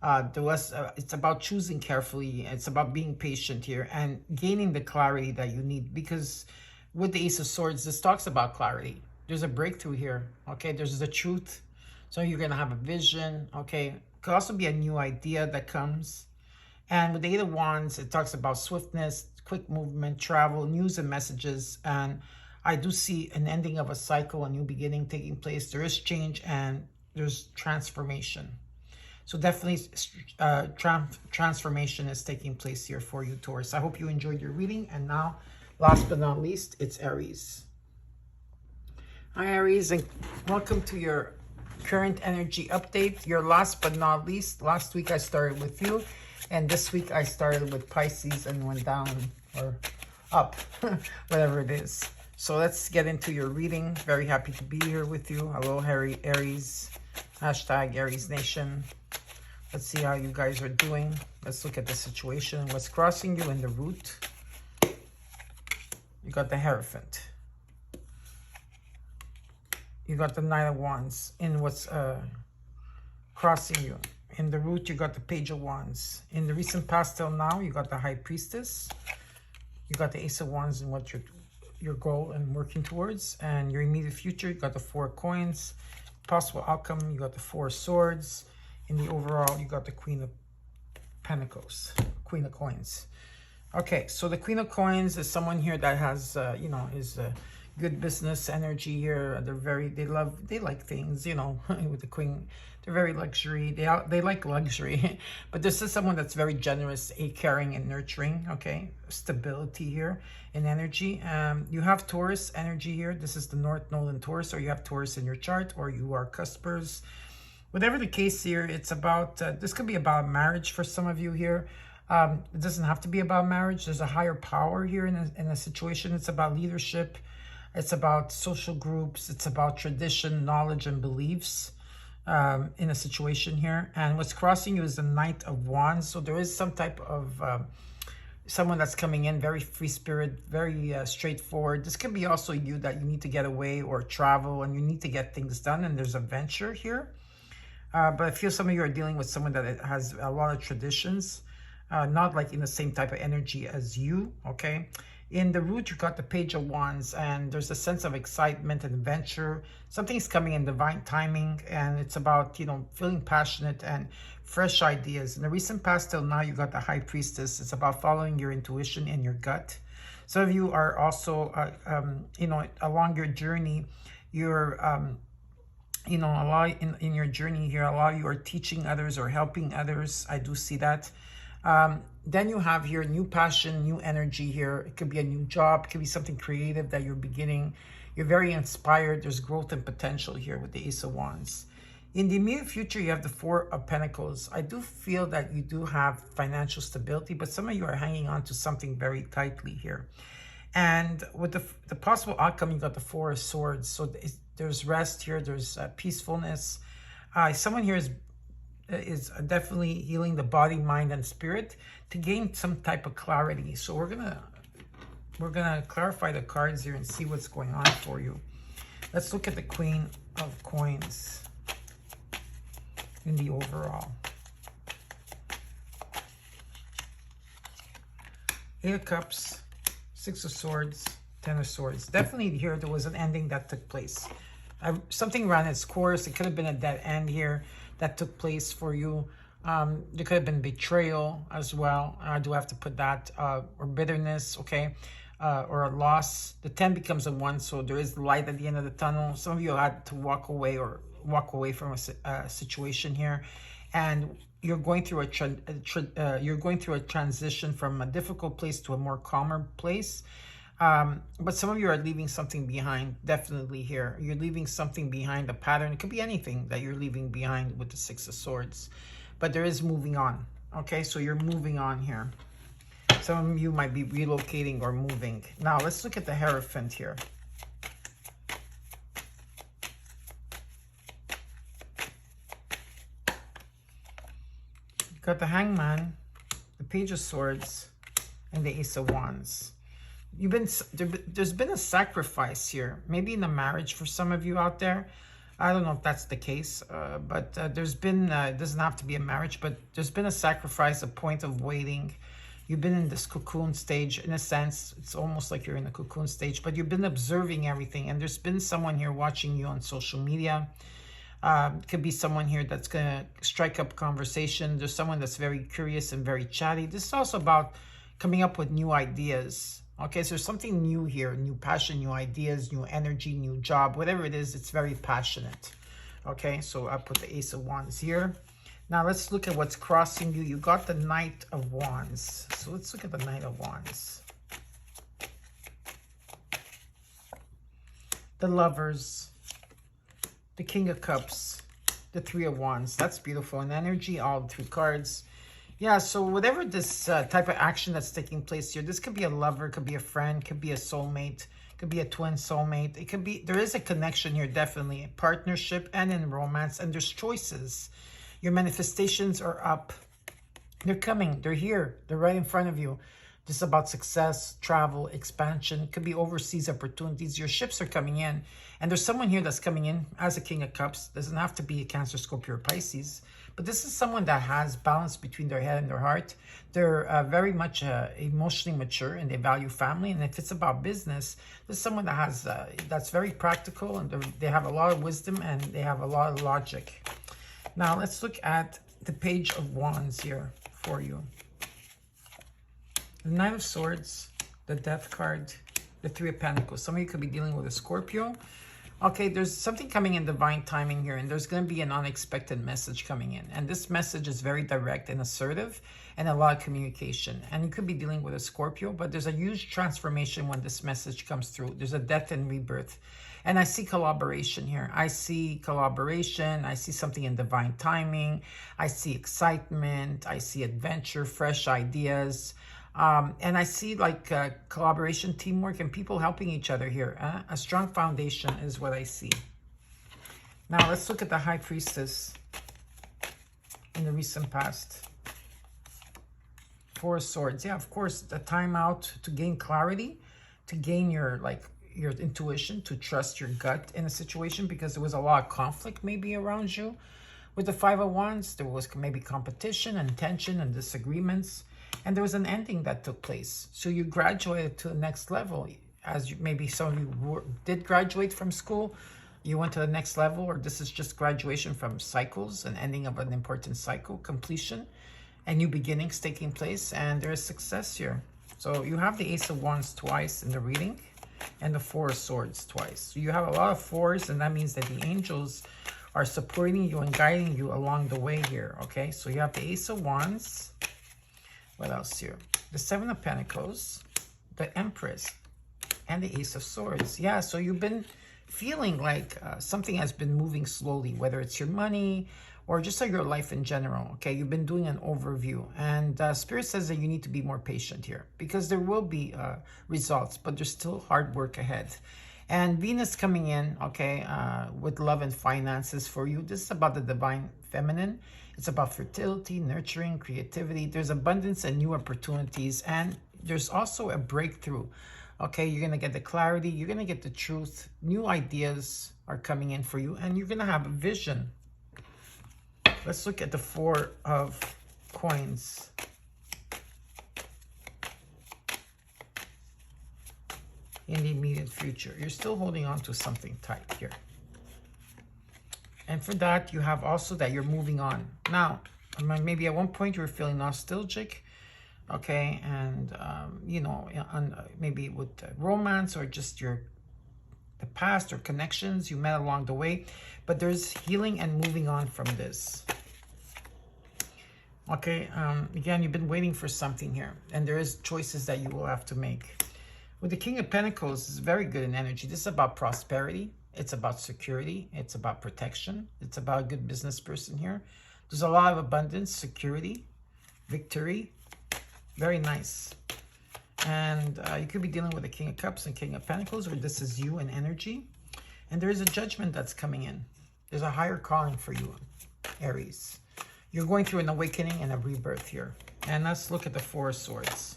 It's about choosing carefully, it's about being patient here and gaining the clarity that you need, because with the Ace of Swords, this talks about clarity. There's a breakthrough here, okay? There's the truth. So you're going to have a vision, okay? Could also be a new idea that comes. And with the Eight of Wands, it talks about swiftness, quick movement, travel, news and messages. And I do see an ending of a cycle, a new beginning taking place. There is change and there's transformation. So definitely transformation is taking place here for you, Taurus. I hope you enjoyed your reading. And now, last but not least, it's Aries. Hi, Aries, and welcome to your current energy update. Your last but not least, last week I started with you, and this week I started with Pisces and went down or up, whatever it is. So let's get into your reading. Very happy to be here with you. Hello, Aries. Hashtag Aries Nation. Let's see how you guys are doing. Let's look at the situation. What's crossing you in the root? You got the Hierophant. You got the Nine of Wands in what's crossing you. In the root, you got the Page of Wands. In the recent past till now, you got the High Priestess. You got the Ace of Wands in what your goal and working towards. And your immediate future, you got the Four of Coins. Possible outcome, you got the Four of Swords. In the overall, you got the Queen of Pentacles, Queen of Coins. Okay, so the Queen of Coins is someone here that has, you know, is good business energy here. They like things, you know, with the Queen. They're very luxury. They like luxury. But this is someone that's very generous, caring and nurturing, okay? Stability here in energy. You have Taurus energy here. This is the North Node in Taurus, or you have Taurus in your chart, or you are cuspers. Whatever the case here, it's about, this could be about marriage for some of you here. It doesn't have to be about marriage. There's a higher power here in a situation. It's about leadership. It's about social groups. It's about tradition, knowledge, and beliefs in a situation here. And what's crossing you is the Knight of Wands. So there is some type of someone that's coming in, very free spirit, very straightforward. This could be also you that you need to get away or travel and you need to get things done. And there's a venture here. But I feel some of you are dealing with someone that has a lot of traditions, not like in the same type of energy as you, okay? In the root, you got the Page of Wands, and there's a sense of excitement and adventure. Something's coming in divine timing, and it's about, you know, feeling passionate and fresh ideas. In the recent past till now, you got the High Priestess. It's about following your intuition and your gut. Some of you are also, you know, along your journey, you're, you know, a lot in your journey here, a lot of you are teaching others or helping others. I do see that. Then you have here new passion, new energy here. It could be a new job. It could be something creative that you're beginning. You're very inspired. There's growth and potential here with the Ace of Wands. In the immediate future, you have the Four of Pentacles. I do feel that you do have financial stability, but some of you are hanging on to something very tightly here. And with the possible outcome, you got the Four of Swords. So there's rest here. There's peacefulness. Someone here is definitely healing the body, mind, and spirit to gain some type of clarity. So we're gonna clarify the cards here and see what's going on for you. Let's look at the Queen of Coins in the overall. Eight of Cups, Six of Swords, Ten of Swords. Definitely here there was an ending that took place. Something ran its course. It could have been a dead end here that took place for you. There could have been betrayal as well. I do have to put that, or bitterness, okay, or a loss. The 10 becomes a 1, so there is light at the end of the tunnel. Some of you had to walk away from a situation here, and you're going through a transition from a difficult place to a more calmer place. But some of you are leaving something behind, definitely here. You're leaving something behind, a pattern. It could be anything that you're leaving behind with the Six of Swords. But there is moving on. Okay, so you're moving on here. Some of you might be relocating or moving. Now, let's look at the Hierophant here. You've got the Hangman, the Page of Swords, and the Ace of Wands. There's been a sacrifice here, maybe in a marriage for some of you out there. I don't know if that's the case, but there's been, it doesn't have to be a marriage, but there's been a sacrifice, a point of waiting. You've been in this cocoon stage, in a sense. It's almost like you're in a cocoon stage, but you've been observing everything. And there's been someone here watching you on social media. Could be someone here that's going to strike up conversation. There's someone that's very curious and very chatty. This is also about coming up with new ideas. Okay, so there's something new here, new passion, new ideas, new energy, new job, whatever it is, it's very passionate. Okay, so I put the Ace of Wands here. Now let's look at what's crossing you. You got the Knight of Wands. So let's look at the Knight of Wands. The Lovers, the King of Cups, the Three of Wands. That's beautiful. And energy, all 3 cards. Yeah, so whatever this type of action that's taking place here, this could be a lover, could be a friend, could be a soulmate, could be a twin soulmate. It could be, there is a connection here, definitely, a partnership and in romance, and there's choices. Your manifestations are up. They're coming, they're here, they're right in front of you. This is about success, travel, expansion. It could be overseas opportunities. Your ships are coming in. And there's someone here that's coming in as a King of Cups. Doesn't have to be a Cancer, Scorpio, or Pisces. But this is someone that has balance between their head and their heart. They're very much emotionally mature and they value family. And if it's about business, there's someone that has that's very practical and they have a lot of wisdom and they have a lot of logic. Now let's look at the Page of Wands here for you. The Knight of Swords, the Death card, the Three of Pentacles. Some of you could be dealing with a Scorpio. Okay, there's something coming in divine timing here, and there's going to be an unexpected message coming in. And this message is very direct and assertive and a lot of communication. And you could be dealing with a Scorpio, but there's a huge transformation when this message comes through. There's a death and rebirth. And I see collaboration here. I see collaboration. I see something in divine timing. I see excitement. I see adventure, fresh ideas. And I see like collaboration, teamwork, and people helping each other here. A strong foundation is what I see. Now let's look at the High Priestess in the recent past. Four of Swords. Yeah, of course, the time out to gain clarity, to gain your intuition, to trust your gut in a situation, because there was a lot of conflict maybe around you. With the Five of Wands, there was maybe competition and tension and disagreements. And there was an ending that took place. So you graduated to the next level. As you, maybe some of you did graduate from school, you went to the next level, or this is just graduation from cycles, an ending of an important cycle, completion, and new beginnings taking place, and there is success here. So you have the Ace of Wands twice in the reading, and the Four of Swords twice. So you have a lot of fours, and that means that the angels are supporting you and guiding you along the way here, okay? So you have the Ace of Wands. What else here? The Seven of Pentacles, the Empress, and the Ace of Swords. Yeah, so you've been feeling like something has been moving slowly, whether it's your money or just like your life in general, okay? You've been doing an overview. And Spirit says that you need to be more patient here because there will be results, but there's still hard work ahead. And Venus coming in, okay, with love and finances for you. This is about the divine feminine. It's about fertility, nurturing, creativity. There's abundance and new opportunities. And there's also a breakthrough. Okay, you're going to get the clarity. You're going to get the truth. New ideas are coming in for you. And you're going to have a vision. Let's look at the Four of Coins. In the immediate future. You're still holding on to something tight here. And for that, you have also that you're moving on. Now, maybe at one point you were feeling nostalgic, okay? And, you know, maybe with romance or just the past or connections you met along the way. But there's healing and moving on from this. Okay, again, you've been waiting for something here. And there is choices that you will have to make. With the King of Pentacles, it's very good in energy. This is about prosperity. It's about security. It's about protection. It's about a good business person here. There's a lot of abundance, security, victory. Very nice. And you could be dealing with the King of Cups and King of Pentacles, or this is you in energy. And there is a judgment that's coming in. There's a higher calling for you, Aries. You're going through an awakening and a rebirth here. And let's look at the Four of Swords.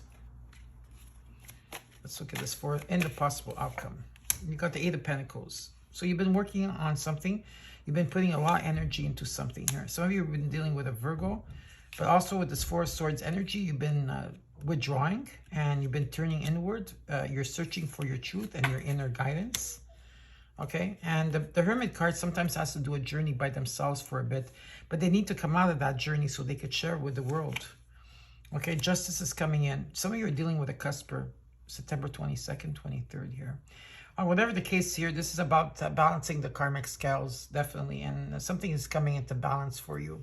Let's look at this for and the possible outcome. You got the Eight of Pentacles. So you've been working on something. You've been putting a lot of energy into something here. Some of you have been dealing with a Virgo, but also with this Four of Swords energy, you've been withdrawing and you've been turning inward. You're searching for your truth and your inner guidance. Okay, and the Hermit card sometimes has to do a journey by themselves for a bit, but they need to come out of that journey so they could share with the world. Okay, justice is coming in. Some of you are dealing with a cusper, September 22nd, 23rd here. Whatever the case here, this is about balancing the karmic scales, definitely, and something is coming into balance for you.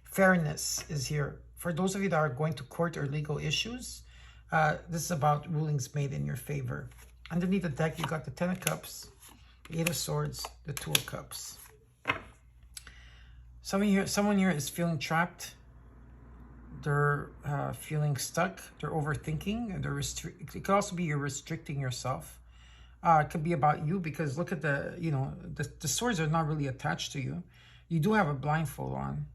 Fairness is here. For those of you that are going to court or legal issues, this is about rulings made in your favor. Underneath the deck, you got the Ten of Cups, the Eight of Swords, the Two of Cups. Someone here is feeling trapped. They're feeling stuck. They're overthinking. And it could also be you're restricting yourself. It could be about you because look at the, you know, the swords are not really attached to you. You do have a blindfold on.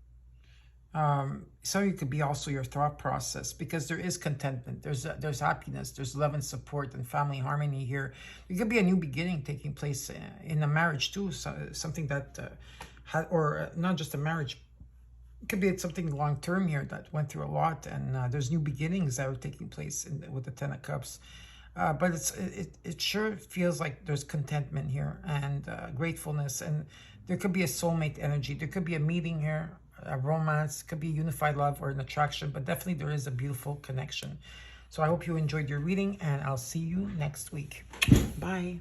Some of you could be also your thought process because there is contentment. There's happiness. There's love and support and family harmony here. There could be a new beginning taking place in a marriage too. So, something that not just a marriage. It could be something long term here that went through a lot, and there's new beginnings that are taking place with the Ten of Cups. But it sure feels like there's contentment here and gratefulness, and there could be a soulmate energy. There could be a meeting here, a romance, could be unified love or an attraction, but definitely there is a beautiful connection. So I hope you enjoyed your reading, and I'll see you next week. Bye.